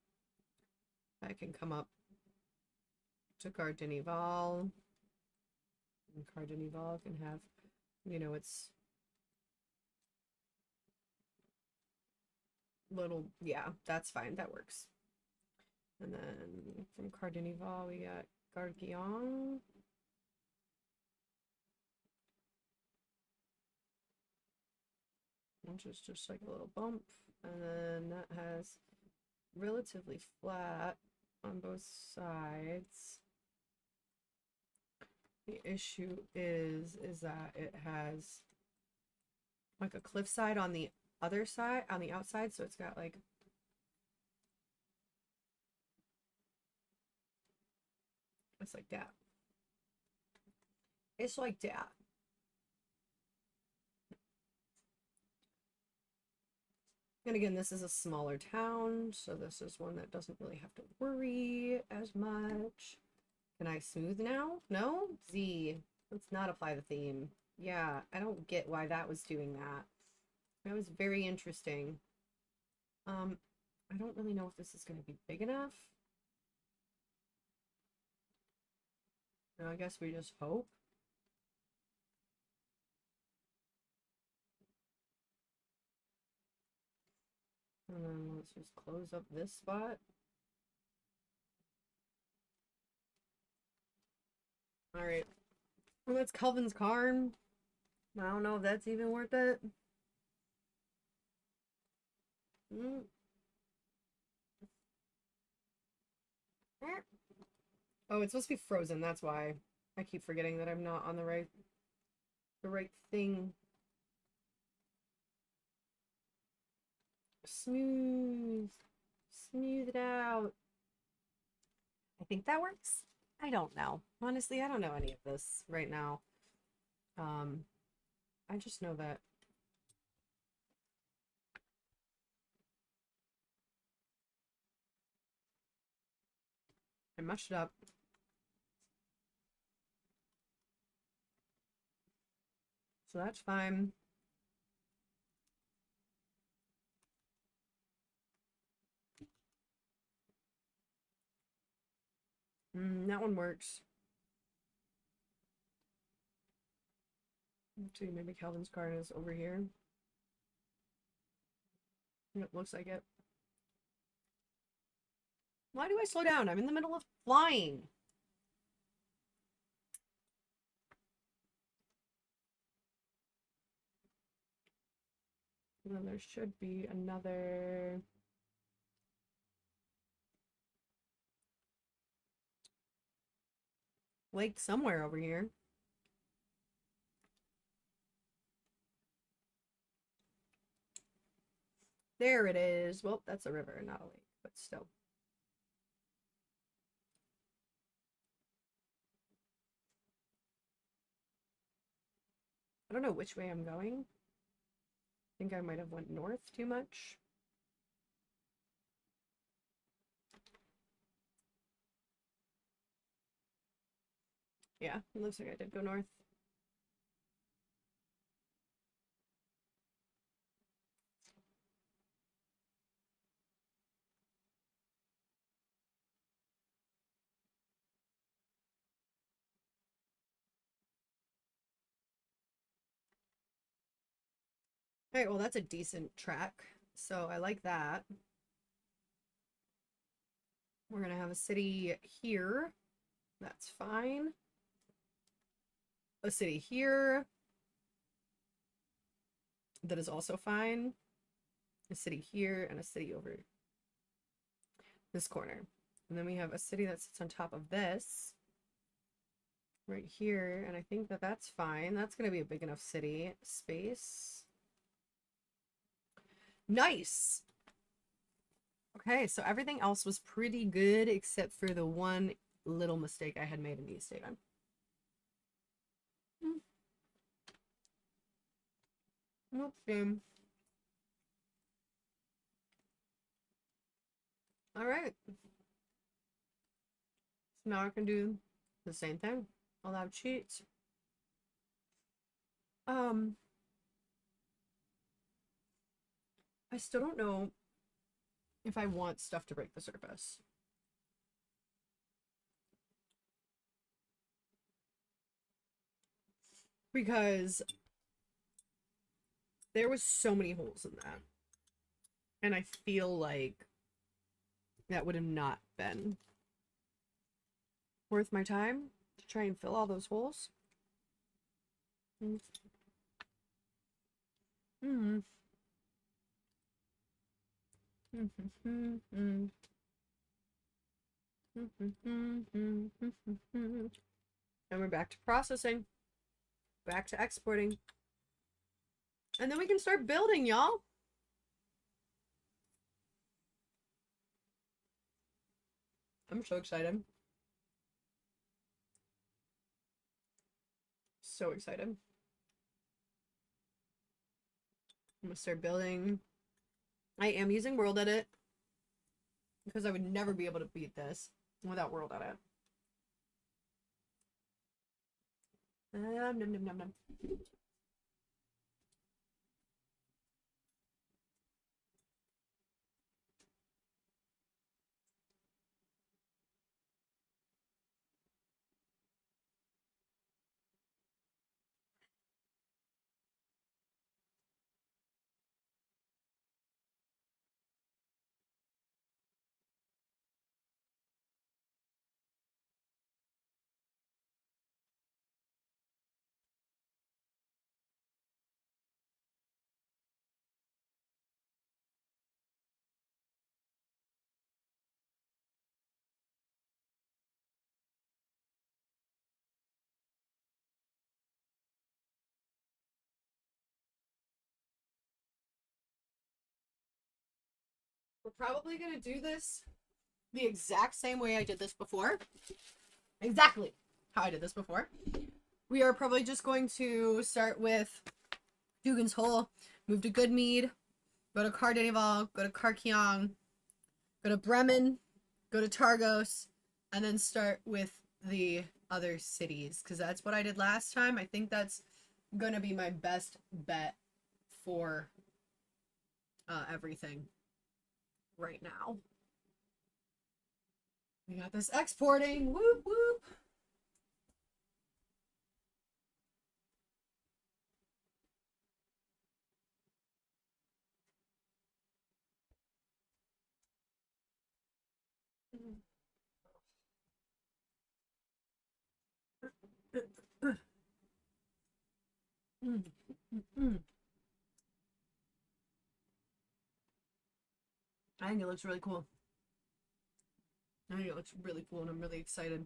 I can come up to Cardinival. And Cardinival can have, you know, it's little, yeah, that's fine. That works. And then from Cardinival, we got Gargion. Which is just like a little bump. And then that has relatively flat on both sides. The issue is that it has like a cliffside on the other side, on the outside, so it's got like it's like that. It's like that. And again, this is a smaller town, so this is one that doesn't really have to worry as much. Can I smooth now? No? Z. Let's not apply the theme. Yeah, I don't get why that was doing that. That was very interesting. I don't really know if this is going to be big enough. No, I guess we just hope. And then let's just close up this spot. All right. Well, that's Calvin's Carn. I don't know if that's even worth it. Oh, it's supposed to be frozen. That's why I keep forgetting that I'm not on the right thing. Smooth it out. I I think that works. I don't know. Honestly, I don't know any of this right now. Um, I just know that I mushed it up. So that's fine. That one works. Let's see, maybe Calvin's card is over here. It looks like it. Why do I slow down? I'm in the middle of flying. And then there should be another... lake somewhere over here. There it is. Well, that's a river, not a lake, but still. I don't know which way I'm going. I think I might have went north too much. Yeah, it looks like I did go north. All right, well, that's a decent track. So I like that. We're going to have a city here. That's fine. A city here. That is also fine. A city here and a city over this corner. And then we have a city that sits on top of this right here. And I think that that's fine. That's going to be a big enough city space. Nice. Okay, so everything else was pretty good except for the one little mistake I had made in East Haven. Oops, game. All right. So now I can do the same thing. Allow cheats. I still don't know if I want stuff to break the surface. Because there was so many holes in that. And I feel like that would have not been worth my time to try and fill all those holes. And we're back to processing, back to exporting. And then we can start building, y'all. I'm so excited. So excited. I'm gonna start building. I am using World Edit because I would never be able to beat this without World Edit. Nom, nom, nom, nom. We're probably gonna do this the exact same way I did this before. Exactly how I did this before. We are probably just going to start with Dugan's Hole, move to Goodmead, go to Cardinival, go to Carkiong, go to Bremen, go to Targos, and then start with the other cities, because that's what I did last time. I think that's gonna be my best bet for everything right now. We got this exporting. Whoop whoop. I think it looks really cool. I think it looks really cool, and I'm really excited.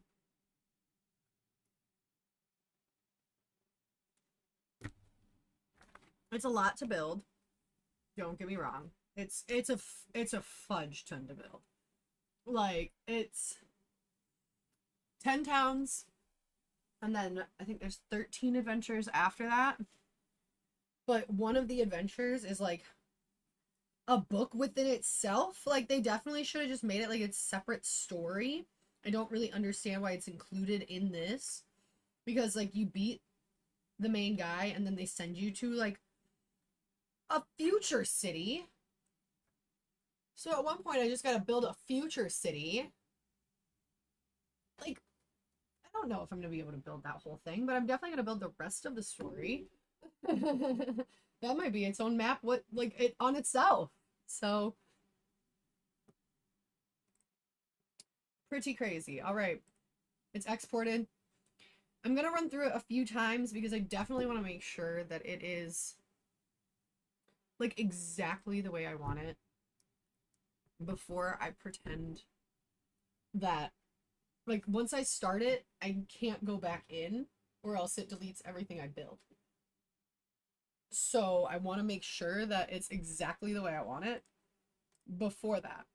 It's a lot to build. Don't get me wrong. It's a fudge ton to build. Like, it's 10 towns, and then I think there's 13 adventures after that. But one of the adventures is like a book within itself. Like, they definitely should have just made it like its separate story. I don't really understand why it's included in this, because like you beat the main guy and then they send you to like a future city. So at one point I just gotta build a future city. Like, I don't know if I'm gonna be able to build that whole thing, but I'm definitely gonna build the rest of the story. That might be its own map, what, like, it on itself. So pretty crazy. All right, it's exported. I'm gonna run through it a few times because I definitely want to make sure that it is like exactly the way I want it before I pretend that, like, once I start it, I can't go back in, or else it deletes everything I build. So I want to make sure that it's exactly the way I want it before that.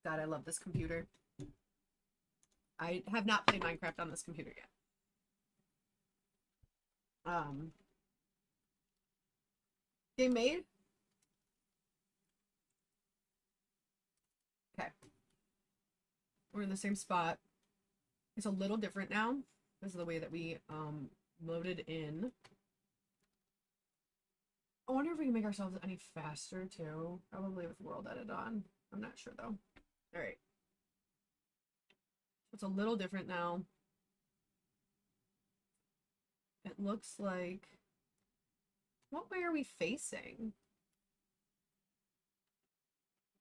God, I love this computer. I have not played Minecraft on this computer yet. Game made? Okay. We're in the same spot. It's a little different now because of the way that we loaded in. I wonder if we can make ourselves any faster too. Probably with world edit on. I'm not sure though. Alright. It's a little different now. It looks like... What way are we facing?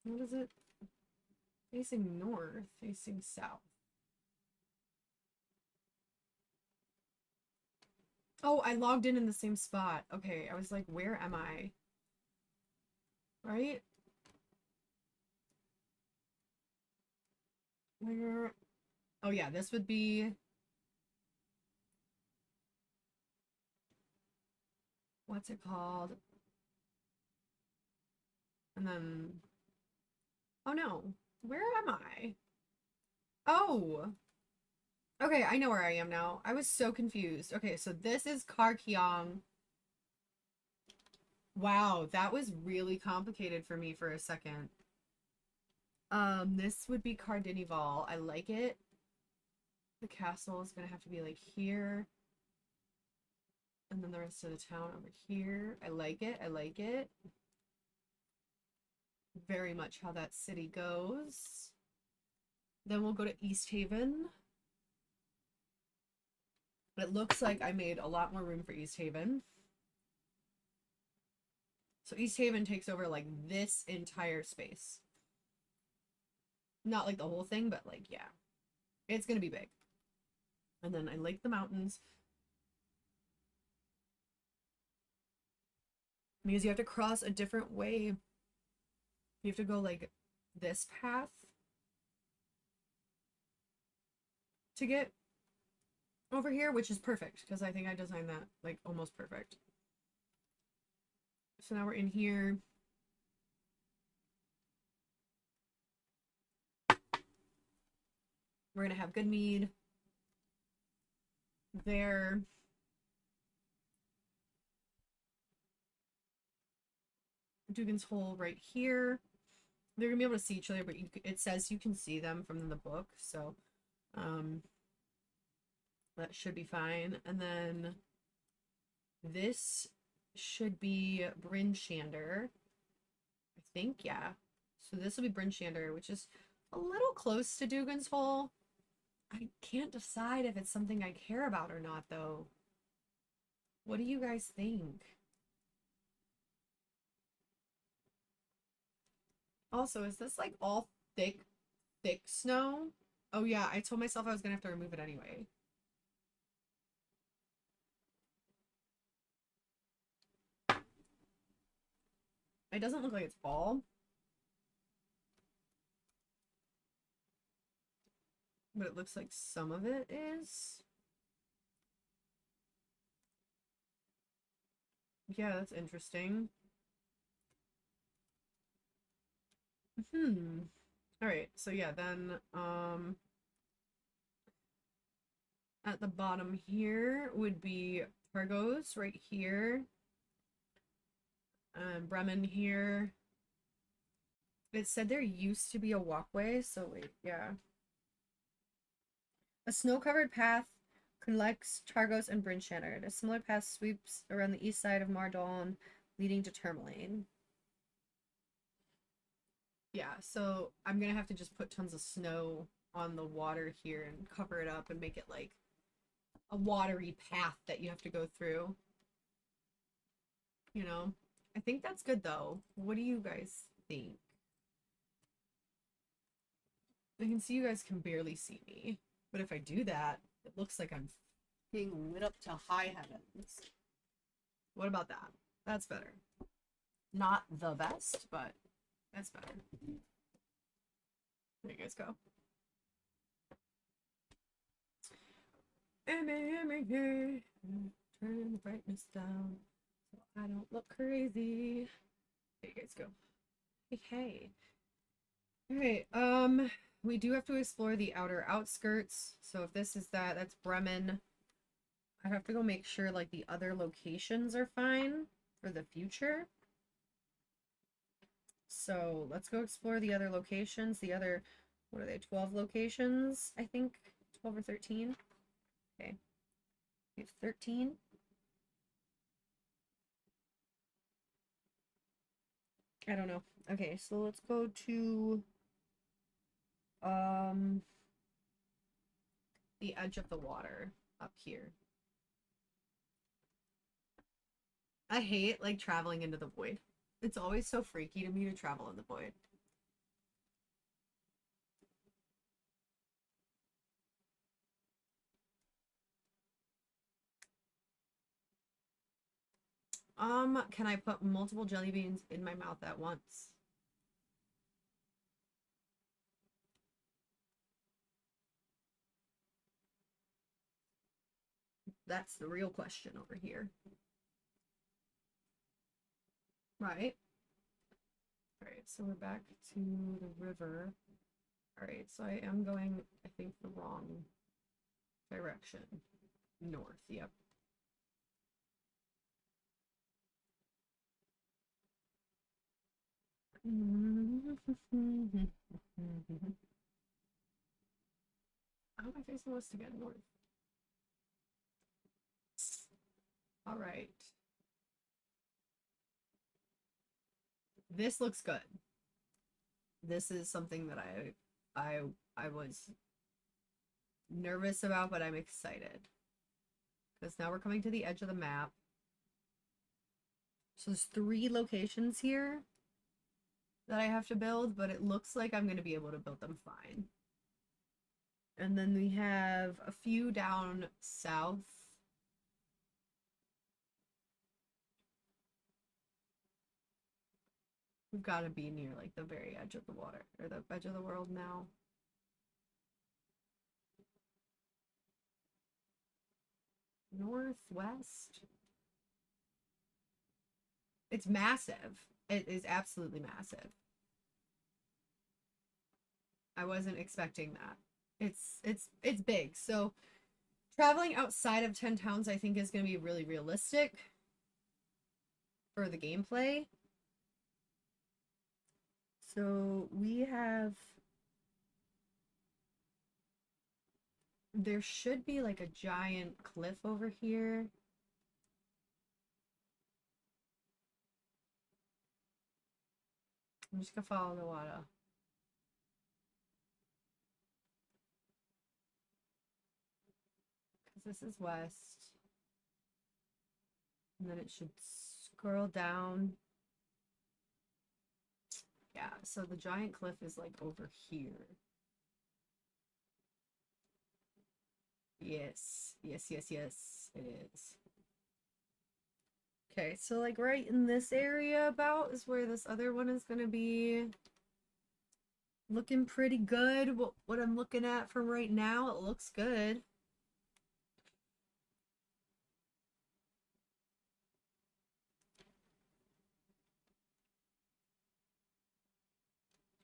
What is it? Facing north, facing south. Oh, I logged in the same spot. Okay, I was like, where am I? Right? Where? Oh yeah, this would be... What's it called? And then... Oh no. Where am I? Oh! Okay, I know where I am now. I was so confused. Okay, so this is Karkyong. Wow, that was really complicated for me for a second. This would be Cardinival. I like it. The castle is gonna have to be like here. And then the rest of the town over here. I like it. I like it. Very much how that city goes. Then we'll go to East Haven. It looks like I made a lot more room for East Haven. So East Haven takes over like this entire space. Not like the whole thing, but like, yeah. It's gonna be big. And then I like the mountains. Because you have to cross a different way. You have to go like this path to get over here, which is perfect because I think I designed that like almost perfect. So now we're in here. We're gonna have good mead there. Dugan's Hole right here. They're gonna be able to see each other, but it says you can see them from the book, so that should be fine. And then this should be Bryn Shander, I think, yeah. So this will be Bryn Shander, which is a little close to Dugan's Hole. I can't decide if it's something I care about or not, though. What do you guys think? Also, is this like all thick snow? Oh yeah, I told myself I was gonna have to remove it anyway. It doesn't look like it's all, but it looks like some of it is. Yeah, that's interesting. All right, so yeah, then at the bottom here would be Targos right here. Bremen here. It said there used to be a walkway, so wait, yeah. A snow-covered path connects Targos and Bryn Shander. A similar path sweeps around the east side of Mardon, leading to Tourmaline. Yeah, so I'm gonna have to just put tons of snow on the water here and cover it up and make it like a watery path that you have to go through. You know? I think that's good though. What do you guys think? I can see you guys can barely see me, but if I do that, it looks like I'm being lit up to high heavens. What about that? That's better. Not the best, but that's better. There you guys go. Turn the brightness down so I don't look crazy. There you guys go. Hey. Alright, we do have to explore the outer outskirts. So if this is that, that's Bremen. I have to go make sure like the other locations are fine for the future. So let's go explore the other locations. The other, what are they, 12 locations, I think? 12 or 13? Okay. We have 13. I don't know. Okay, so let's go to the edge of the water up here. I hate like traveling into the void. It's always so freaky to me to travel in the void. Can I put multiple jelly beans in my mouth at once? That's the real question over here. Right. Alright, so we're back to the river. Alright, so I am going, I think, the wrong direction. North, yep. How am I facing west again? North. Alright. This looks good. This is something that I was nervous about, but I'm excited. Because now we're coming to the edge of the map. So there's 3 locations here that I have to build, but it looks like I'm going to be able to build them fine. And then we have a few down south. We've got to be near like the very edge of the water, or the edge of the world now. Northwest. It's massive. It is absolutely massive. I wasn't expecting that. It's big. So traveling outside of 10 towns I think is going to be really realistic for the gameplay. So we have, there should be like a giant cliff over here. I'm just gonna follow the water. Because this is west. And then it should scroll down. Yeah, so the giant cliff is like over here. Yes, yes, yes, yes, it is. Okay, so like right in this area about is where this other one is gonna be. Looking pretty good. What I'm looking at from right now, it looks good.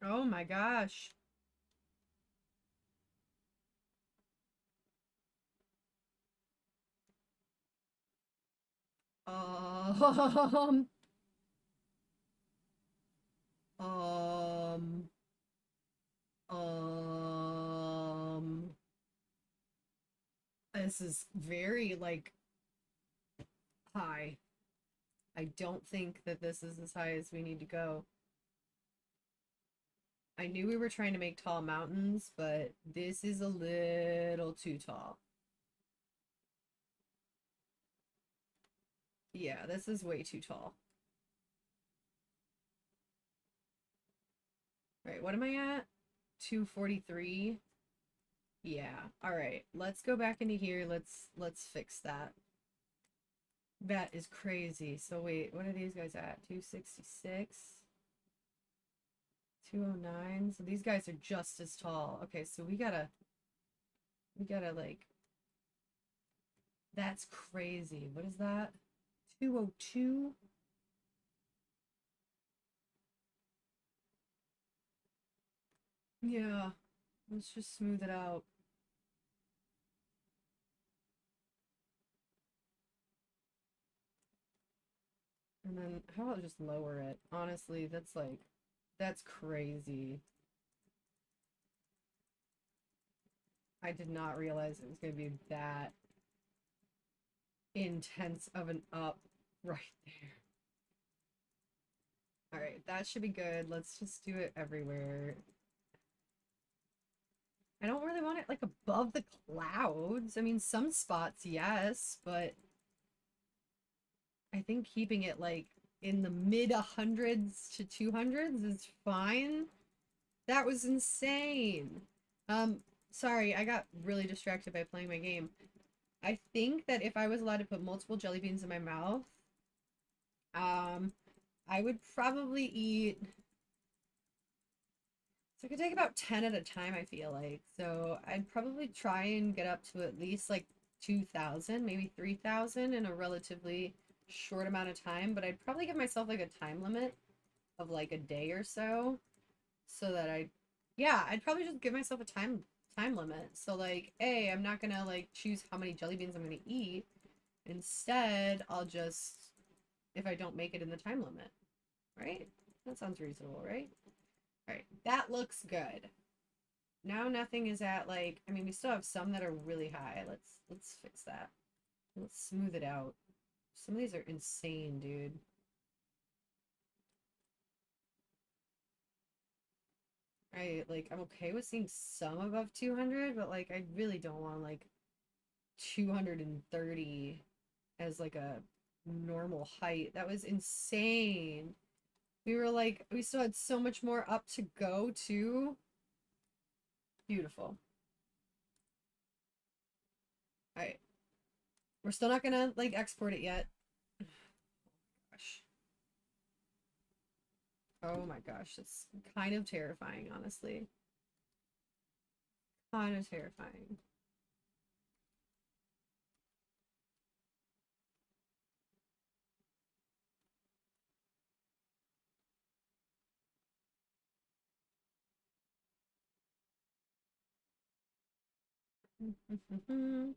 Oh my gosh. Um, um, um, this is very like high. I don't think that this is as high as we need to go. I knew we were trying to make tall mountains, but this is a little too tall. Yeah, this is way too tall. All right, what am I at? 243. Yeah. All right. Let's go back into here. Let's fix that. That is crazy. So wait, what are these guys at? 266. 209. So these guys are just as tall. Okay, so we gotta like, that's crazy. What is that? 202. Yeah. Let's just smooth it out. And then how about just lower it? Honestly, that's like, that's crazy. I did not realize it was going to be that intense of an up right there. All right, that should be good. Let's just do it everywhere. I don't really want it like above the clouds. I mean, some spots, yes, but I think keeping it like in the mid hundreds to 200s is fine. That was insane. Sorry, I got really distracted by playing my game. I think that if I was allowed to put multiple jelly beans in my mouth, I would probably eat. So I could take about 10 at a time, I feel like. So I'd probably try and get up to at least like 2,000, maybe 3,000 in a relatively short amount of time. But I'd probably give myself like a time limit of like a day or so. So that yeah, I'd probably just give myself a time limit. So like, A, I'm not gonna like choose how many jelly beans I'm gonna eat. Instead, I'll just, if I don't make it in the time limit, right? That sounds reasonable, right? All right, that looks good. Now nothing is at like, I mean, we still have some that are really high. Let's fix that. Let's smooth it out. Some of these are insane, dude. I'm okay with seeing some above 200, but like I really don't want like 230 as like a normal height. That was insane. We were like, we still had so much more up to go too. Beautiful. All right. We're still not gonna like export it yet. Gosh. Oh my gosh, it's kind of terrifying, honestly. Kind of terrifying. And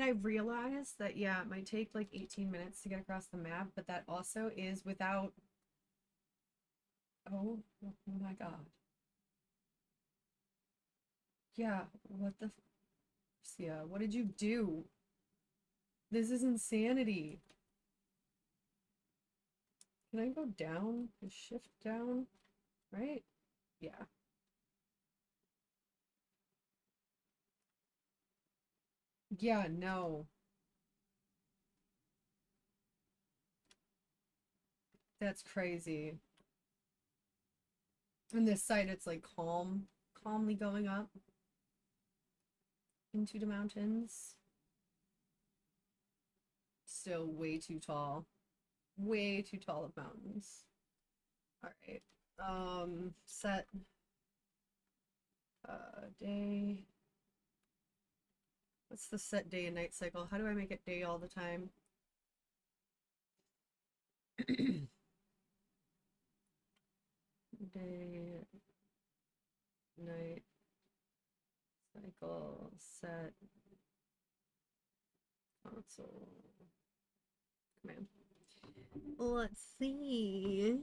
I realized that, yeah, it might take like 18 minutes to get across the map, but that also is without. Oh, oh my god. Yeah, what the. Yeah, what did you do? This is insanity. Can I go down? Shift down? Right? Yeah. Yeah, no. That's crazy. And this side, it's like calmly going up into the mountains. Still way too tall. Way too tall of mountains. Alright. Set day. What's the set day and night cycle? How do I make it day all the time? Day, night, cycle, set, console, command. Let's see.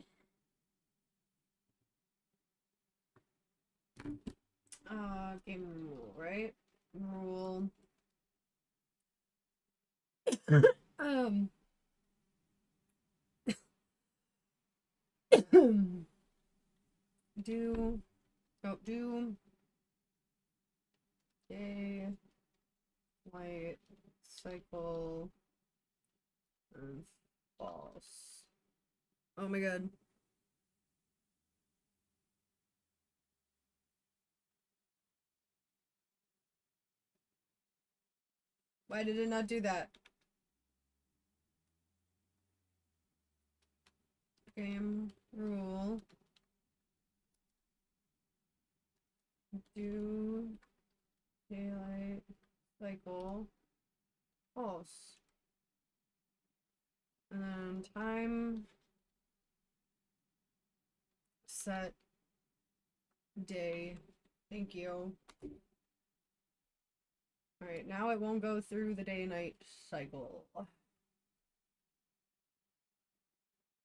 Game rule, right? Rule. um. do. Oh, do. Day. Light. Cycle. And false. Oh my god. Why did it not do that? Game rule. Do daylight cycle false. And then time set day. Thank you. Alright, now it won't go through the day-night cycle.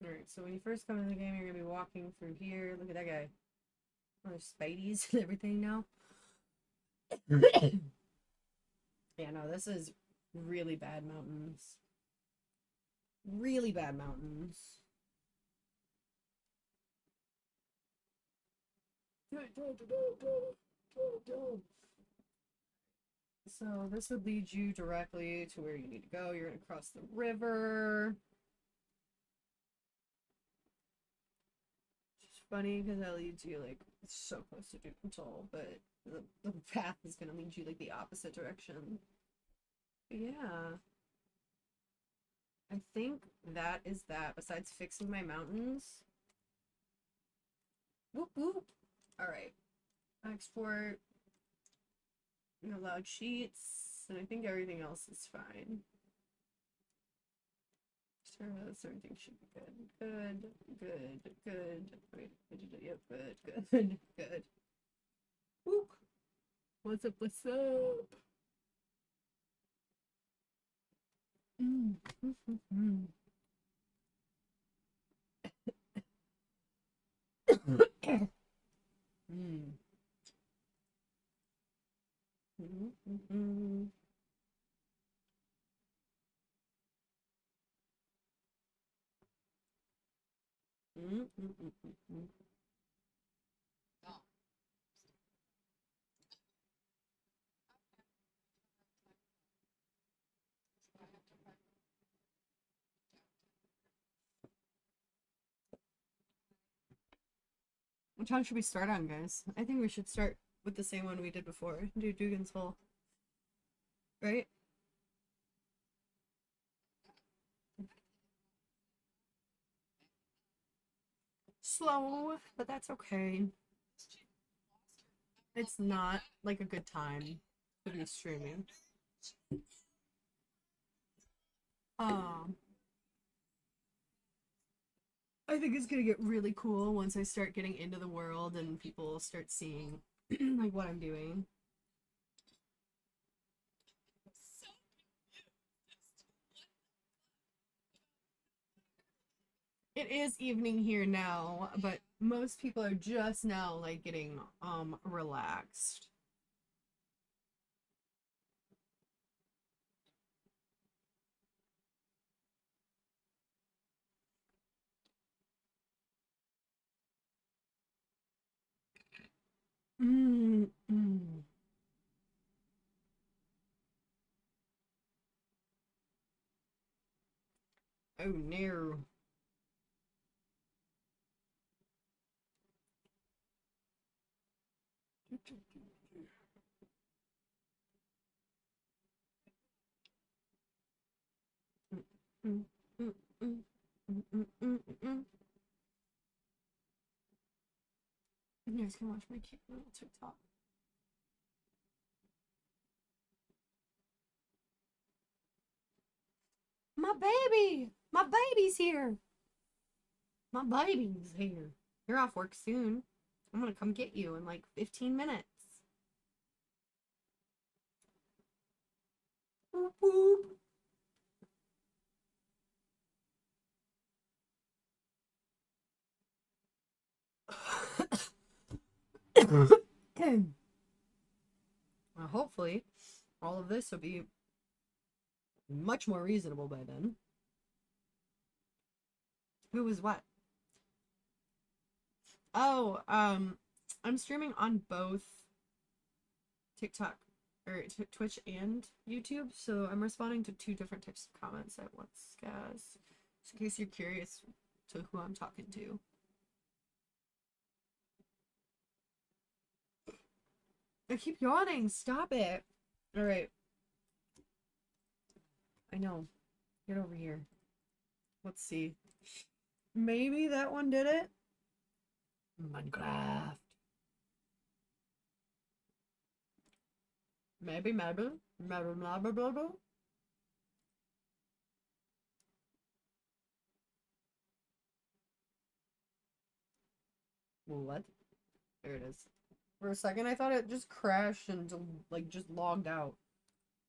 Alright, so when you first come in the game, you're gonna be walking through here. Look at that guy. Oh, there's Spideys and everything now. Yeah, no, this is really bad mountains. Really bad mountains. So this would lead you directly to where you need to go. You're gonna cross the river. Which is funny because that leads you like so close to Duke Control, but the path is gonna lead you like the opposite direction. But yeah. I think that is that, besides fixing my mountains. Whoop whoop. Alright. Export. Allowed sheets. And I think everything else is fine. Service, everything should be good. Good, good, good. Wait, I did it. Yep, good, good, good. Whoop. What's up, what's up? Mm. Mm. Which one should we start on, guys? I think we should start with the same one we did before. Do Dugan's Hole. Right? Slow, but that's okay. It's not like a good time to be streaming. Um, I think it's gonna get really cool once I start getting into the world and people start seeing like what I'm doing. It is evening here now, but most people are just now like getting relaxed. Mm, mm. Oh no. Mm, mm, mm, mm, mm, mm, mm. You guys can watch my cute little TikTok. My baby! My baby's here! My baby's here. You're off work soon. I'm gonna come get you in like 15 minutes. Boop, boop. Well, hopefully, all of this will be much more reasonable by then. Who was what? Oh, I'm streaming on both TikTok or Twitch and YouTube, so I'm responding to two different types of comments at once, guys. Just in case you're curious to who I'm talking to. I keep yawning. Stop it. All right. I know. Get over here. Let's see. Maybe that one did it. Minecraft. Maybe. What? There it is. For a second, I thought it just crashed and like just logged out.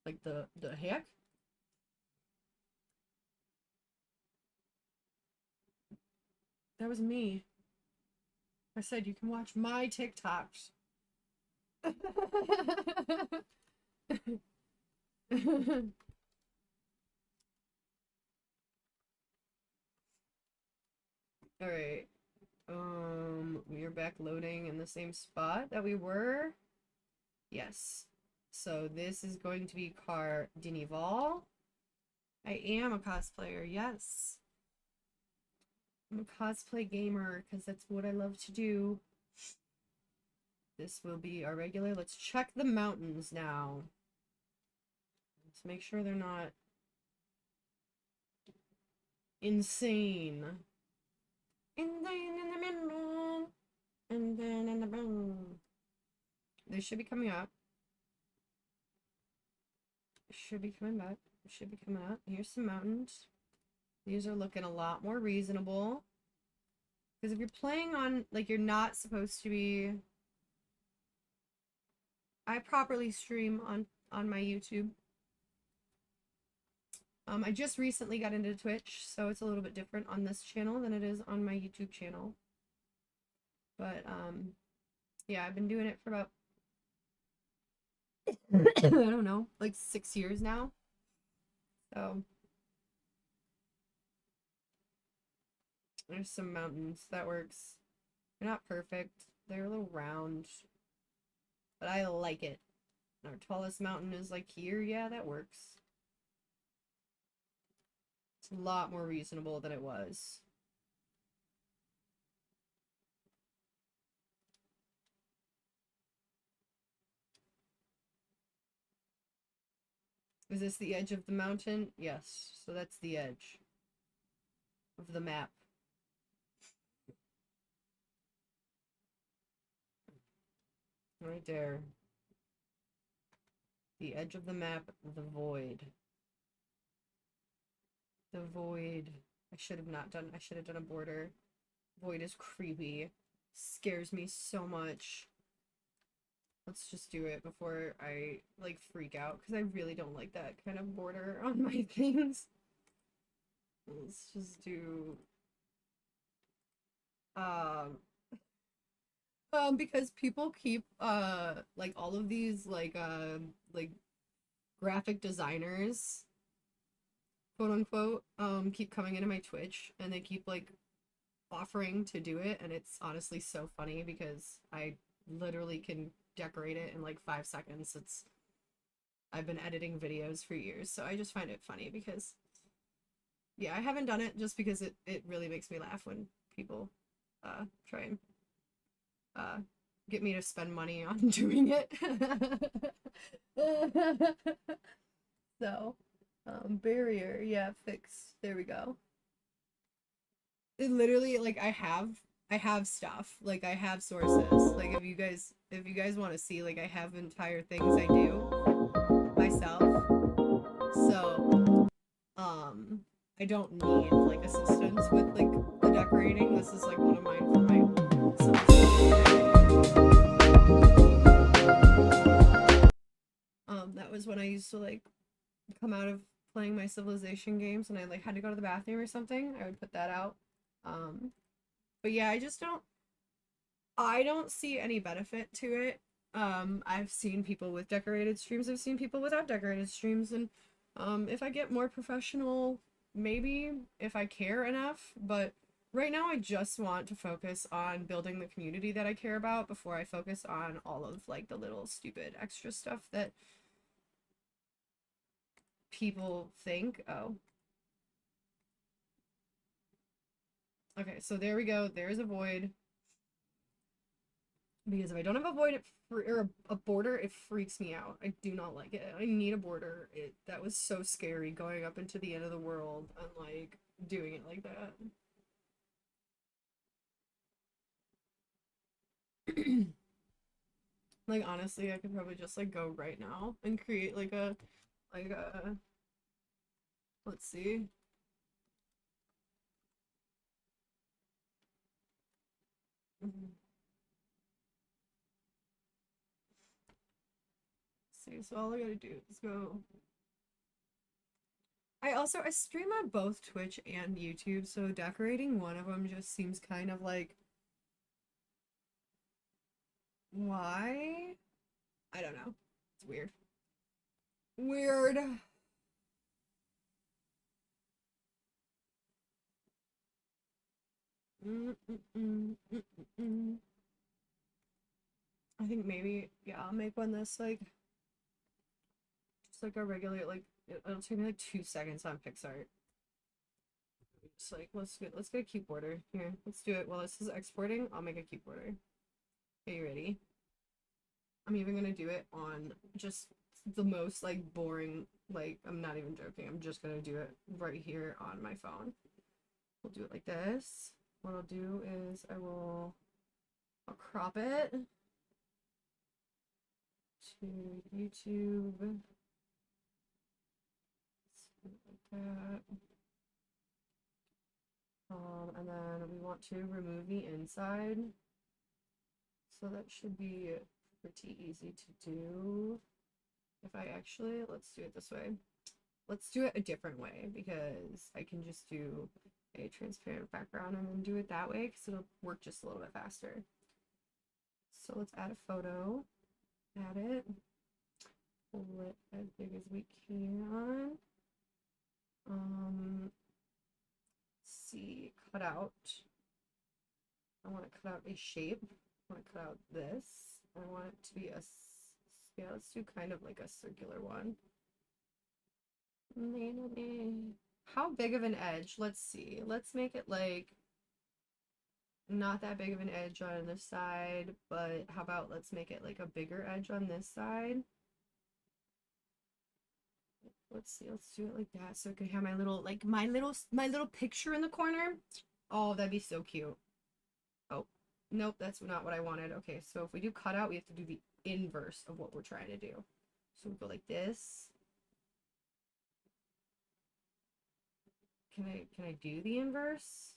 Like the heck? That was me. I said you can watch my TikToks. All right. We are back loading in the same spot that we were. Yes. So this is going to be Car Dinival. I am a cosplayer, yes. I'm a cosplay gamer because that's what I love to do. This will be our regular. Let's check the mountains now. Let's make sure they're not insane. And then in the middle. And then in the middle. They should be coming up. Should be coming back. Should be coming up. Here's some mountains. These are looking a lot more reasonable. Because if you're playing on, like, you're not supposed to be... I properly stream on my YouTube. I just recently got into Twitch, so it's a little bit different on this channel than it is on my YouTube channel. But, yeah, I've been doing it for about, I don't know, like 6 years now. So, there's some mountains. That works. They're not perfect. They're a little round. But I like it. Our tallest mountain is like here. Yeah, that works. It's a lot more reasonable than it was. Is this the edge of the mountain? Yes. So that's the edge of the map. Right there. The edge of the map, the void. The void. I should have not done, I should have done a border. Void is creepy. Scares me so much. Let's just do it before I like freak out because I really don't like that kind of border on my things. Let's just do um because people keep like all of these like graphic designers, quote unquote, keep coming into my Twitch and they keep like offering to do it, and it's honestly so funny because I literally can decorate it in like 5 seconds. I've been editing videos for years, so I just find it funny because yeah, I haven't done it just because it really makes me laugh when people try and uh get me to spend money on doing it. So barrier, yeah, fix, there we go. It literally, like, I have stuff, like I have sources, like if you guys want to see, like I have entire things I do myself, so I don't need like assistance with like the decorating. This is like one of mine for my that was when I used to like come out of playing my civilization games and I like had to go to the bathroom or something. I would put that out. um but yeah, I don't see any benefit to it. I've seen people with decorated streams, I've seen people without decorated streams, and if I get more professional, maybe, if I care enough, but right now I just want to focus on building the community that I care about before I focus on all of like the little stupid extra stuff that people think. Oh, okay, so there we go. There's a void. Because if I don't have a void or a border, it freaks me out. I do not like it. I need a border. That was so scary going up into the end of the world and like doing it like that. Like honestly, I could probably just like go right now and create like a let's see. Mhm. See, so all I gotta do is go. I stream on both Twitch and YouTube, so decorating one of them just seems kind of like, why? I don't know. It's weird. Weird. I think maybe, yeah, I'll make one that's like just like a regular, like it'll take me like 2 seconds on PixArt. Just like let's get a cute border here. Let's do it while this is exporting. I'll make a cute border. Are you ready? I'm even gonna do it on just the most like boring, like I'm not even joking. I'm just gonna do it right here on my phone. We'll do it like this. What I'll do is I'll crop it to YouTube. Like that. And then we want to remove the inside. So that should be pretty easy to do. If I actually, let's do it this way. Let's do it a different way because I can just do a transparent background and then do it that way because it'll work just a little bit faster. So let's add a photo, add it, pull it as big as we can. See, cut out. I want to cut out a shape. I want to cut out this. I want it to be a, yeah, let's do kind of like a circular one. How big of an edge? Let's see. Let's make it like not that big of an edge on this side, but how about let's make it like a bigger edge on this side. Let's see, let's do it like that so I can have my little like my little picture in the corner. Oh, that'd be so cute. Oh, nope, that's not what I wanted. Okay, so if we do cutout, we have to do the inverse of what we're trying to do. So we go like this. Can I do the inverse?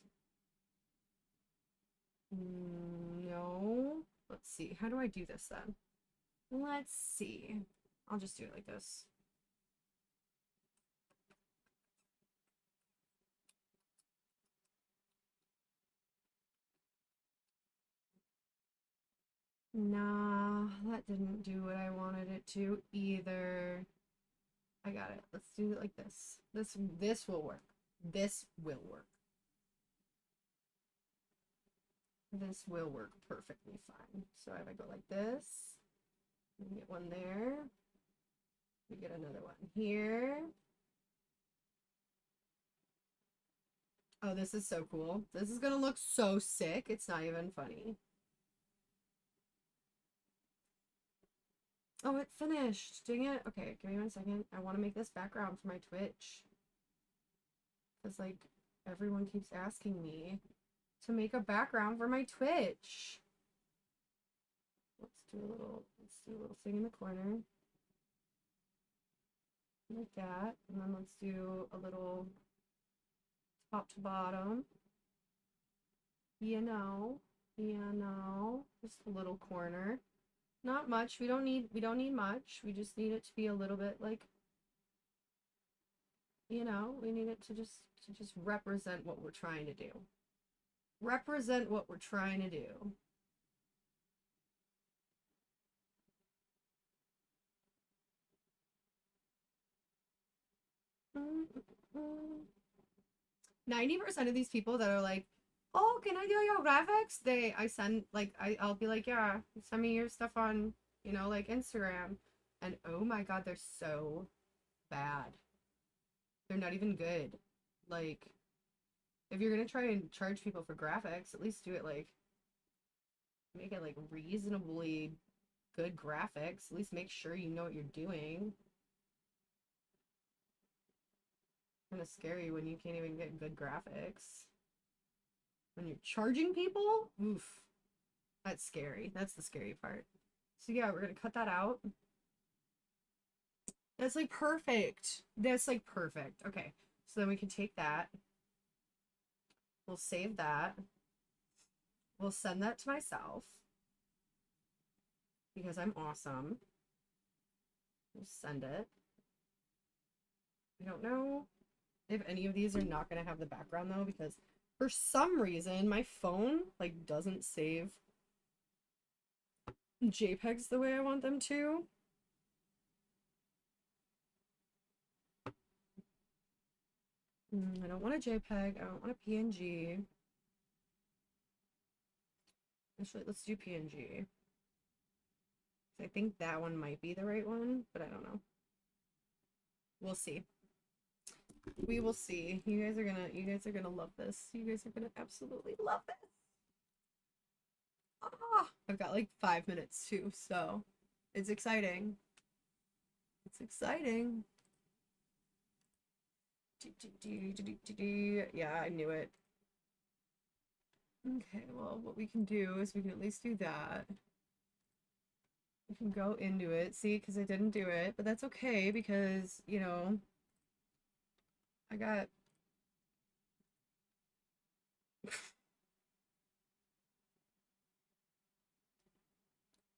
No. Let's see. How do I do this then? Let's see. I'll just do it like this. Nah, that didn't do what I wanted it to either. I got it. Let's do it like this. This will work. This will work. This will work perfectly fine. So if I go like this, we get one there. We get another one here. Oh, this is so cool. This is gonna look so sick. It's not even funny. Oh, it finished. Dang it. Okay, give me 1 second. I want to make this background for my Twitch. Because, like, everyone keeps asking me to make a background for my Twitch. Let's do a little thing in the corner. Like that. And then let's do a little top to bottom. You know. Just a little corner. Not much. We don't need much. We just need it to be a little bit like, you know, we need it to just represent what we're trying to do. Represent what we're trying to do. Mm-hmm. 90% of these people that are like, oh, can I do your graphics? I'll be like, yeah, send me your stuff on, you know, like Instagram. And oh my God, they're so bad. They're not even good. Like, if you're gonna try and charge people for graphics, at least do it like, make it like reasonably good graphics. At least make sure you know what you're doing. Kind of scary when you can't even get good graphics. When you're charging people, oof. That's scary. That's the scary part. So yeah, we're gonna cut that out. That's like perfect. That's like perfect. Okay, so then we can take that. We'll save that. We'll send that to myself because I'm awesome. We'll send it. I don't know if any of these are not gonna have the background though, because for some reason my phone like doesn't save JPEGs the way I want them to. I don't want a JPEG. I don't want a PNG. Actually, let's do PNG. I think that one might be the right one, but I don't know. We'll see. We will see. You guys are gonna love this. You guys are gonna absolutely love this. Ah, I've got like 5 minutes too, so it's exciting. It's exciting. Yeah, I knew it. Okay, well, what we can do is we can at least do that. We can go into it. See, because I didn't do it, but that's okay because, you know, I got...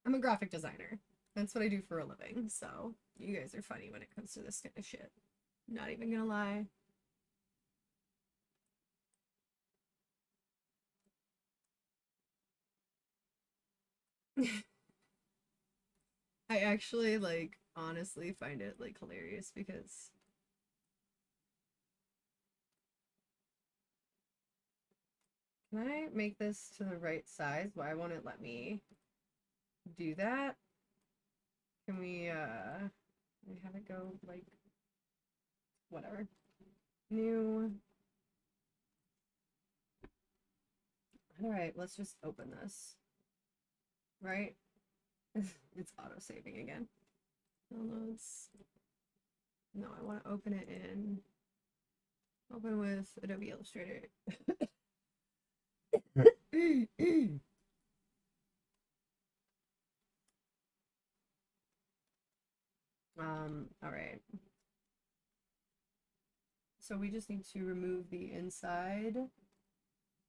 I'm a graphic designer. That's what I do for a living, so you guys are funny when it comes to this kind of shit. Not even gonna lie. I actually, like, honestly find it, like, hilarious because can I make this to the right size? Why won't it let me do that? Can we have it go, like, whatever. New. Alright, let's just open this. Right? It's auto-saving again. Downloads. No, I want to open it in. Open with Adobe Illustrator. All right. So we just need to remove the inside.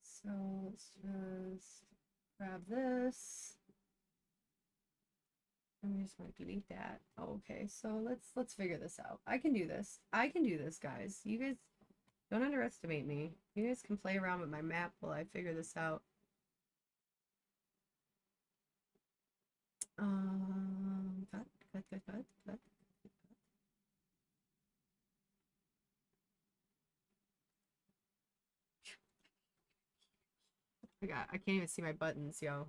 So let's just grab this. I'm just gonna delete that. Okay, so let's figure this out. I can do this. I can do this, guys. You guys don't underestimate me. You guys can play around with my map while I figure this out. Cut, cut, cut, cut, cut. I can't even see my buttons, yo.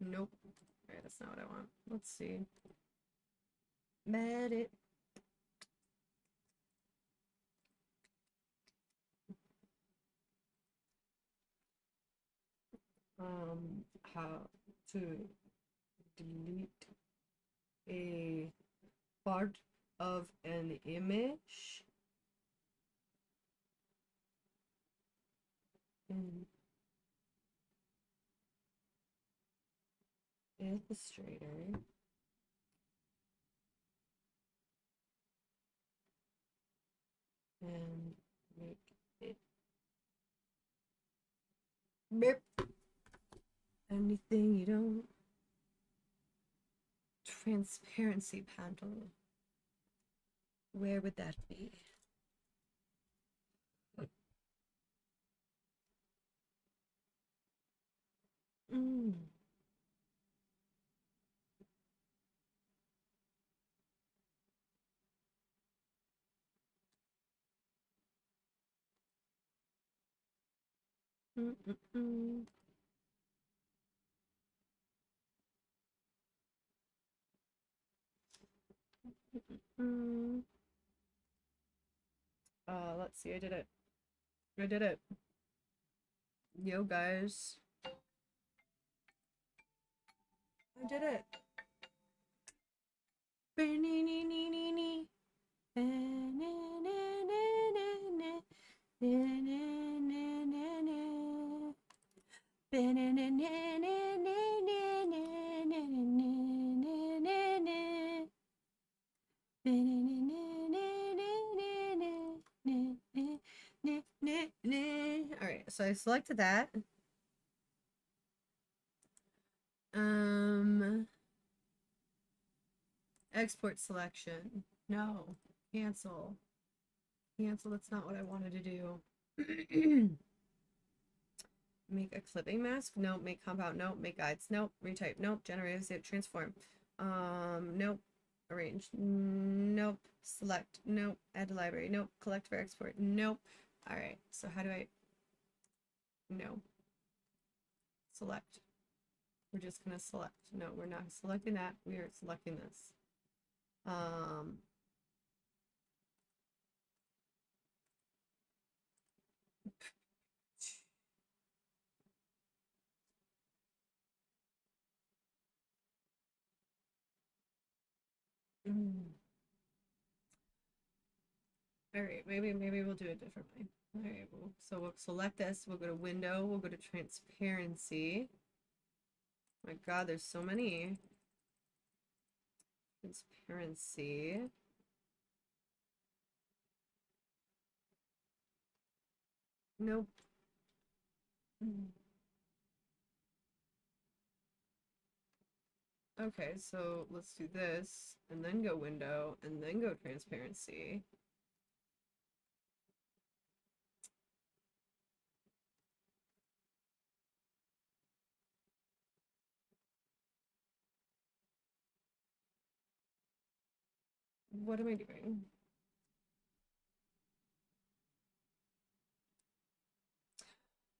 Nope. Alright, that's not what I want. Let's see. Edit. How to delete a part of an image in Illustrator and make it beep. Anything you don't. Transparency panel. Where would that be? Mm. Mm -mm -mm. Mm. Let's see. I did it. I did it. Yo, guys. I did it. Alright, so I selected that. Export selection. No. Cancel. Cancel, that's not what I wanted to do. Make a clipping mask? Nope. Make compound? Nope. Make guides? Nope. Retype? Nope. Generate? Save? Transform? Nope. Arrange? Nope. Select? Nope. Add to library? Nope. Collect for export? Nope. Alright, so how do I... No. Select. We're just gonna select. No, we're not selecting that. We are selecting this. All right, maybe we'll do it differently. All right, so we'll select this. We'll go to window. We'll go to transparency. My God, there's so many. Transparency. Nope. Okay, so let's do this, and then go window, and then go transparency. What am I doing?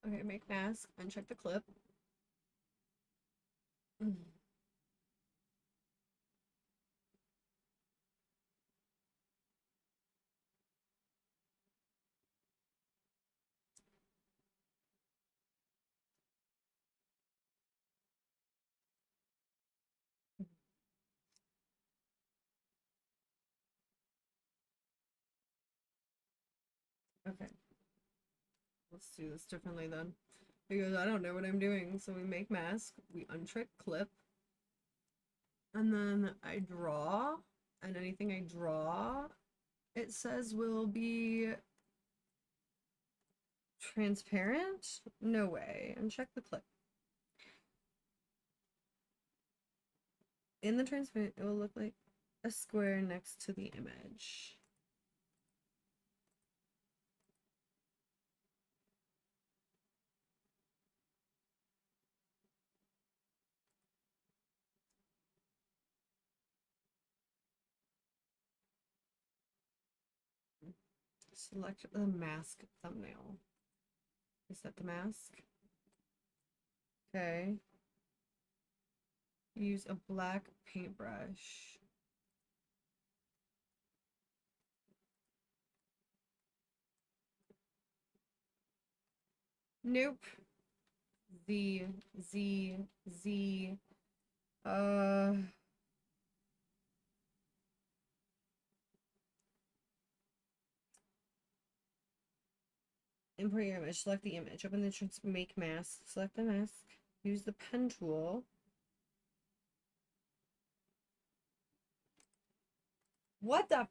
Okay, make mask, uncheck the clip. Okay, let's do this differently then. Because I don't know what I'm doing. So we make mask, we uncheck clip, and then I draw, and anything I draw, it says will be Transparent? No way. And check the clip. In the transparent, it will look like a square next to the image. Select the mask thumbnail. Is that the mask? Okay. Use a black paintbrush. Nope. Z, Z, Z. Import your image. Select the image. Open the make mask. Select the mask. Use the pen tool. What the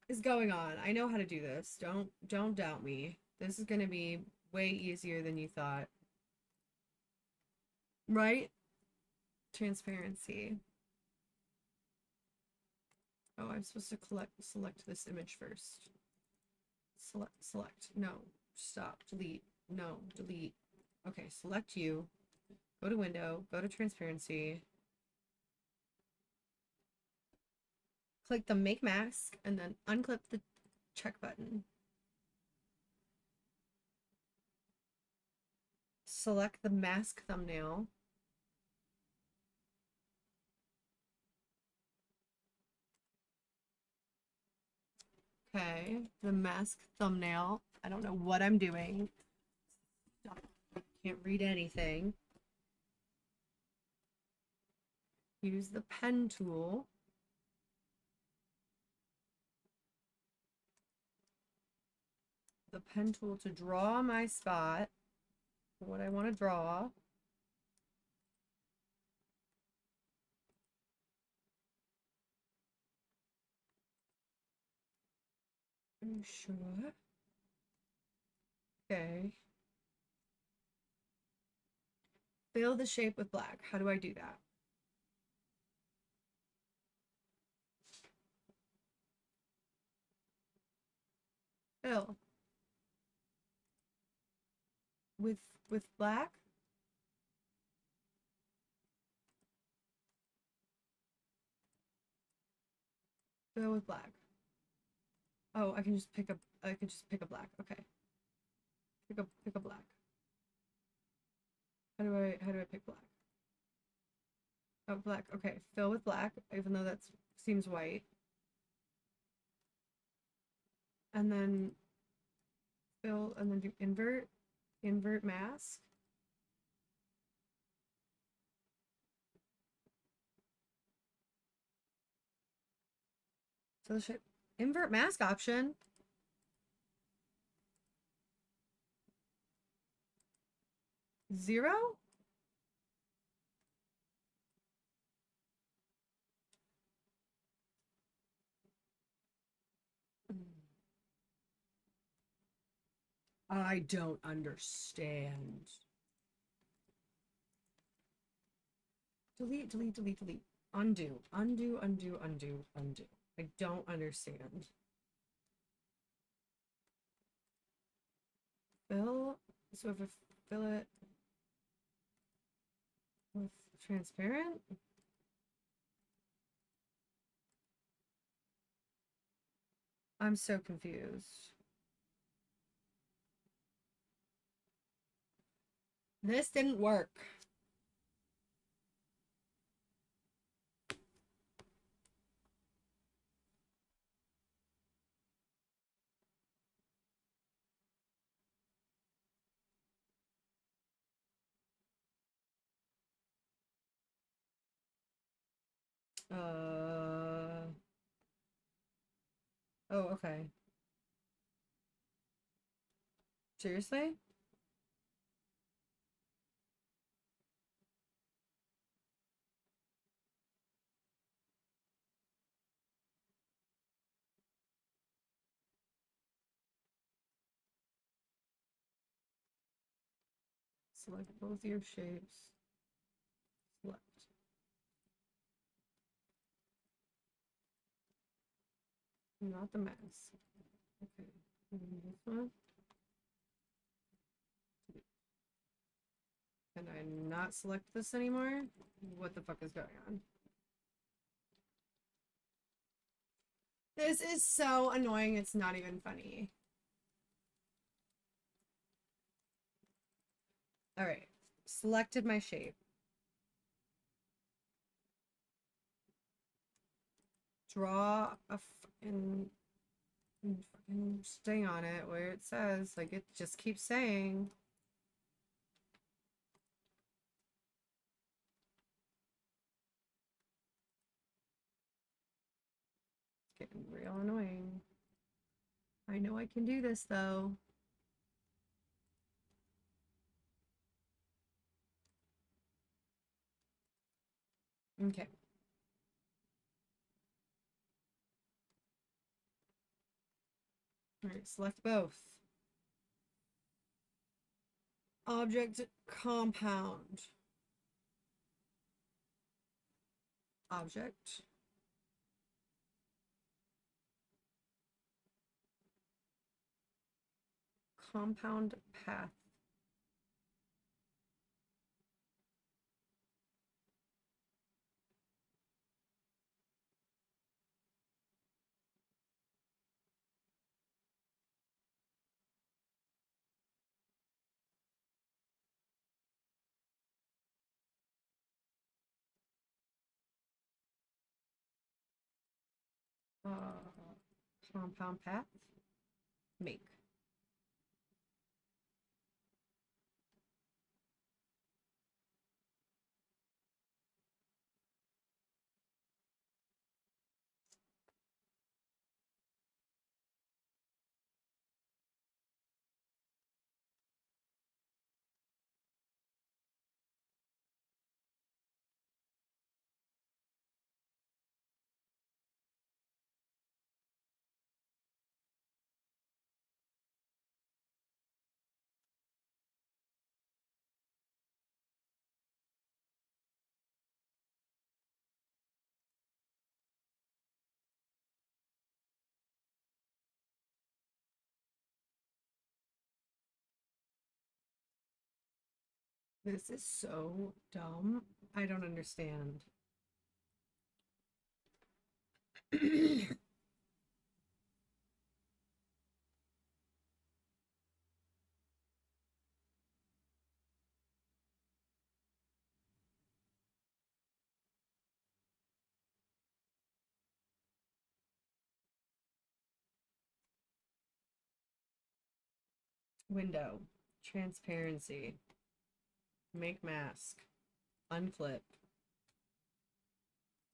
is going on? I know how to do this. Don't doubt me. This is gonna be way easier than you thought. Right? Transparency. Oh, I'm supposed to select this image first. Select. No. Stop. Delete. No. Delete. Okay, select you. Go to window. Go to transparency. Click the make mask and then unclip the check button. Select the mask thumbnail. Okay, the mask thumbnail. I don't know what I'm doing. I can't read anything. Use the pen tool. The pen tool to draw my spot. What I want to draw. Are you sure? Okay. Fill the shape with black. How do I do that? Fill. With black? Fill with black. Oh, I can just pick a black. Okay. Pick a black. How do I pick black? Oh, black. Okay, fill with black, even though that seems white. And then fill and then do invert mask. So the shape invert mask option. Zero? I don't understand. Delete, delete, delete, delete. Undo, undo, undo, undo, undo. I don't understand. Fill, so if I fill it with transparent. I'm so confused. This didn't work. Oh, okay. Seriously? Select both your shapes. Select. Not the mask. Okay. This one. Can I not select this anymore? What the fuck is going on? This is so annoying, it's not even funny. Alright. Selected my shape. Draw a fucking stay on it where it says, like, it just keeps saying. It's getting real annoying. I know I can do this though. Okay. All right, select both. Object compound. Object. Compound path. Compound path. Make. This is so dumb. I don't understand. Window. Transparency. Make mask. Unclip.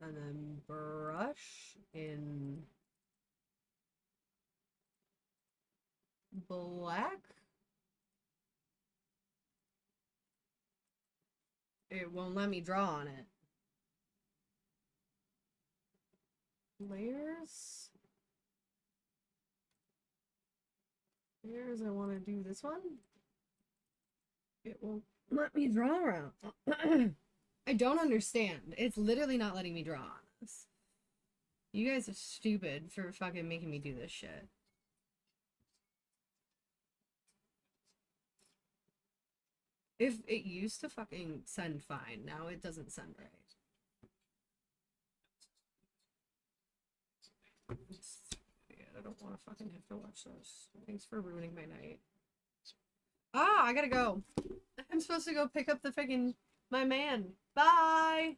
And then brush in black. It won't let me draw on it. Layers. Layers, I want to do this one. It won't let me draw around. I don't understand. It's literally not letting me draw on this. You guys are stupid for fucking making me do this shit. If it used to fucking send fine, now it doesn't send right. I don't want to fucking have to watch this. Thanks for ruining my night. Ah, I gotta go. I'm supposed to go pick up the fucking my man. Bye.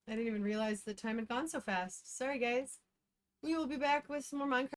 I didn't even realize the time had gone so fast. Sorry, guys. We will be back with some more Minecraft.